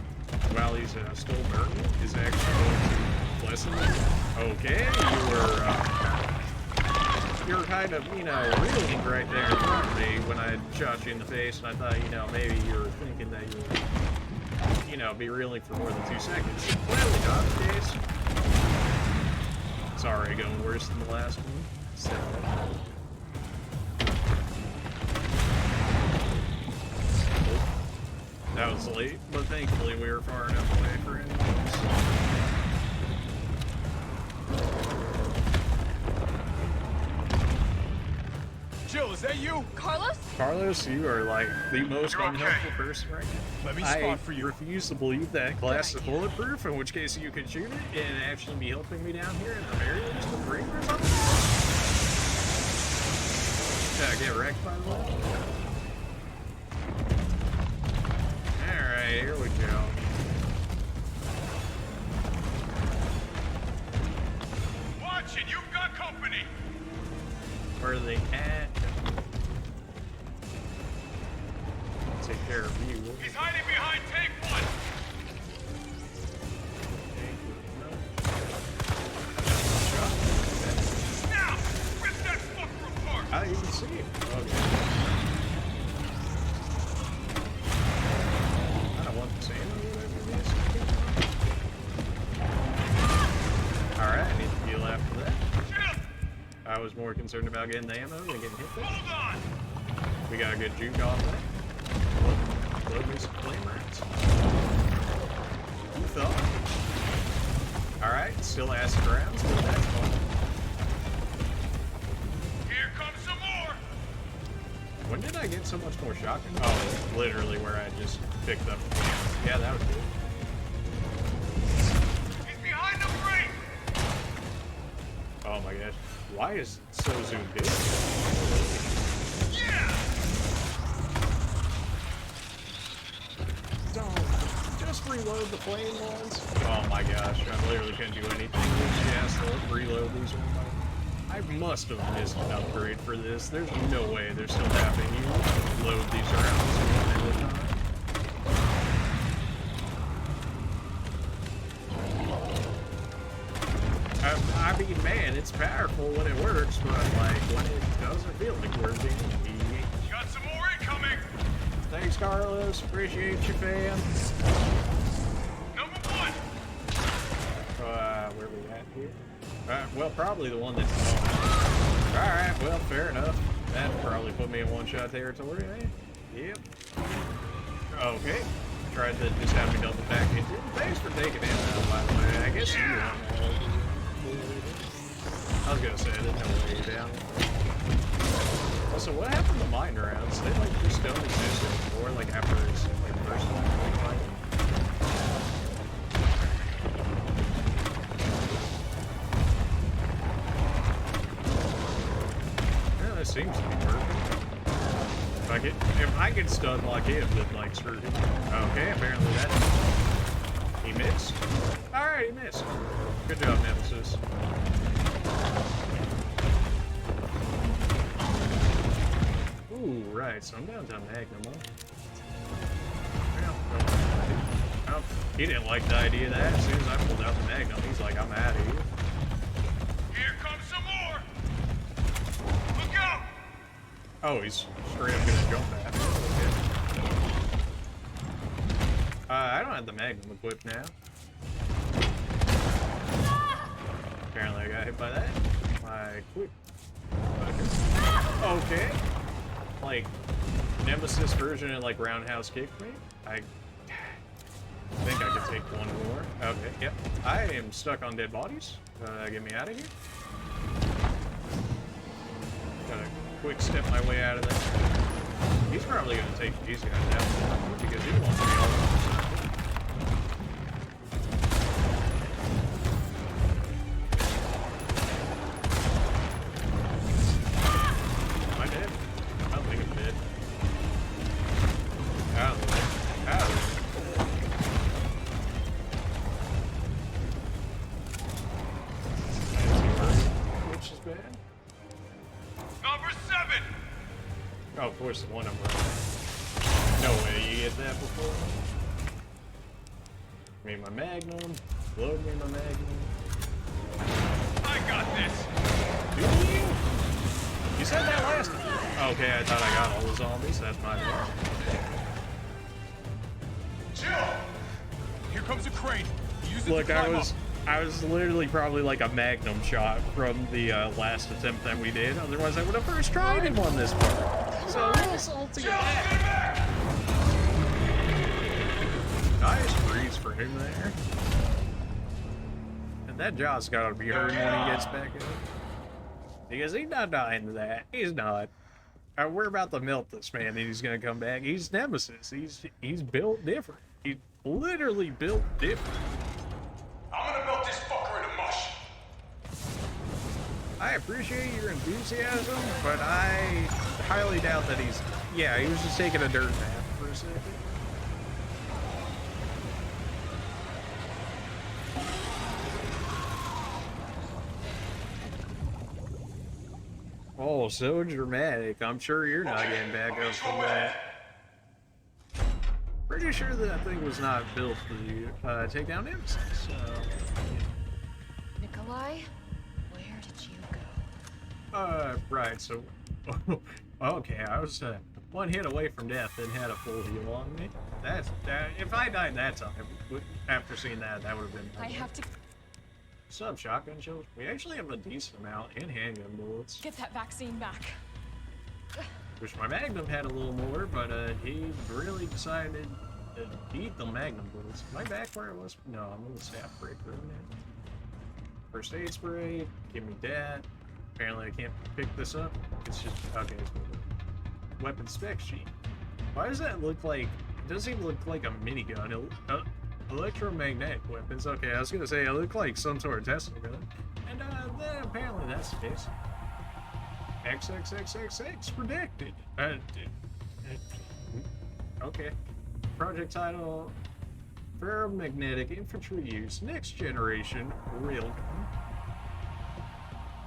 Speaker 1: while he's still burning is actually going to lessen them. Okay, you were kind of, you know, reeling right there in front of me when I shot you in the face, and I thought, you know, maybe you were thinking that you would, you know, be reeling for more than 2 seconds. Clearly not the case. Sorry, going worse than the last one. So. That was late, but thankfully we were far enough away for him.
Speaker 8: Jill, is that you?
Speaker 3: Carlos?
Speaker 1: Carlos, you are like the most
Speaker 8: You're okay.
Speaker 1: unhelpful person right now.
Speaker 8: Let me
Speaker 1: I
Speaker 8: spot for you.
Speaker 1: refuse to believe that glass is bulletproof, in which case you could shoot it and actually be helping me down here in the very least with ring or something. Get wrecked by the way. Alright, here we go.
Speaker 8: Watch it, you've got company.
Speaker 1: Where are they at? Take care of you.
Speaker 8: He's hiding behind tank 1.
Speaker 1: more concerned about getting the ammo than getting hit with.
Speaker 8: Hold on!
Speaker 1: We got a good juke off that. Load me some flame rounds. You thought? Alright, still acid rounds, but that's fun.
Speaker 8: Here comes some more!
Speaker 1: When did I get so much more shotgun? Oh, literally where I just picked up. Yeah, that was good.
Speaker 8: He's behind the break!
Speaker 1: Oh my gosh. Why is it so zoomed in?
Speaker 8: Yeah!
Speaker 1: Don't. Just reload the flame ones. Oh my gosh, I literally couldn't do anything. She has to reload these ones. I must have missed an upgrade for this. There's no way they're still having you load these rounds one at a time. I mean, man, it's powerful when it works, but like when it doesn't feel like working.
Speaker 8: Got some more incoming!
Speaker 1: Thanks, Carlos. Appreciate you, fam.
Speaker 8: Number one!
Speaker 1: Where we at here? Well, probably the one that's... Alright, well, fair enough. That'd probably put me in one-shot territory, eh? Yep. Okay. Tried to just have me double back into it. Thanks for taking it out, by the way. I guess you want I was gonna say, I didn't know where you're down. Also, what happened to mine rounds? They, like, just don't exist anymore, like, after this, like, first time we fight. It seems to be working. If I could stun like him, then like screw him. Okay, apparently that he missed. Alright, he missed. Good job, Nemesis. Ooh, right, so I'm down to Magnum, huh? Well, he didn't like the idea of that. As soon as I pulled out the Magnum, he's like, I'm out of here.
Speaker 8: Here comes some more! Look out!
Speaker 1: Oh, he's straight up gonna jump at me. Okay. I don't have the Magnum equipped now. Apparently I got hit by that. My quick. Okay. Like, Nemesis version and like roundhouse kicked me. I think I could take one more. Okay, yep. I am stuck on dead bodies. Get me out of here. Gotta quick step my way out of there. He's probably gonna take these guys out because he wants to be all over. Am I dead? I don't think I'm dead. Out of there. Out of there. Which is bad.
Speaker 8: Number 7!
Speaker 1: Oh, of course, the one I'm running. No way you get that before. Give me my Magnum. Load me my Magnum.
Speaker 8: I got this!
Speaker 1: Do you? You said that last time. Okay, I thought I got all the zombies. That's my bad.
Speaker 8: Jill! Here comes a crane. Use it
Speaker 1: Look,
Speaker 8: to climb up.
Speaker 1: I was literally probably like a Magnum shot from the last attempt that we did. Otherwise, I would have first tried and won this part. So a little salty at that. Nice freeze for him there. And that jaw's gotta be hurting when he gets back up. Because he's not dying to that. He's not. We're about to melt this man and he's gonna come back. He's Nemesis. He's built different. He's literally built different.
Speaker 8: I'm gonna melt this fucker into mush.
Speaker 1: I appreciate your enthusiasm, but I highly doubt that he's... Yeah, he was just taking a dirt bath for a second. Oh, so dramatic. I'm sure you're not getting back up from that. Pretty sure that thing was not built to take down Nemesis, so...
Speaker 3: Nikolai, where did you go?
Speaker 1: Right, so... Okay, I was one hit away from death and had a full heal on me. That's... if I died that time, after seeing that, that would have been...
Speaker 3: I have to...
Speaker 1: What's up, shotgun shells? We actually have a decent amount and handgun bullets.
Speaker 3: Get that vaccine back.
Speaker 1: Wish my Magnum had a little more, but he really decided to beat the Magnum bullets. Am I back where I was? No, I'm in the staff break room now. First aid spray, give me that. Apparently I can't pick this up. It's just, okay, it's moving. Weapon spec sheet. Why does that look like, it doesn't even look like a minigun. Electromagnetic weapons. Okay, I was gonna say, it looked like some sort of Tesla gun. And then apparently that's the case. XXXXX predicted. Okay. Project title, ferromagnetic infantry use, next generation railgun.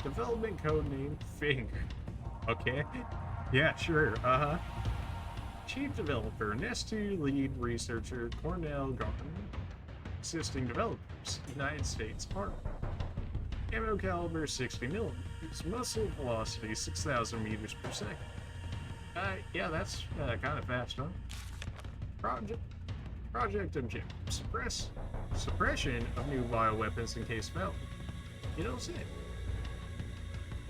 Speaker 1: Development code name F.I.N.G.E.R. Okay. Yeah, sure. Chief developer, Nest2 lead researcher, Cornell Garden. Assisting developers, United States Army. Ammo caliber 60 millimeters. Muzzle velocity 6,000 meters per second. Yeah, that's kind of fast, huh? Project objective: suppression of new bioweapons in case found. You don't say.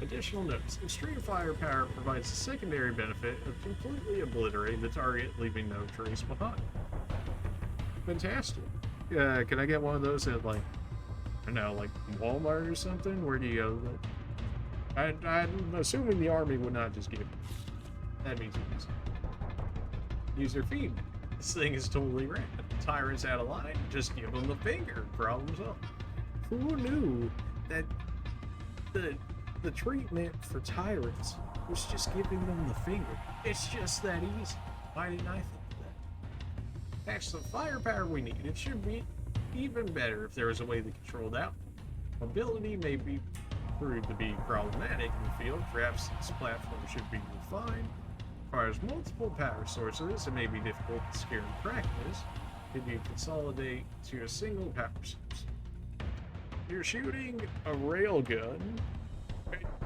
Speaker 1: Additional notes: extreme firepower provides the secondary benefit of completely obliterating the target, leaving no trace behind. Fantastic. Can I get one of those at, like, I don't know, like Walmart or something? Where do you go? I'm assuming the army would not just give it. That'd be too easy. User feedback. This thing is totally rad. Tyrants out of line, just give them the finger. Problem solved. Who knew that the treatment for tyrants was just giving them the finger? It's just that easy. Why didn't I think of that? That's the firepower we need. It should be even better if there was a way to control that. Mobility may be proved to be problematic in the field. Perhaps this platform should be refined. Requires multiple power sources. It may be difficult to secure in practice. Could you consolidate to a single power source? You're shooting a railgun.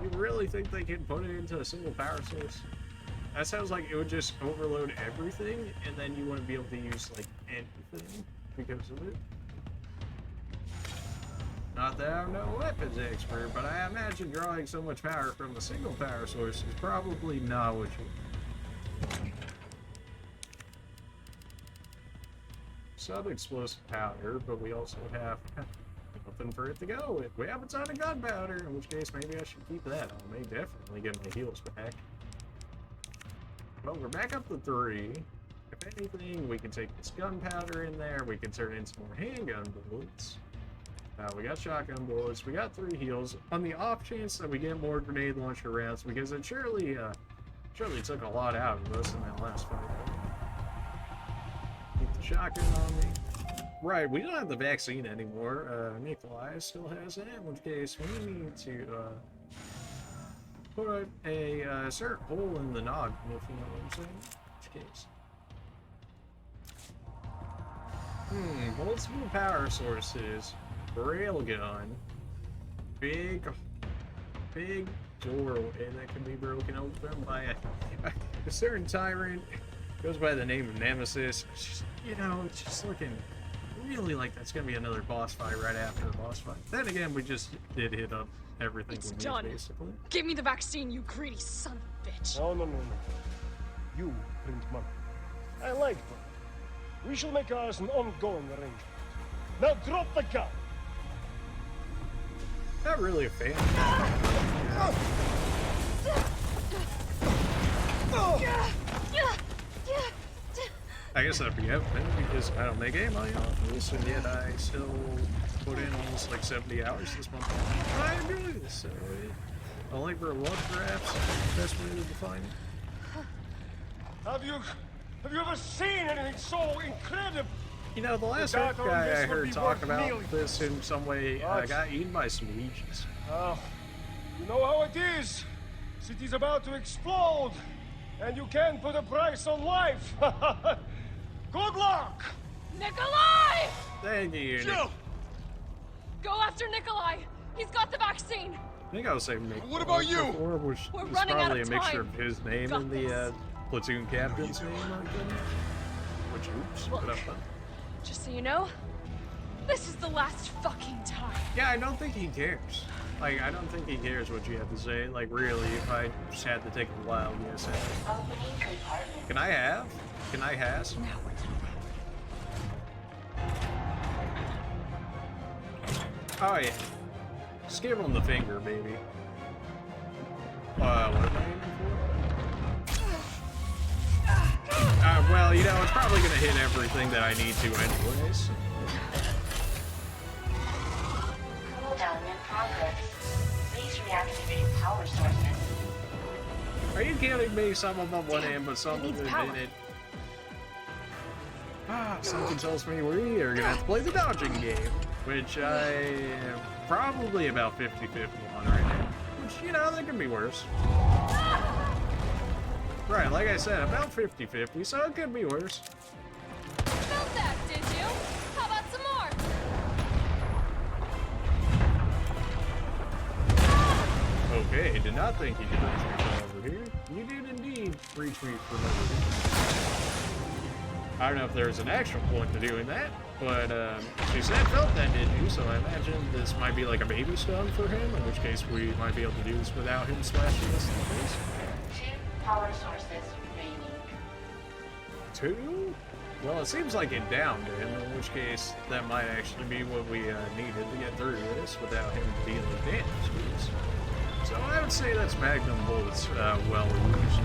Speaker 1: You really think they can put it into a single power source? That sounds like it would just overload everything, and then you wouldn't be able to use, like, anything because of it. Not that I'm no weapons expert, but I imagine drawing so much power from a single power source is probably not what you want. Sub-explosive powder, but we also have nothing for it to go with. We have a ton of gunpowder, in which case maybe I should keep that. I may definitely get my heals back. Well, we're back up to 3. If anything, we can take this gunpowder in there. We can turn in some more handgun bullets. We got shotgun bullets. We got 3 heals. On the off chance that we get more grenade launcher rounds, because it surely took a lot out of us in that last fight. Keep the shotgun on me. Right, we don't have the vaccine anymore. Nikolai still has it, in which case we need to put a certain hole in the noggin, if you know what I'm saying. In which case. Multiple power sources, railgun, big doorway that can be broken open by a certain tyrant. Goes by the name of Nemesis. It's just, you know, it's just looking really like that's gonna be another boss fight right after the boss fight. Then again, we just did hit up everything
Speaker 3: It's
Speaker 1: we need,
Speaker 3: done.
Speaker 1: basically.
Speaker 3: Give me the vaccine, you greedy son of a bitch.
Speaker 7: No. You print money. I like money. We shall make ours an ongoing arrangement. Now drop the gun.
Speaker 1: Not really a fan. I guess that'd be evident because I don't make any money off of this, and yet I still put in almost like 70 hours this month. I enjoy this, so a labor of love, perhaps, best way to define it.
Speaker 7: Have you ever seen anything so incredible?
Speaker 1: You know, the last
Speaker 7: That
Speaker 1: guy
Speaker 7: on
Speaker 1: I
Speaker 7: this would
Speaker 1: heard
Speaker 7: be
Speaker 1: talk
Speaker 7: worth
Speaker 1: about
Speaker 7: millions.
Speaker 1: this in some way
Speaker 7: What?
Speaker 1: got eaten by some leeches.
Speaker 7: You know how it is. City's about to explode, and you can't put a price on life. Good luck!
Speaker 3: Nikolai!
Speaker 1: Thank you.
Speaker 7: Jill!
Speaker 3: Go after Nikolai! He's got the vaccine!
Speaker 1: I think I was saying Nick.
Speaker 4: What about you?
Speaker 1: Before, which
Speaker 3: We're
Speaker 1: is
Speaker 3: running out
Speaker 1: probably
Speaker 3: of
Speaker 1: a mixture
Speaker 3: time.
Speaker 1: of his name
Speaker 3: Got
Speaker 1: and the
Speaker 3: this.
Speaker 1: platoon captain's name. Which, oops,
Speaker 3: Look.
Speaker 1: but
Speaker 3: Just so you know, This is the last fucking time.
Speaker 1: Yeah, I don't think he cares. Like, I don't think he cares what you have to say. Like, really, if I just had to take a wild guess at it.
Speaker 6: Opening compartment.
Speaker 1: Can I have? Can I has?
Speaker 3: Now we're talking.
Speaker 1: Oh, yeah. Just give him the finger, baby. What am I aiming for? Well, you know, it's probably gonna hit everything that I need to anyways.
Speaker 6: Cooldown in progress. Please reactivate power sources.
Speaker 1: Are you kidding me? Some of them went in, but some of
Speaker 3: needs
Speaker 1: them
Speaker 3: power.
Speaker 1: didn't. Something tells me we are gonna have to play the dodging game, which I am probably about 50-50 on right now. Which, you know, that could be worse. Right, like I said, about 50-50, so it could be worse.
Speaker 3: Felt that, did you? How about some more?
Speaker 1: Okay, did not think you could reach me from over here. You did indeed reach me from over here. I don't know if there's an actual point to doing that, but she said felt that, did you? So I imagine this might be like a baby stun for him, in which case we might be able to do this without him smashing us in the face.
Speaker 6: 2 power sources remaining.
Speaker 1: 2? Well, it seems like it downed him, in which case that might actually be what we needed to get through this without him dealing damage to us. So I would say that's Magnum bullets well used.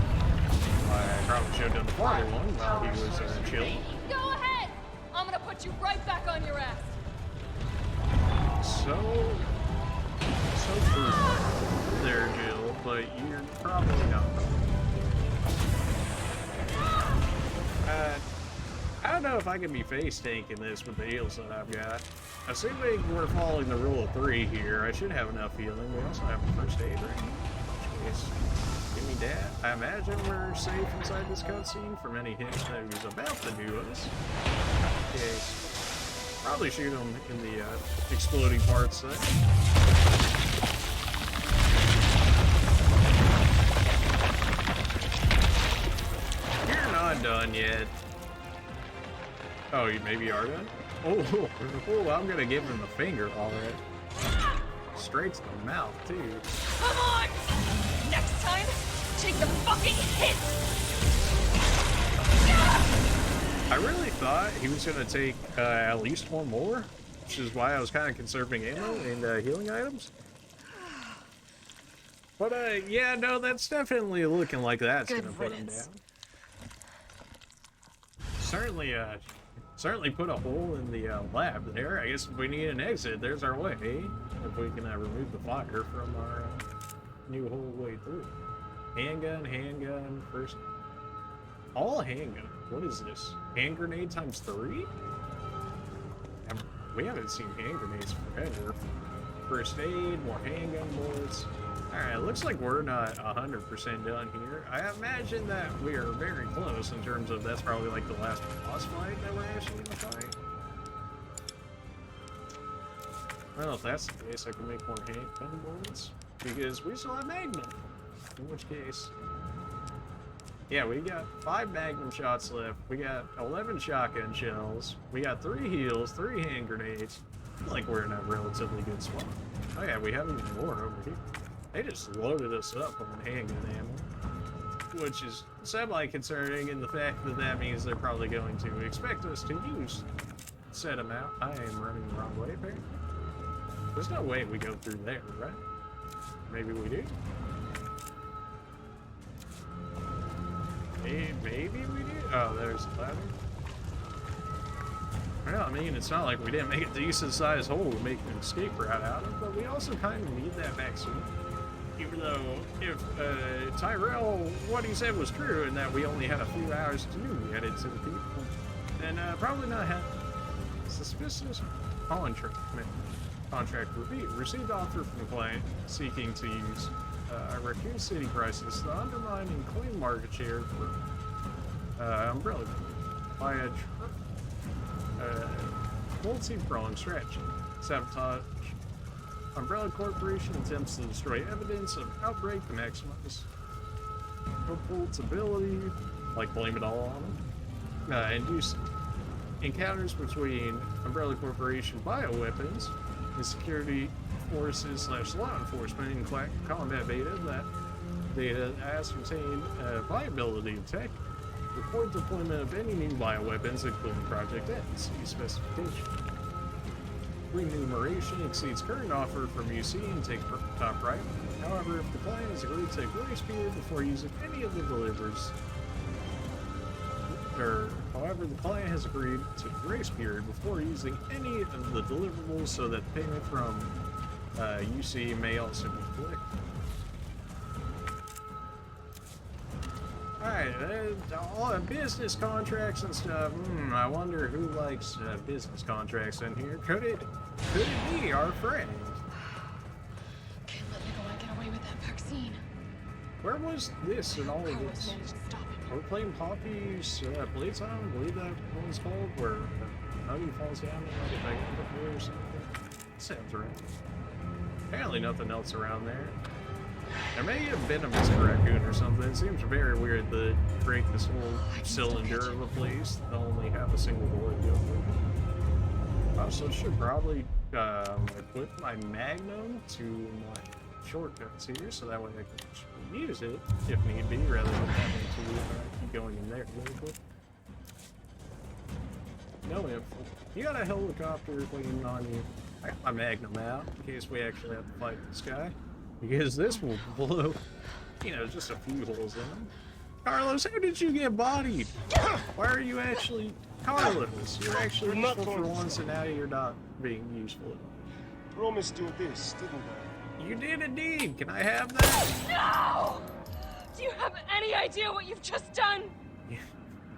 Speaker 1: I probably should have done the farther one while he was chilling.
Speaker 3: Go ahead! I'm gonna put you right back on your ass.
Speaker 1: So true there, Jill, but you're probably not wrong. I don't know if I can be face tanking this with the heals that I've got. Assuming we're following the rule of 3 here, I should have enough healing. We also have the first aid right here. In which case, give me that. I imagine we're safe inside this cutscene from any hit that he was about to do us. Okay. Probably shoot him in the exploding parts there. You're not done yet. Oh, you maybe are done? Oh, I'm gonna give him the finger already. Straight to the mouth, too.
Speaker 3: Come on! Next time, take the fucking hit!
Speaker 1: I really thought he was gonna take at least one more, which is why I was kind of conserving ammo and healing items. But yeah, no, that's definitely looking like that's
Speaker 3: Good
Speaker 1: gonna put him
Speaker 3: riddance.
Speaker 1: down. Certainly put a hole in the lab there. I guess if we need an exit, there's our way. If we can remove the fire from our new whole way through. Handgun, first. All handgun. What is this? Hand grenade times 3? We haven't seen hand grenades forever. First aid, more handgun bullets. Alright, looks like we're not 100% done here. I imagine that we are very close in terms of that's probably like the last boss fight that we're actually gonna fight. Well, if that's the case, I can make more handgun bullets. Because we still have Magnum. In which case... Yeah, we got 5 Magnum shots left. We got 11 shotgun shells. We got 3 heals, 3 hand grenades. I feel like we're in a relatively good spot. Oh yeah, we have even more over here. They just loaded us up on handgun ammo, which is semi-concerning in the fact that that means they're probably going to expect us to use said amount. I am running the wrong way, apparently. There's no way we go through there, right? Maybe we do? Maybe we do? Oh, there's the ladder. Well, I mean, it's not like we didn't make a decent-sized hole to make an escape route out of, but we also kind of need that vaccine. Even though, if Tyrell, what he said was true, and that we only had a few hours to do get it to the people, then probably not have suspicious contract received offer from the client seeking to use Raccoon City crisis to undermine and claim market share for Umbrella by a multi-pronged strategy. Sabotage. Umbrella Corporation attempts to destroy evidence of outbreak to maximize culpability, like blame it all on them, and use encounters between Umbrella Corporation bioweapons and security forces / law enforcement in combat beta that data ascertain viability of tech, report deployment of any new bioweapons, including Project X. See specification. Remuneration exceeds current offer from UC and takes top right. However, if the client has agreed to a grace period before using any of the delivers, however, the client has agreed to a grace period before using any of the deliverables so that the payment from UC may also be collected. Alright, all business contracts and stuff. I wonder who likes business contracts in here. Could it be our friend?
Speaker 3: Can't let Nikolai get away with that vaccine.
Speaker 1: Where was this and all of
Speaker 3: Carlos
Speaker 1: this?
Speaker 3: managed to stop him.
Speaker 1: We're playing Poppy's Playtime, I believe that one's called, where Nugget falls down and like a bag or something. Sounds right. Apparently nothing else around there. There may have been a Mr. Raccoon or something. It seems very weird to create this whole cylinder of a place that only have a single bullet to go through. Also, should probably equip my Magnum to my shortcuts here, so that way I can use it if need be, rather than having to keep going in there really quick. No info. You got a helicopter waiting on you. I got my Magnum out in case we actually have to fight this guy. Because this will blow, you know, just a few holes in him. Carlos, how did you get bodied? Why are you actually... Carlos, you're actually useful for once and now you're not being useful.
Speaker 7: Promised you this, didn't I?
Speaker 1: You did indeed. Can I have that?
Speaker 3: No! Do you have any idea what you've just done?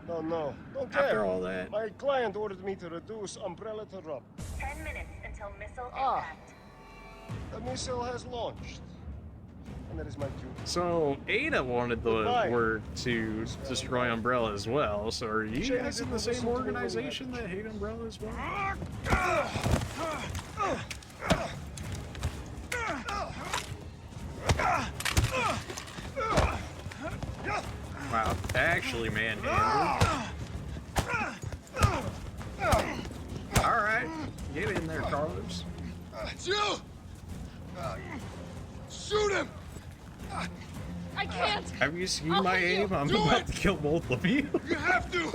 Speaker 7: No, don't care.
Speaker 1: After all that.
Speaker 7: My client ordered me to reduce Umbrella to rubble.
Speaker 6: 10 minutes until missile impact.
Speaker 7: The missile has launched. And that is my duty.
Speaker 1: So, Ada wanted the word to destroy Umbrella as well, so are you guys in the same organization that hate Umbrella as well? Wow, actually manhandled. Alright, get in there, Carlos.
Speaker 8: Jill! Shoot him!
Speaker 3: I can't!
Speaker 1: Have you seen
Speaker 3: I'll
Speaker 1: my
Speaker 3: hit you.
Speaker 1: aim? I'm
Speaker 8: Do
Speaker 1: about
Speaker 8: it.
Speaker 1: to kill both of you.
Speaker 8: You have to!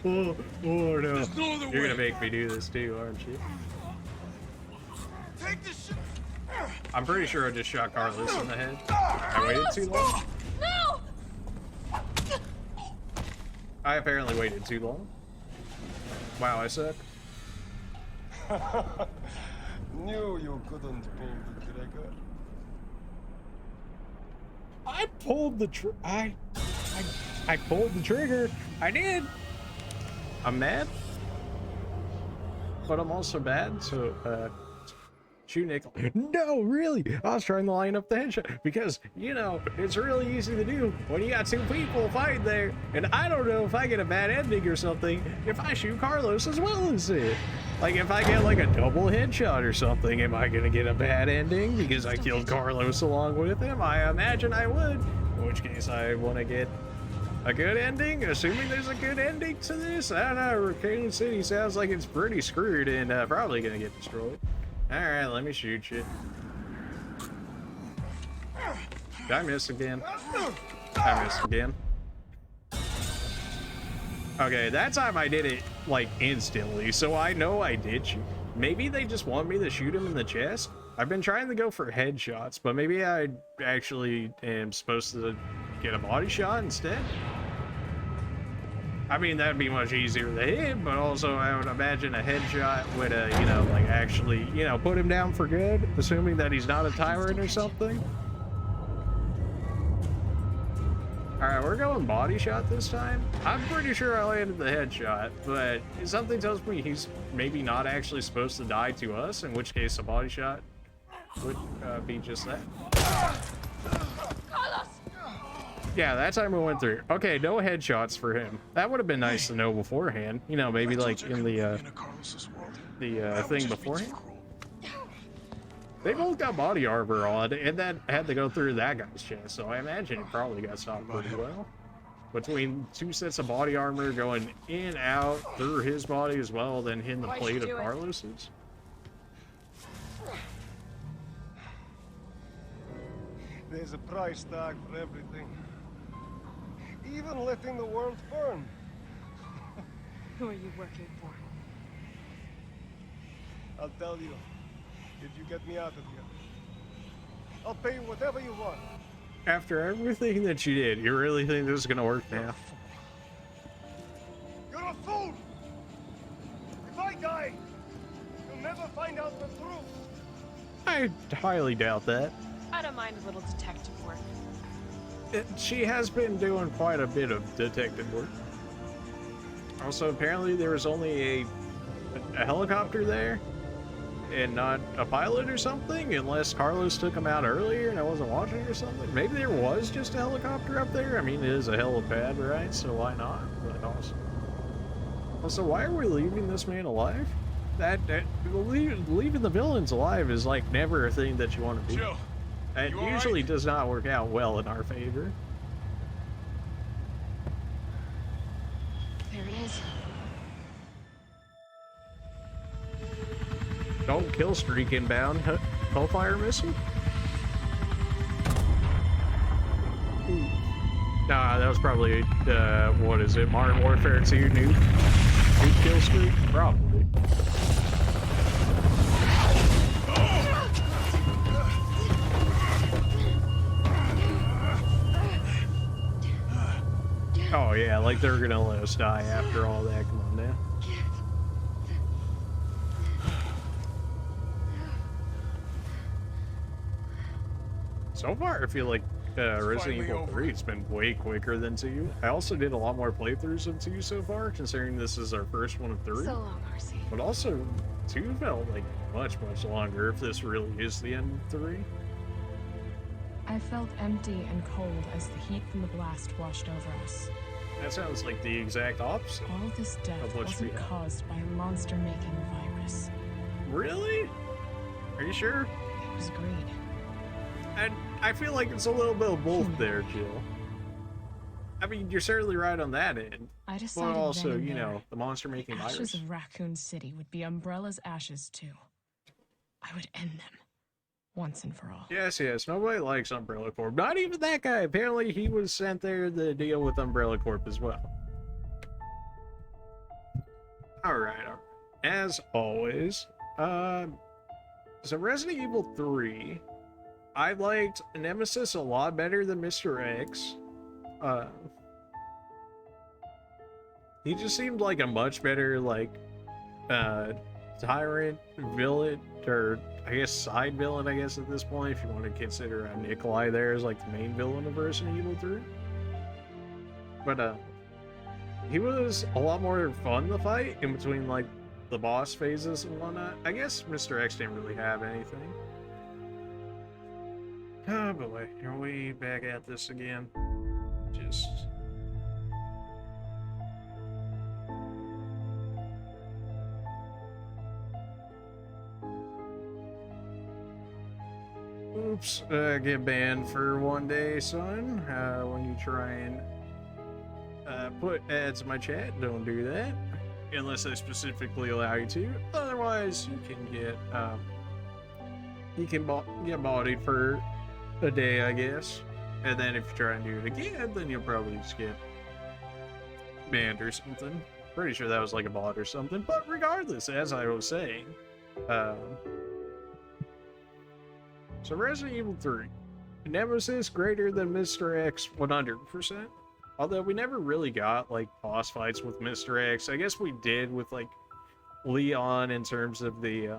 Speaker 1: Oh no.
Speaker 8: There's no other
Speaker 1: You're
Speaker 8: way.
Speaker 1: gonna make me do this too, aren't you?
Speaker 8: Take this shit!
Speaker 1: I'm pretty sure I just shot Carlos in the head. I waited too long.
Speaker 3: No!
Speaker 1: I apparently waited too long. Wow, I suck.
Speaker 7: Knew you couldn't pull the trigger.
Speaker 1: I pulled the I pulled the trigger. I did. I'm mad, but I'm also bad. So shoot Nickel. No, really. I was trying to line up the headshot because you know it's really easy to do when you got two people fighting there, and I don't know if I get a bad ending or something if I shoot Carlos as well as it. Like if I get like a double headshot or something, am I gonna get a bad ending because I killed Carlos along with him? I imagine I would. In which case I want to get a good ending, assuming there's a good ending to this. I don't know. Raccoon City sounds like it's pretty screwed and probably gonna get destroyed. All right, let me shoot you. Did I miss again? I missed again. Okay, that time I did it like instantly, so I know I did shoot. Maybe they just want me to shoot him in the chest. I've been trying to go for headshots, but maybe I actually am supposed to get a body shot instead. I mean, that'd be much easier to hit, but also I would imagine a headshot would, you know, like actually, you know, put him down for good, assuming that he's not a tyrant or something. Alright, we're going body shot this time. I'm pretty sure I landed the headshot, but something tells me he's maybe not actually supposed to die to us, in which case a body shot would be just that.
Speaker 3: Carlos!
Speaker 1: Yeah, that time we went through. Okay, no headshots for him. That would have been nice to know beforehand. You know, maybe like in the thing beforehand. They both got body armor on, and that had to go through that guy's chest, so I imagine it probably got stopped pretty well. between 2 sets of body armor going in, out, through his body as well, then hitting the
Speaker 3: Why'd you
Speaker 1: plate of
Speaker 3: do it?
Speaker 1: Carlos's.
Speaker 7: There's a price tag for everything. Even letting the world burn.
Speaker 3: Who are you working for?
Speaker 7: I'll tell you, if you get me out of here. I'll pay you whatever you want.
Speaker 1: After everything that you did, you really think this is gonna work now?
Speaker 7: You're a fool! If I die, you'll never find out the truth.
Speaker 1: I highly doubt that.
Speaker 3: I don't mind a little detective work.
Speaker 1: She has been doing quite a bit of detective work. Also, apparently there was only a helicopter there and not a pilot or something, unless Carlos took him out earlier and I wasn't watching or something. Maybe there was just a helicopter up there. I mean, it is a helipad, right? So why not? But also, why are we leaving this man alive? Leaving the villains alive is like never a thing that you want to do.
Speaker 8: Jill,
Speaker 1: It
Speaker 8: you all
Speaker 1: usually
Speaker 8: right?
Speaker 1: does not work out well in our favor.
Speaker 3: There it is.
Speaker 1: Don't kill streak inbound. Hellfire missile? Ooh. Nah, that was probably, what is it? Modern Warfare 2 nuke kill streak? Probably. Oh yeah, like they're gonna let us die after all that. Come on now. So far, I feel like Resident
Speaker 8: finally
Speaker 1: Evil
Speaker 8: over.
Speaker 1: 3 has been way quicker than 2. I also did a lot more playthroughs of 2 so far, considering this is our first one of 3.
Speaker 3: So long, RC.
Speaker 1: But also, 2 felt like much longer if this really is the end of 3.
Speaker 9: I felt empty and cold as the heat from the blast washed over us.
Speaker 1: That sounds like the exact opposite.
Speaker 9: All this
Speaker 1: Of
Speaker 9: death
Speaker 1: what we
Speaker 9: wasn't
Speaker 1: have.
Speaker 9: caused by a monster-making virus.
Speaker 1: Really? Are you sure?
Speaker 9: It was greed.
Speaker 1: And I feel like it's a little bit of both there, Jill. I mean, you're certainly right on that end.
Speaker 9: I decided
Speaker 1: But also,
Speaker 9: then and
Speaker 1: you
Speaker 9: there,
Speaker 1: know, the monster-making
Speaker 9: the ashes
Speaker 1: virus.
Speaker 9: of Raccoon City would be Umbrella's ashes too. I would end them, once and for all.
Speaker 1: Yes, nobody likes Umbrella Corp. Not even that guy. Apparently, he was sent there to deal with Umbrella Corp as well. Alright. As always, so Resident Evil 3, I liked Nemesis a lot better than Mr. X. He just seemed like a much better, like, tyrant, villain, or I guess side villain, I guess, at this point, if you want to consider Nikolai there as, like, the main villain of Resident Evil 3. But, he was a lot more fun to fight in between, like, the boss phases and whatnot. I guess Mr. X didn't really have anything. Oh boy, are we back at this again? Just... Oops, get banned for 1 day, son. When you try and put ads in my chat, don't do that. Unless I specifically allow you to. Otherwise, you can get, get bodied for a day, I guess. And then if you try and do it again, then you'll probably just get banned or something. Pretty sure that was like a bot or something. But regardless, as I was saying, so Resident Evil 3. Nemesis greater than Mr. X 100%. Although we never really got like boss fights with Mr. X. I guess we did with like Leon in terms of the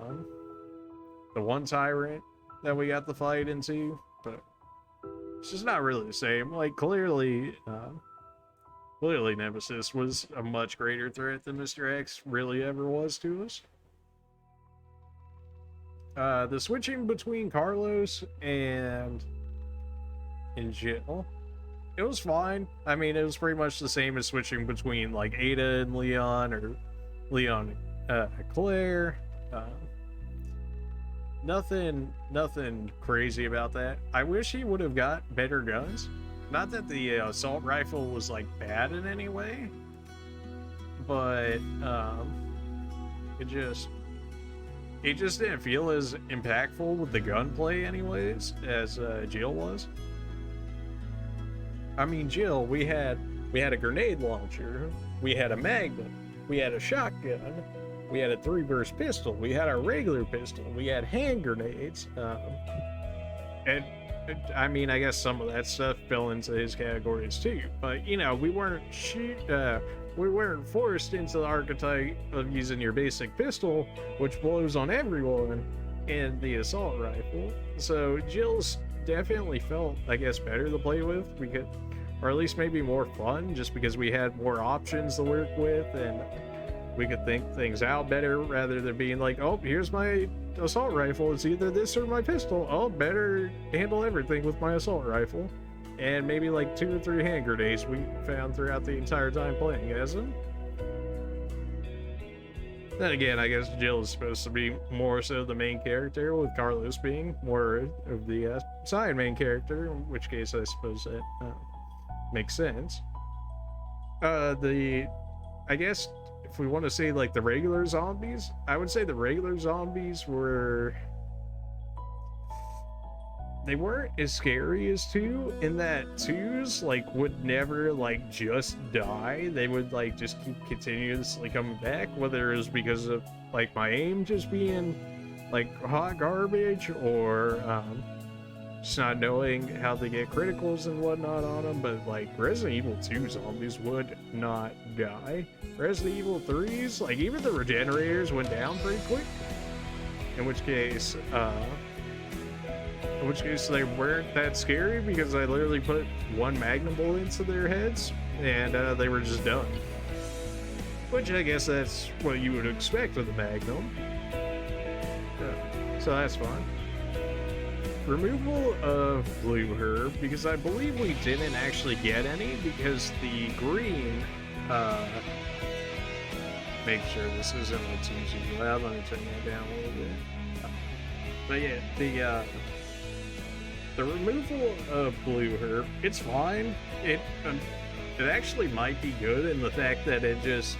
Speaker 1: one tyrant that we got the fight into, but it's just not really the same. Like clearly Nemesis was a much greater threat than Mr. X really ever was to us. The switching between Carlos and Jill, it was fine. I mean, it was pretty much the same as switching between like Ada and Leon, or Leon Claire. Nothing crazy about that. I wish he would have got better guns. not that the assault rifle was like bad in any way, but it just didn't feel as impactful with the gunplay anyways as Jill was. I mean, Jill, we had a grenade launcher, we had a magnum, we had a shotgun, we had a 3-burst pistol, we had a regular pistol, we had hand grenades, and I mean, I guess some of that stuff fell into his categories too. But you know, we weren't forced into the archetype of using your basic pistol, which blows on everyone, and the assault rifle. So Jill's definitely felt, I guess, better to play with. We could, or at least maybe more fun, just because we had more options to work with, and we could think things out better rather than being like, oh, here's my assault rifle, it's either this or my pistol. Oh, better handle everything with my assault rifle. And maybe like 2 or 3 hand grenades we found throughout the entire time playing as him. Then again, I guess Jill is supposed to be more so the main character, with Carlos being more of the side main character, in which case I suppose that makes sense. I guess if we want to say like the regular zombies, I would say the regular zombies they weren't as scary as 2, in that 2s like would never like just die. They would like just keep continuously coming back, whether it was because of like my aim just being like hot garbage, or just not knowing how to get criticals and whatnot on them. But like Resident Evil 2 zombies would not die. Resident Evil 3's, like even the regenerators went down pretty quick, in which case they weren't that scary, because I literally put 1 magnum bullet into their heads and they were just done. Which I guess that's what you would expect with a magnum. So that's fine. Removal of blue herb, because I believe we didn't actually get any, because the green, make sure this isn't what's too loud. Let me turn that down a little bit. But yeah, the removal of blue herb, it's fine. It actually might be good in the fact that it just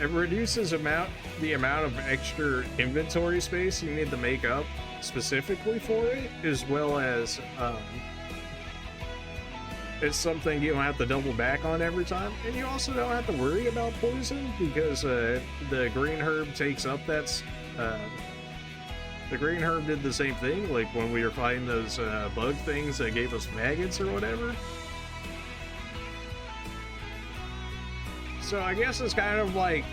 Speaker 1: it reduces the amount of extra inventory space you need to make up specifically for it, as well as it's something you don't have to double back on every time, and you also don't have to worry about poison, because the green herb takes up that's the green herb did the same thing, like when we were fighting those bug things that gave us maggots or whatever. So I guess it's kind of like,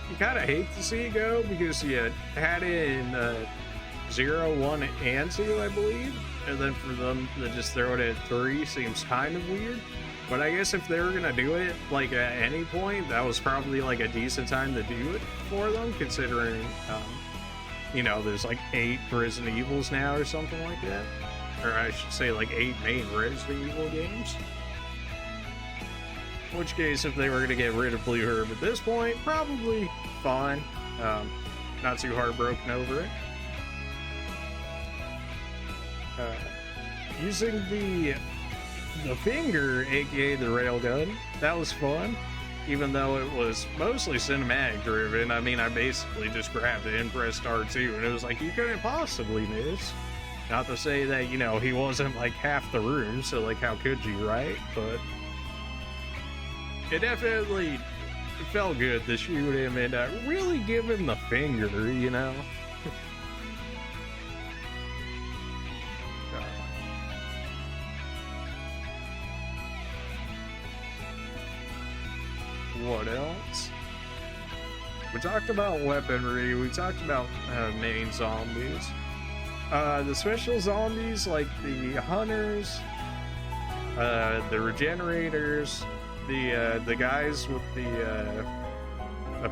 Speaker 1: you kind of hate to see it go, because you had it in 0, 1, and 2, I believe, and then for them to just throw it at 3 seems kind of weird. But I guess if they were gonna do it like at any point, that was probably like a decent time to do it for them, considering you know, there's like 8 Resident Evils now or something like that, or I should say like 8 main Resident Evil games. In which case, if they were gonna get rid of blue herb at this point, probably fine. Not too heartbroken over it. Using the finger, aka the railgun, that was fun, even though it was mostly cinematic driven. I mean, I basically just grabbed it and pressed R2, and it was like, you couldn't possibly miss. Not to say that, you know, he wasn't like half the room, so like how could you, right? But it definitely felt good to shoot him and really give him the finger, you know? What else? We talked about weaponry, we talked about main zombies. The special zombies, like the hunters, the regenerators, the guys with the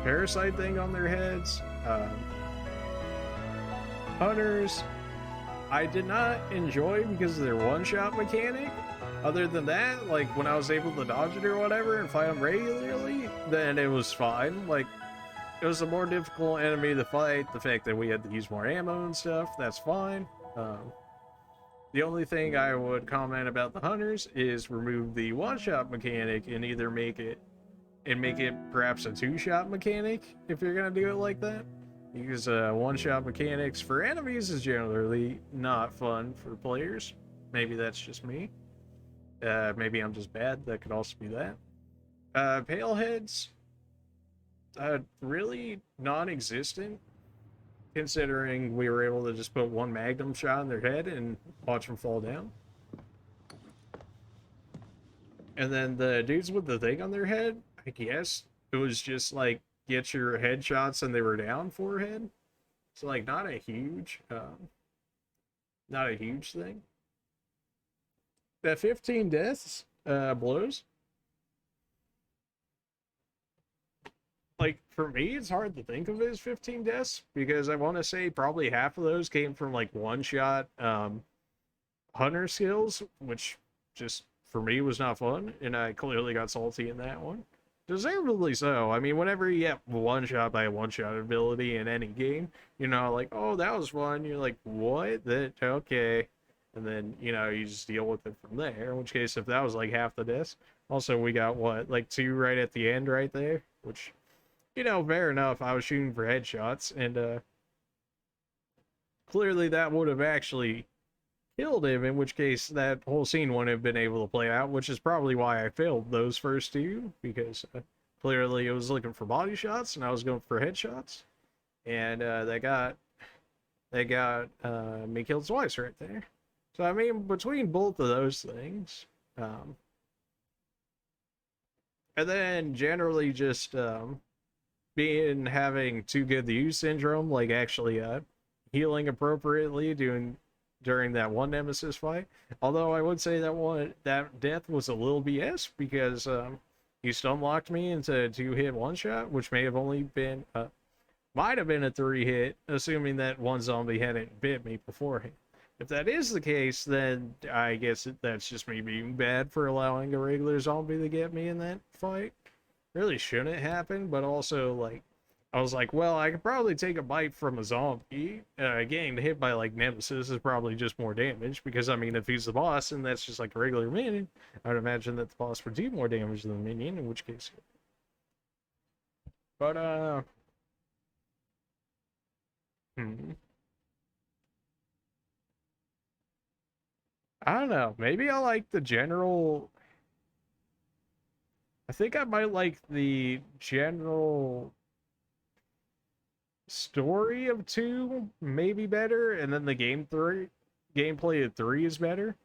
Speaker 1: parasite thing on their heads, hunters, I did not enjoy because of their one-shot mechanic. Other than that, like when I was able to dodge it or whatever and fight them regularly, then it was fine. Like, it was a more difficult enemy to fight. The fact that we had to use more ammo and stuff, that's fine. The only thing I would comment about the hunters is remove the one-shot mechanic and either make it perhaps a two-shot mechanic if you're gonna do it like that. Because one-shot mechanics for enemies is generally not fun for players. Maybe that's just me. Maybe I'm just bad. That could also be that. Pale heads, really non-existent, considering we were able to just put one magnum shot in their head and watch them fall down. And then the dudes with the thing on their head, I guess it was just like get your headshots and they were down forehead. So like not a huge thing. That 15 deaths blows. Like for me, it's hard to think of it as 15 deaths because I want to say probably half of those came from like one shot hunter skills, which just for me was not fun, and I clearly got salty in that one. Deservedly so. I mean, whenever you get one shot by a one shot ability in any game, you know, like, oh, that was fun. You're like, what? That okay. And then, you know, you just deal with it from there. In which case, if that was like half the disc. Also, we got what, like 2 right at the end right there, which, you know, fair enough. I was shooting for headshots, and clearly that would have actually killed him, in which case that whole scene wouldn't have been able to play out, which is probably why I failed those first 2, because clearly it was looking for body shots and I was going for headshots, and they got me killed twice right there. So I mean, between both of those things, and then generally just having too good to use syndrome, like actually healing appropriately during that one Nemesis fight. Although I would say that death was a little BS because he stun locked me into a 2-hit one shot, which may have only been might have been a 3-hit, assuming that one zombie hadn't bit me beforehand. If that is the case, then I guess that's just me being bad for allowing a regular zombie to get me in that fight. Really shouldn't happen, but also, like, I was like, well, I could probably take a bite from a zombie. Getting hit by, like, Nemesis is probably just more damage, because, I mean, if he's the boss and that's just, like, a regular minion, I would imagine that the boss would do more damage than the minion, in which case... But, I don't know. Maybe I like the general... I think I might like the general story of 2 maybe better, and then the gameplay of 3 is better.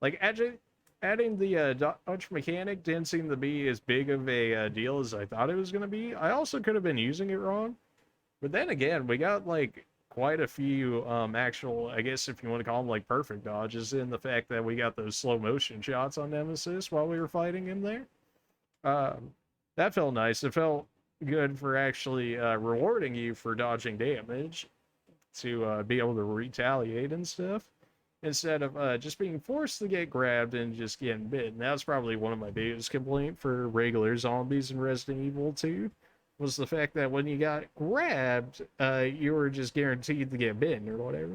Speaker 1: Like, adding the dodge mechanic didn't seem to be as big of a deal as I thought it was going to be. I also could have been using it wrong. But then again, we got, like, quite a few actual, I guess if you want to call them, like, perfect dodges, in the fact that we got those slow motion shots on Nemesis while we were fighting him there. That felt nice. It felt good for actually rewarding you for dodging damage to be able to retaliate and stuff, instead of just being forced to get grabbed and just getting bitten. That was probably one of my biggest complaints for regular zombies in Resident Evil 2, was the fact that when you got grabbed, you were just guaranteed to get bitten or whatever.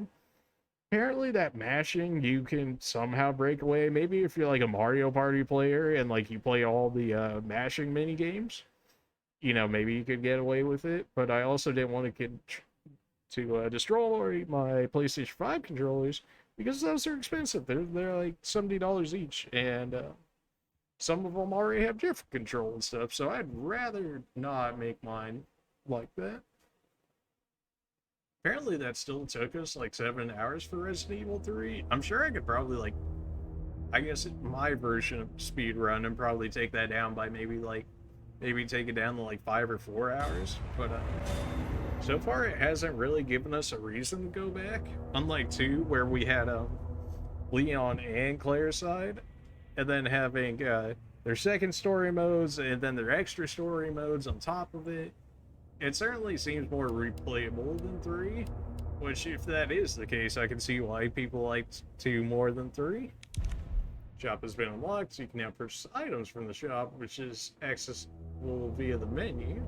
Speaker 1: Apparently that mashing, you can somehow break away. Maybe if you're like a Mario Party player and like you play all the mashing mini games, you know, maybe you could get away with it. But I also didn't want to destroy my PlayStation 5 controllers, because those are expensive. They're like $70 each, and some of them already have different control and stuff. So I'd rather not make mine like that. Apparently that still took us like 7 hours for Resident Evil 3. I'm sure I could probably, like, I guess my version of speed run, and probably take that down by maybe take it down to like 5 or 4 hours. But so far it hasn't really given us a reason to go back. Unlike 2, where we had Leon and Claire's side, and then having their second story modes and then their extra story modes on top of it. It certainly seems more replayable than 3, which, if that is the case, I can see why people liked 2 more than 3. Shop has been unlocked, so you can now purchase items from the shop, which is accessible via the menu.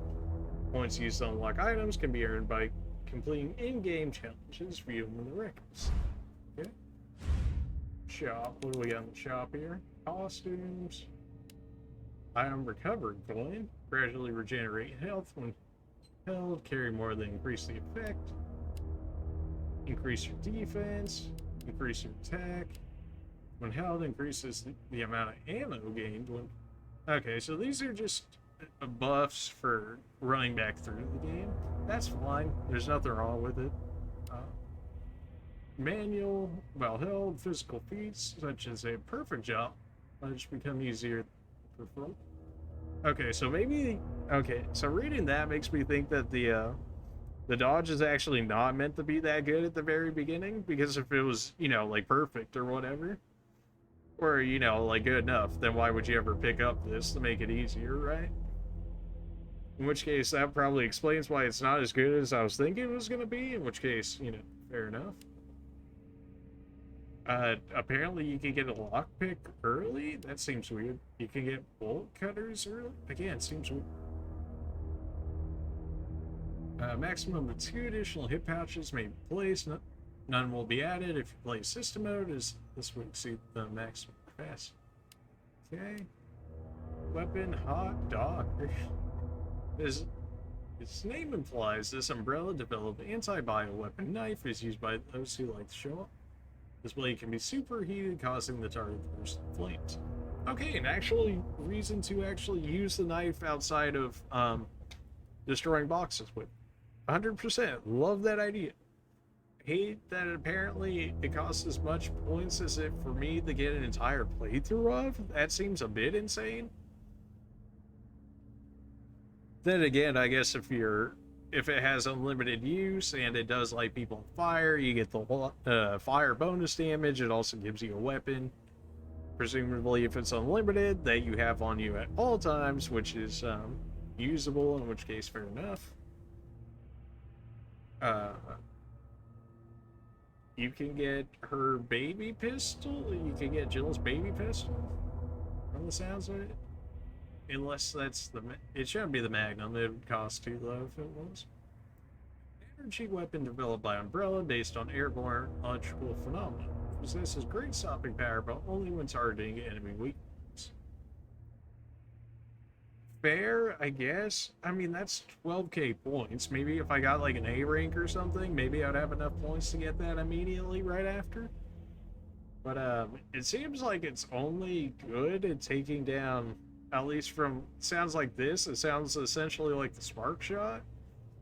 Speaker 1: Points used to unlock items can be earned by completing in-game challenges, viewing the records. Okay. Shop. What do we got in the shop here? Costumes. Item recovery coin. Gradually regenerate health when held. Carry more than increase the effect. Increase your defense. Increase your attack. When held, increases the amount of ammo gained. Okay, so these are just buffs for running back through the game. That's fine. There's nothing wrong with it. Manual, well held, physical feats such as a perfect jump, which become easier to perform. Okay, so maybe so reading that makes me think that the dodge is actually not meant to be that good at the very beginning, because if it was, you know, like perfect or whatever, or, you know, like good enough, then why would you ever pick up this to make it easier, right? In which case, that probably explains why it's not as good as I was thinking it was going to be, in which case, you know, fair enough. Apparently you can get a lockpick early? That seems weird. You can get bolt cutters early? Again, seems weird. Maximum of 2 additional hit pouches may be placed. None will be added if you play system mode, as this would exceed the maximum capacity. Okay. Weapon hot dog. Its name implies this Umbrella-developed anti-bioweapon knife is used by those who like to show up. This blade can be superheated, causing the target to burst in flames. Okay, an actual reason to actually use the knife outside of destroying boxes with. 100%. Love that idea. Hate that apparently it costs as much points as it for me to get an entire playthrough of. That seems a bit insane. Then again, I guess if it has unlimited use and it does light people on fire, you get the fire bonus damage. It also gives you a weapon, presumably if it's unlimited, that you have on you at all times, which is usable, in which case fair enough. You can get her baby pistol. You can get Jill's baby pistol, from the sounds of it. Unless that's it shouldn't be the Magnum. It would cost too low if it was. Energy weapon developed by Umbrella based on airborne electrical phenomena. Possesses great stopping power, but only when targeting enemy weakness. Fair, I guess. I mean, that's 12k points. Maybe if I got like an A rank or something, maybe I'd have enough points to get that immediately right after. But it seems like it's only good at taking down, at least from, sounds like this, it sounds essentially like the Spark Shot,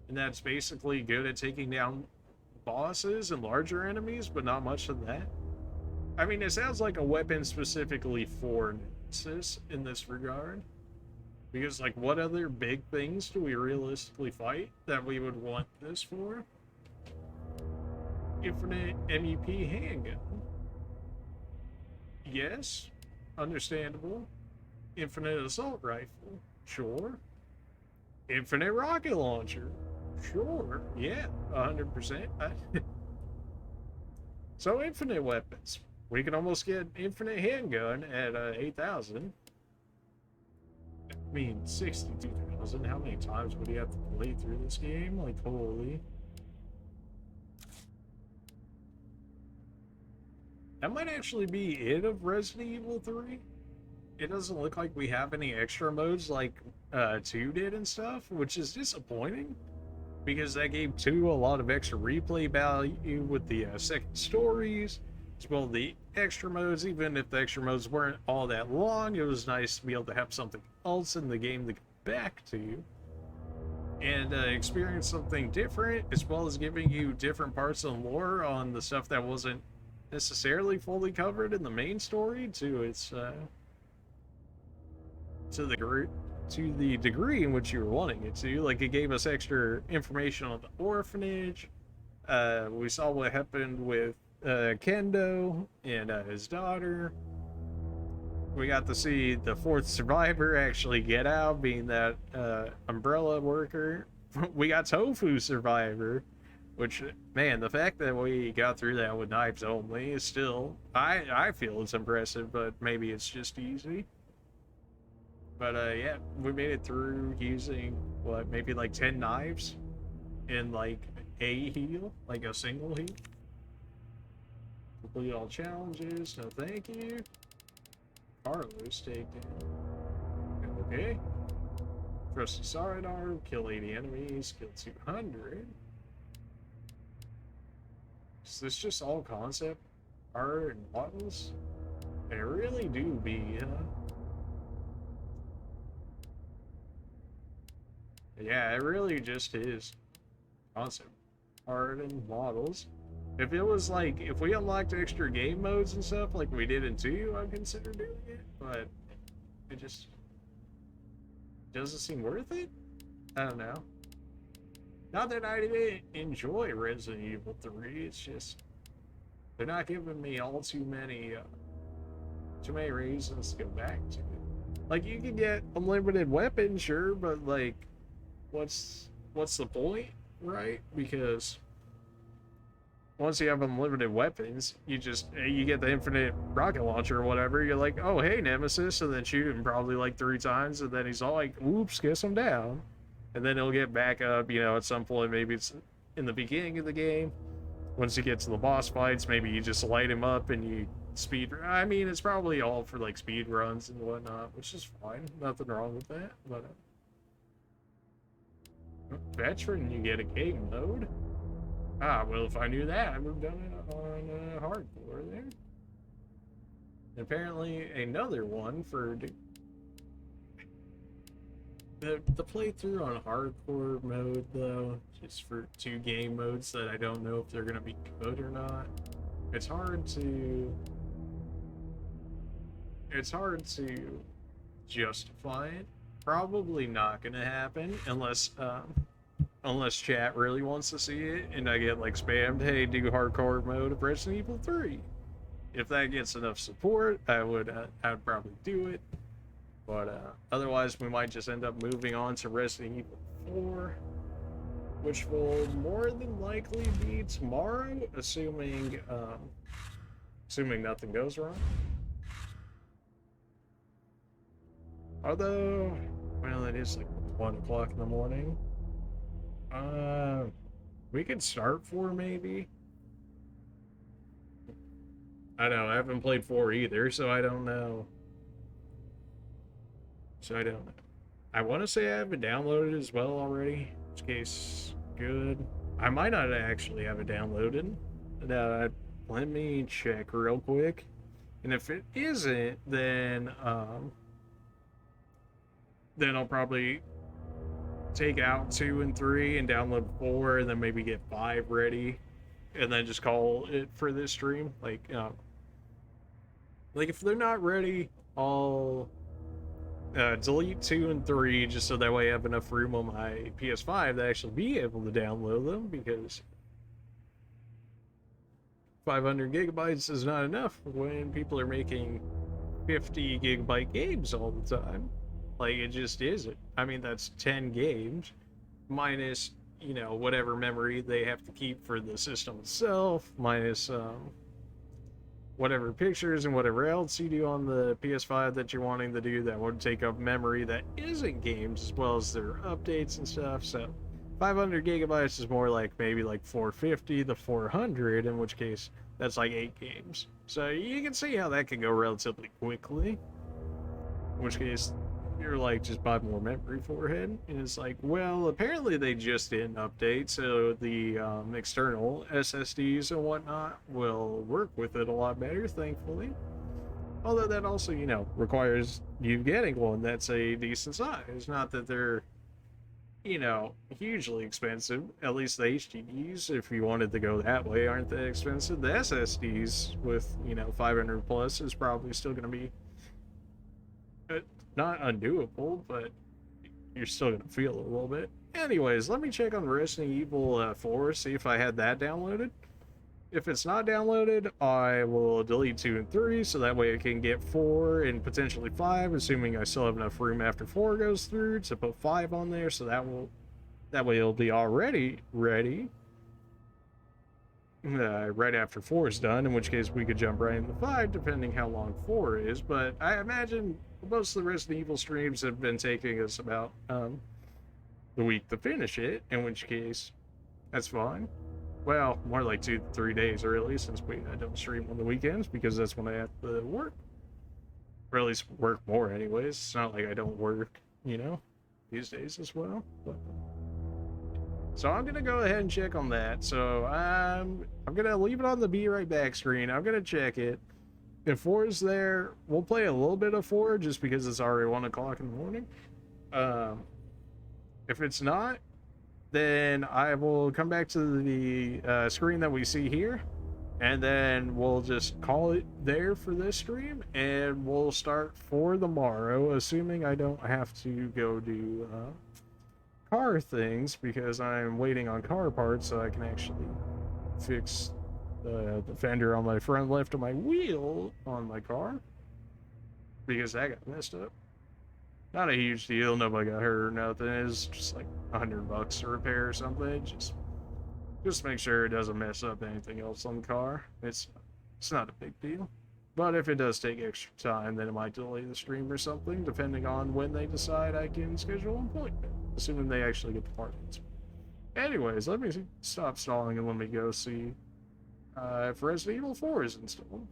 Speaker 1: and that's basically good at taking down bosses and larger enemies, but not much of that. I mean, it sounds like a weapon specifically for Nemesis in this regard, because like what other big things do we realistically fight that we would want this for? Infinite MEP handgun. Yes, understandable. Infinite assault rifle, sure. Infinite rocket launcher, sure. Yeah, 100%. So infinite weapons. We can almost get infinite handgun at 8,000. I mean, 62,000. How many times would you have to play through this game? Like, holy. That might actually be it of Resident Evil 3. It doesn't look like we have any extra modes like 2 did and stuff, which is disappointing, because that gave 2 a lot of extra replay value with the second stories, as well as the extra modes. Even if the extra modes weren't all that long, it was nice to be able to have something else in the game to go back to and experience something different, as well as giving you different parts of lore on the stuff that wasn't necessarily fully covered in the main story to its to the degree in which you were wanting it to. Like, it gave us extra information on the orphanage. We saw what happened with Kendo and his daughter. We got to see the 4th survivor actually get out, being that Umbrella worker. We got Tofu survivor, which, man, the fact that we got through that with knives only is still, I feel it's impressive, but maybe it's just easy. But yeah, we made it through using, what, maybe like 10 knives in like a heal, like a single heal. Complete all challenges. No, thank you. Carlos takedown. Okay. Trusty sidearm. Kill 80 enemies. Kill 200. Is this just all concept art and models? They really do be, yeah, it really just is concept art and models. If it was like, if we unlocked extra game modes and stuff like we did in 2, I'd consider doing it, but it just doesn't seem worth it? I don't know. Not that I didn't enjoy Resident Evil 3, it's just they're not giving me all too many reasons to go back to it. Like, you can get unlimited weapons, sure, but like, what's the point, right? Because once you have unlimited weapons, you get the infinite rocket launcher or whatever. You're like, oh hey Nemesis, and then shoot him probably like 3 times, and then he's all like, oops, guess I'm down. And then he'll get back up, you know, at some point. Maybe it's in the beginning of the game. Once you get to the boss fights, maybe you just light him up and you speed. I mean, it's probably all for like speed runs and whatnot, which is fine. Nothing wrong with that. But veteran, you get a game mode. Ah, well, if I knew that, I would have done it on hardcore there. And apparently, another one for the playthrough on hardcore mode, though, just for 2 game modes that I don't know if they're going to be good or not. It's hard to justify it. Probably not going to happen unless chat really wants to see it and I get like spammed, hey, do hardcore mode of Resident Evil 3. If that gets enough support, I would probably do it. But otherwise, we might just end up moving on to Resident Evil 4, which will more than likely be tomorrow, assuming nothing goes wrong. Although, well, it is like 1 o'clock in the morning. We could start 4 maybe. I know, I haven't played 4 either, so I don't know. I want to say I have it downloaded as well already. In which case, good. I might not actually have it downloaded. Let me check real quick. And if it isn't, then I'll probably take out 2 and 3 and download 4, and then maybe get 5 ready, and then just call it for this stream. Like if they're not ready, I'll delete 2 and 3 just so that way I have enough room on my PS5 to actually be able to download them, because 500 gigabytes is not enough when people are making 50 gigabyte games all the time. Like, it just isn't. I mean, that's 10 games minus, you know, whatever memory they have to keep for the system itself, minus whatever pictures and whatever else you do on the PS5 that you're wanting to do that would take up memory that isn't games, as well as their updates and stuff. So 500 gigabytes is more like maybe like 450 to 400, in which case that's like 8 games. So you can see how that can go relatively quickly, in which case you're like, just buy more memory for it. And it's like, well, apparently they just didn't update, so the external SSDs and whatnot will work with it a lot better, thankfully. Although that also, you know, requires you getting one that's a decent size. Not that they're, you know, hugely expensive. At least the HDDs, if you wanted to go that way, aren't that expensive. The SSDs with, you know, 500 plus is probably still going to be not undoable, but you're still gonna feel it a little bit. Anyways, let me check on Resident Evil 4, see if I had that downloaded. If it's not downloaded, I will delete 2 and 3, so that way I can get 4 and potentially 5, assuming I still have enough room after 4 goes through to put 5 on there, so that way it'll be already ready. Right after 4 is done, in which case we could jump right into 5, depending how long 4 is. But I imagine most of the Resident Evil streams have been taking us about the week to finish it, in which case that's fine. Well, more like 2 to 3 days really, since I don't stream on the weekends because that's when I have to work. Or at least work more anyways. It's not like I don't work, you know, these days as well. But so I'm gonna go ahead and check on that. So I'm gonna leave it on the be right back screen. I'm gonna check it. If 4 is there, we'll play a little bit of 4 just because it's already 1 o'clock in the morning. If it's not, then I will come back to the screen that we see here, and then we'll just call it there for this stream, and we'll start for tomorrow, assuming I don't have to go do car things, because I'm waiting on car parts so I can actually fix the fender on my front left of my wheel on my car, because that got messed up. Not a huge deal, nobody got hurt or nothing. It's just like $100 to repair or something. Just make sure it doesn't mess up anything else on the car. It's not a big deal. But if it does take extra time, then it might delay the stream or something, depending on when they decide I can schedule an appointment, assuming they actually get the parts. Anyways, let me stop stalling and let me go see if Resident Evil 4 is installed.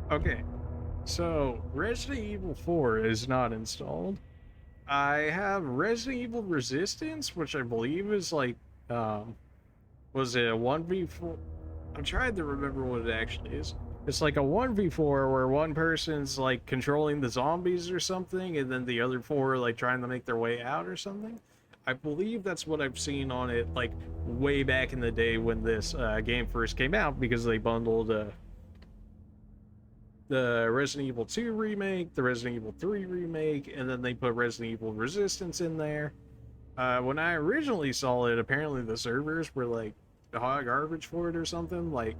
Speaker 1: Okay, so Resident Evil 4 is not installed. I have Resident Evil Resistance, which I believe is like, was it a 1v4? I'm trying to remember what it actually is. It's like a 1v4 where one person's like controlling the zombies or something, and then the other 4 are like trying to make their way out or something. I believe that's what I've seen on it, like way back in the day when this game first came out, because they bundled the Resident Evil 2 remake, the Resident Evil 3 remake, and then they put Resident Evil Resistance in there. When I originally saw it, apparently the servers were like hot garbage for it or something, like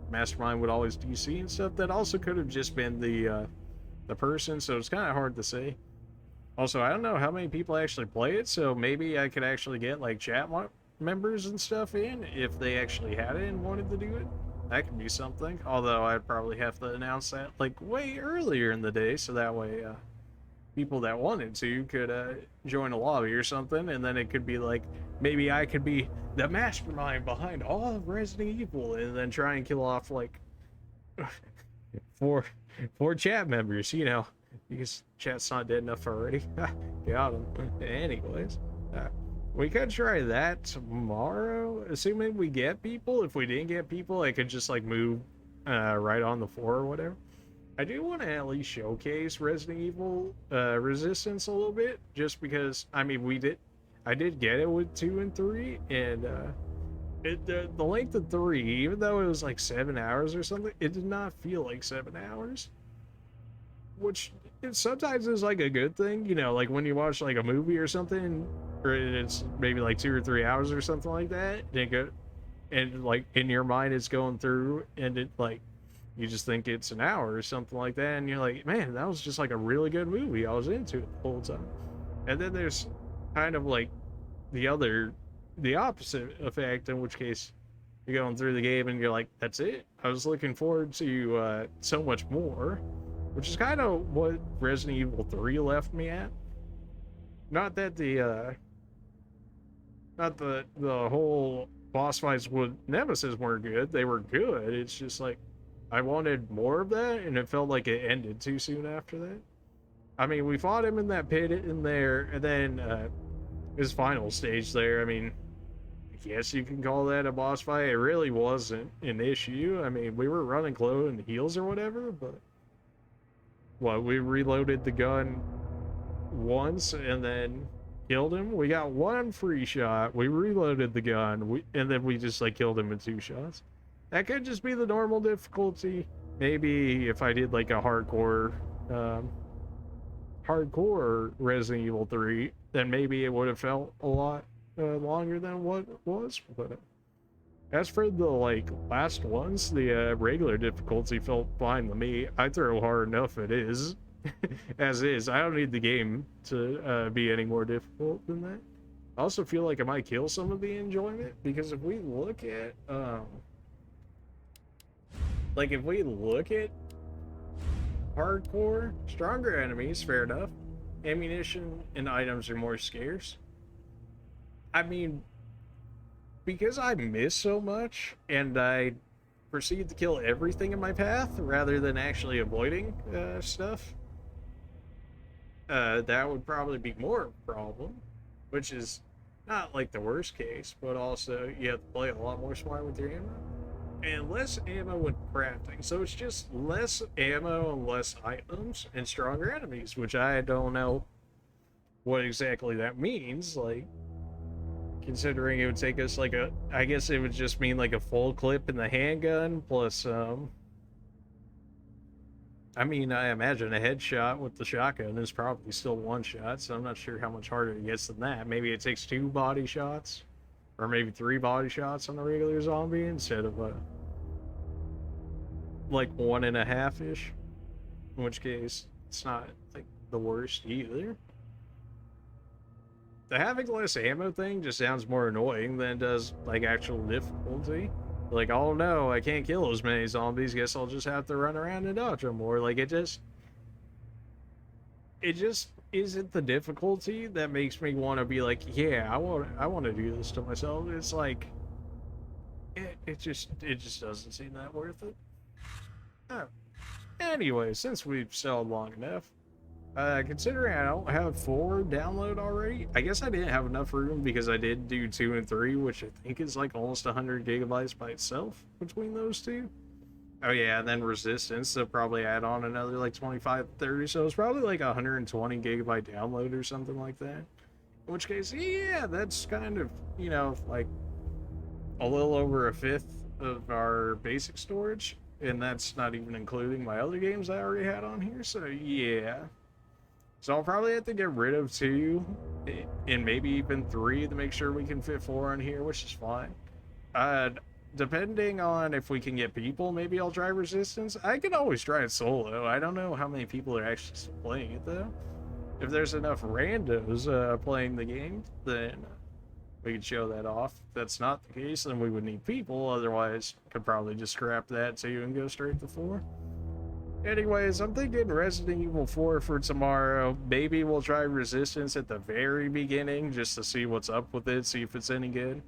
Speaker 1: Mastermind would always DC and stuff. That also could have just been the person, so it's kind of hard to say. Also, I don't know how many people actually play it, so maybe I could actually get like chat members and stuff in if they actually had it and wanted to do it. That could be something, although I'd probably have to announce that like way earlier in the day, so that way people that wanted to could join a lobby or something, and then it could be like, maybe I could be the mastermind behind all of Resident Evil, and then try and kill off like four chat members, you know, because chat's not dead enough already. Got them. Anyways, we could try that tomorrow, assuming we get people. If we didn't get people, I could just like move right on the 4 or whatever. I do want to at least showcase Resident Evil Resistance a little bit, just because, I mean, I did get it with 2 and 3, and the length of 3, even though it was like 7 hours or something, it did not feel like 7 hours, which sometimes is like a good thing, you know, like when you watch like a movie or something, or it's maybe like 2 or 3 hours or something like that, and like in your mind it's going through, and it like, you just think it's an hour or something like that, and you're like, man, that was just like a really good movie. I was into it the whole time. And then there's kind of like the opposite effect, in which case you're going through the game and you're like, that's it. I was looking forward to so much more, which is kind of what Resident Evil 3 left me at. Not that the whole boss fights with Nemesis weren't good. They were good. It's just like, I wanted more of that, and it felt like it ended too soon after that. I mean, we fought him in that pit in there, and then his final stage there, I mean, I guess you can call that a boss fight. It really wasn't an issue. I mean, we were running low in the heals or whatever, but we reloaded the gun once and then killed him. We got 1 free shot. We reloaded the gun, and then we just like killed him in 2 shots. That could just be the normal difficulty. Maybe if I did like a hardcore Resident Evil 3, then maybe it would have felt a lot longer than what it was. But as for the like last ones, the regular difficulty felt fine to me. I throw hard enough it is. as is. I don't need the game to be any more difficult than that. I also feel like it might kill some of the enjoyment, because if we look at hardcore, stronger enemies, fair enough. Ammunition and items are more scarce. I mean, because I miss so much and I proceed to kill everything in my path rather than actually avoiding stuff, that would probably be more of a problem, which is not like the worst case, but also you have to play a lot more smart with your ammo. And less ammo when crafting, so it's just less ammo and less items and stronger enemies, which I don't know what exactly that means, like, considering it would take us like I guess it would just mean like a full clip in the handgun, plus, I mean, I imagine a headshot with the shotgun is probably still one shot, so I'm not sure how much harder it gets than that. Maybe it takes 2 body shots, or maybe 3 body shots on a regular zombie instead of like 1.5-ish, in which case it's not like the worst either. The having less ammo thing just sounds more annoying than it does like actual difficulty. Like, oh no, I can't kill as many zombies, guess I'll just have to run around and dodge them more. Like, it just isn't the difficulty that makes me want to be like, yeah, I want to do this to myself. It's like it just doesn't seem that worth it. Oh. Anyway, since we've stalled long enough, considering I don't have 4 download already, I guess I didn't have enough room because I did do 2 and 3, which I think is like almost 100 gigabytes by itself between those two. Oh yeah, and then Resistance, so probably add on another like 25, 30, so it's probably like 120 gigabyte download or something like that. In which case, yeah, that's kind of, you know, like a little over 1/5 of our basic storage, and that's not even including my other games I already had on here, so yeah. So I'll probably have to get rid of 2 and maybe even 3 to make sure we can fit 4 on here, which is fine. Depending on if we can get people, maybe I'll try Resistance. I can always try it solo. I don't know how many people are actually still playing it though. If there's enough randos playing the game, then we could show that off. If that's not the case, then we would need people. Otherwise, could probably just scrap that too and go straight to 4. Anyways, I'm thinking Resident Evil 4 for tomorrow. Maybe we'll try Resistance at the very beginning just to see what's up with it, see if it's any good.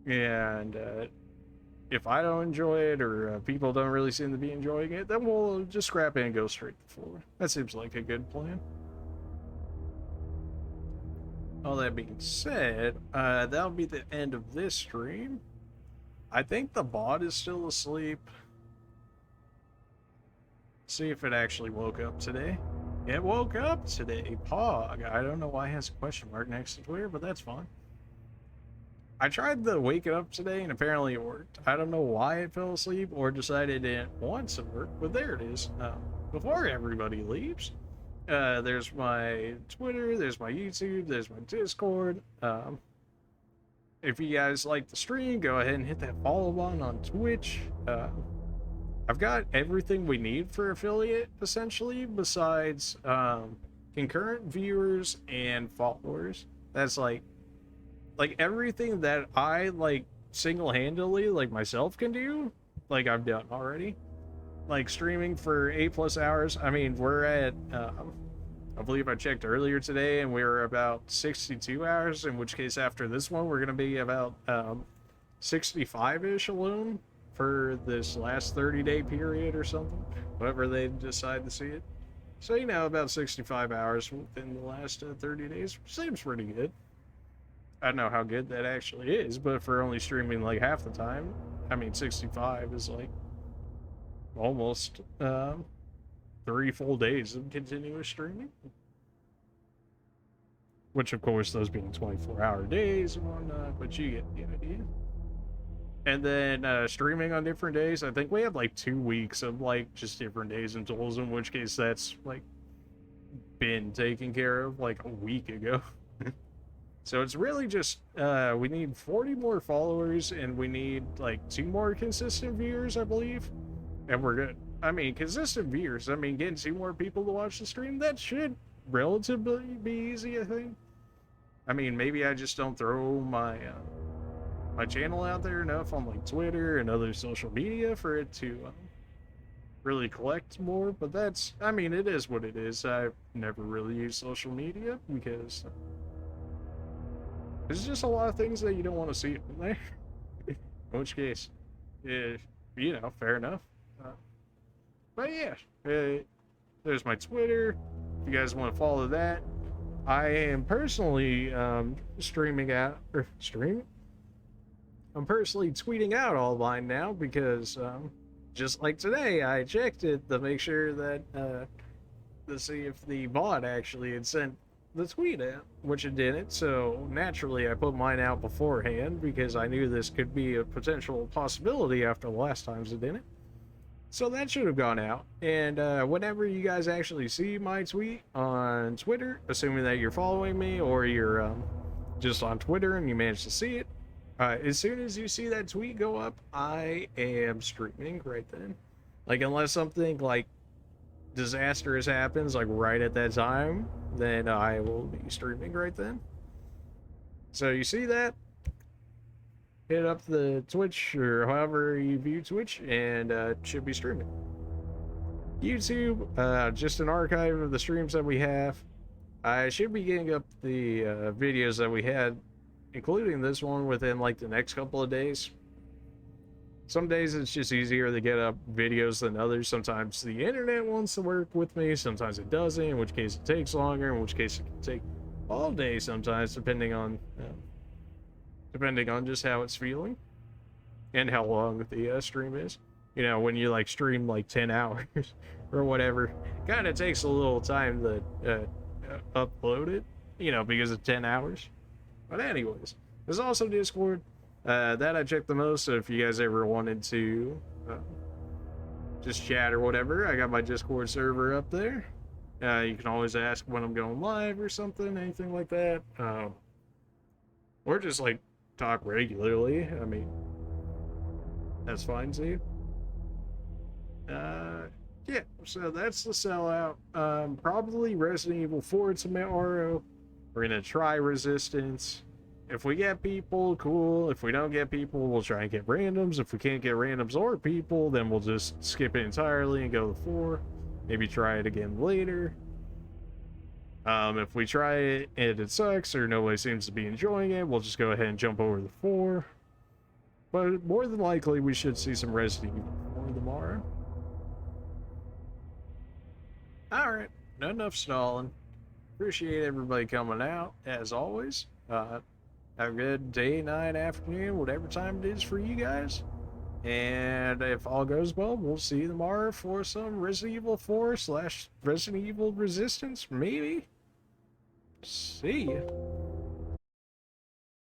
Speaker 1: And if I don't enjoy it, or people don't really seem to be enjoying it, then we'll just scrap it and go straight to 4. That seems like a good plan. All that being said, that'll be the end of this stream. I think the bot is still asleep. See if it actually woke up today. It woke up today. Pog. I don't know why it has a question mark next to Twitter, but that's fine. I tried to wake it up today and apparently it worked. I don't know why it fell asleep or decided it didn't want to work, but there it is. Before everybody leaves, there's my Twitter, there's my YouTube, there's my Discord. If you guys like the stream, go ahead and hit that follow button on Twitch. I've got everything we need for affiliate, essentially, besides concurrent viewers and followers. That's like everything that I like single-handedly, like myself, can do, like I've done already. Like streaming for 8+ hours. I mean, we're at I believe I checked earlier today and we were about 62 hours, in which case after this one we're gonna be about 65-ish alone for this last 30-day period or something, whatever they decide to see it. So, you know, about 65 hours within the last 30 days seems pretty good. I don't know how good that actually is, but for only streaming like half the time, I mean, 65 is like almost 3 full days of continuous streaming. Which, of course, those being 24-hour days and whatnot, but you get the idea. And then streaming on different days, I think we have like 2 weeks of like just different days and tools, in which case that's like been taken care of like a week ago. So it's really just we need 40 more followers and we need like 2 more consistent viewers, I believe, and we're good. I mean, consistent viewers. I mean, getting 2 more people to watch the stream, that should relatively be easy, I think. I mean, maybe I just don't throw my channel out there enough on like Twitter and other social media for it to really collect more, but that's, I mean, it is what it is. I've never really used social media because there's just a lot of things that you don't want to see in there. In which case, you know, fair enough. But yeah, there's my Twitter. If you guys want to follow that, I am personally streaming. I'm personally tweeting out all mine now because just like today, I checked it to make sure that to see if the bot actually had sent the tweet out, which it didn't. So naturally, I put mine out beforehand because I knew this could be a potential possibility after the last times it didn't. So that should have gone out. And whenever you guys actually see my tweet on Twitter, assuming that you're following me or you're just on Twitter and you managed to see it, as soon as you see that tweet go up, I am streaming right then. Like, unless something like disastrous happens like right at that time, then I will be streaming right then. So you see that, hit up the Twitch or however you view Twitch, and it should be streaming. YouTube, just an archive of the streams that we have. I should be getting up the videos that we had, including this one, within like the next couple of days. Some days it's just easier to get up videos than others. Sometimes the internet wants to work with me, sometimes it doesn't, in which case it takes longer, in which case it can take all day sometimes, depending on just how it's feeling and how long the stream is. You know, when you like stream like 10 hours or whatever, kind of takes a little time to upload it, you know, because of 10 hours. But anyways, there's also Discord. That I check the most, so if you guys ever wanted to just chat or whatever, I got my Discord server up there. You can always ask when I'm going live or something, anything like that. Or just like talk regularly. I mean, that's fine too. Yeah, so that's the sellout. Probably Resident Evil 4 tomorrow. We're gonna try Resistance. If we get people, cool. If we don't get people, we'll try and get randoms. If we can't get randoms or people, then we'll just skip it entirely and go to 4. Maybe try it again later. If we try it and it sucks or nobody seems to be enjoying it, we'll just go ahead and jump over to 4. But more than likely, we should see some Resident Evil 4 tomorrow. Alright, not enough stalling. Appreciate everybody coming out, as always. Have a good day, night, afternoon, whatever time it is for you guys. And if all goes well, we'll see you tomorrow for some Resident Evil 4 / Resident Evil Resistance, maybe. See ya.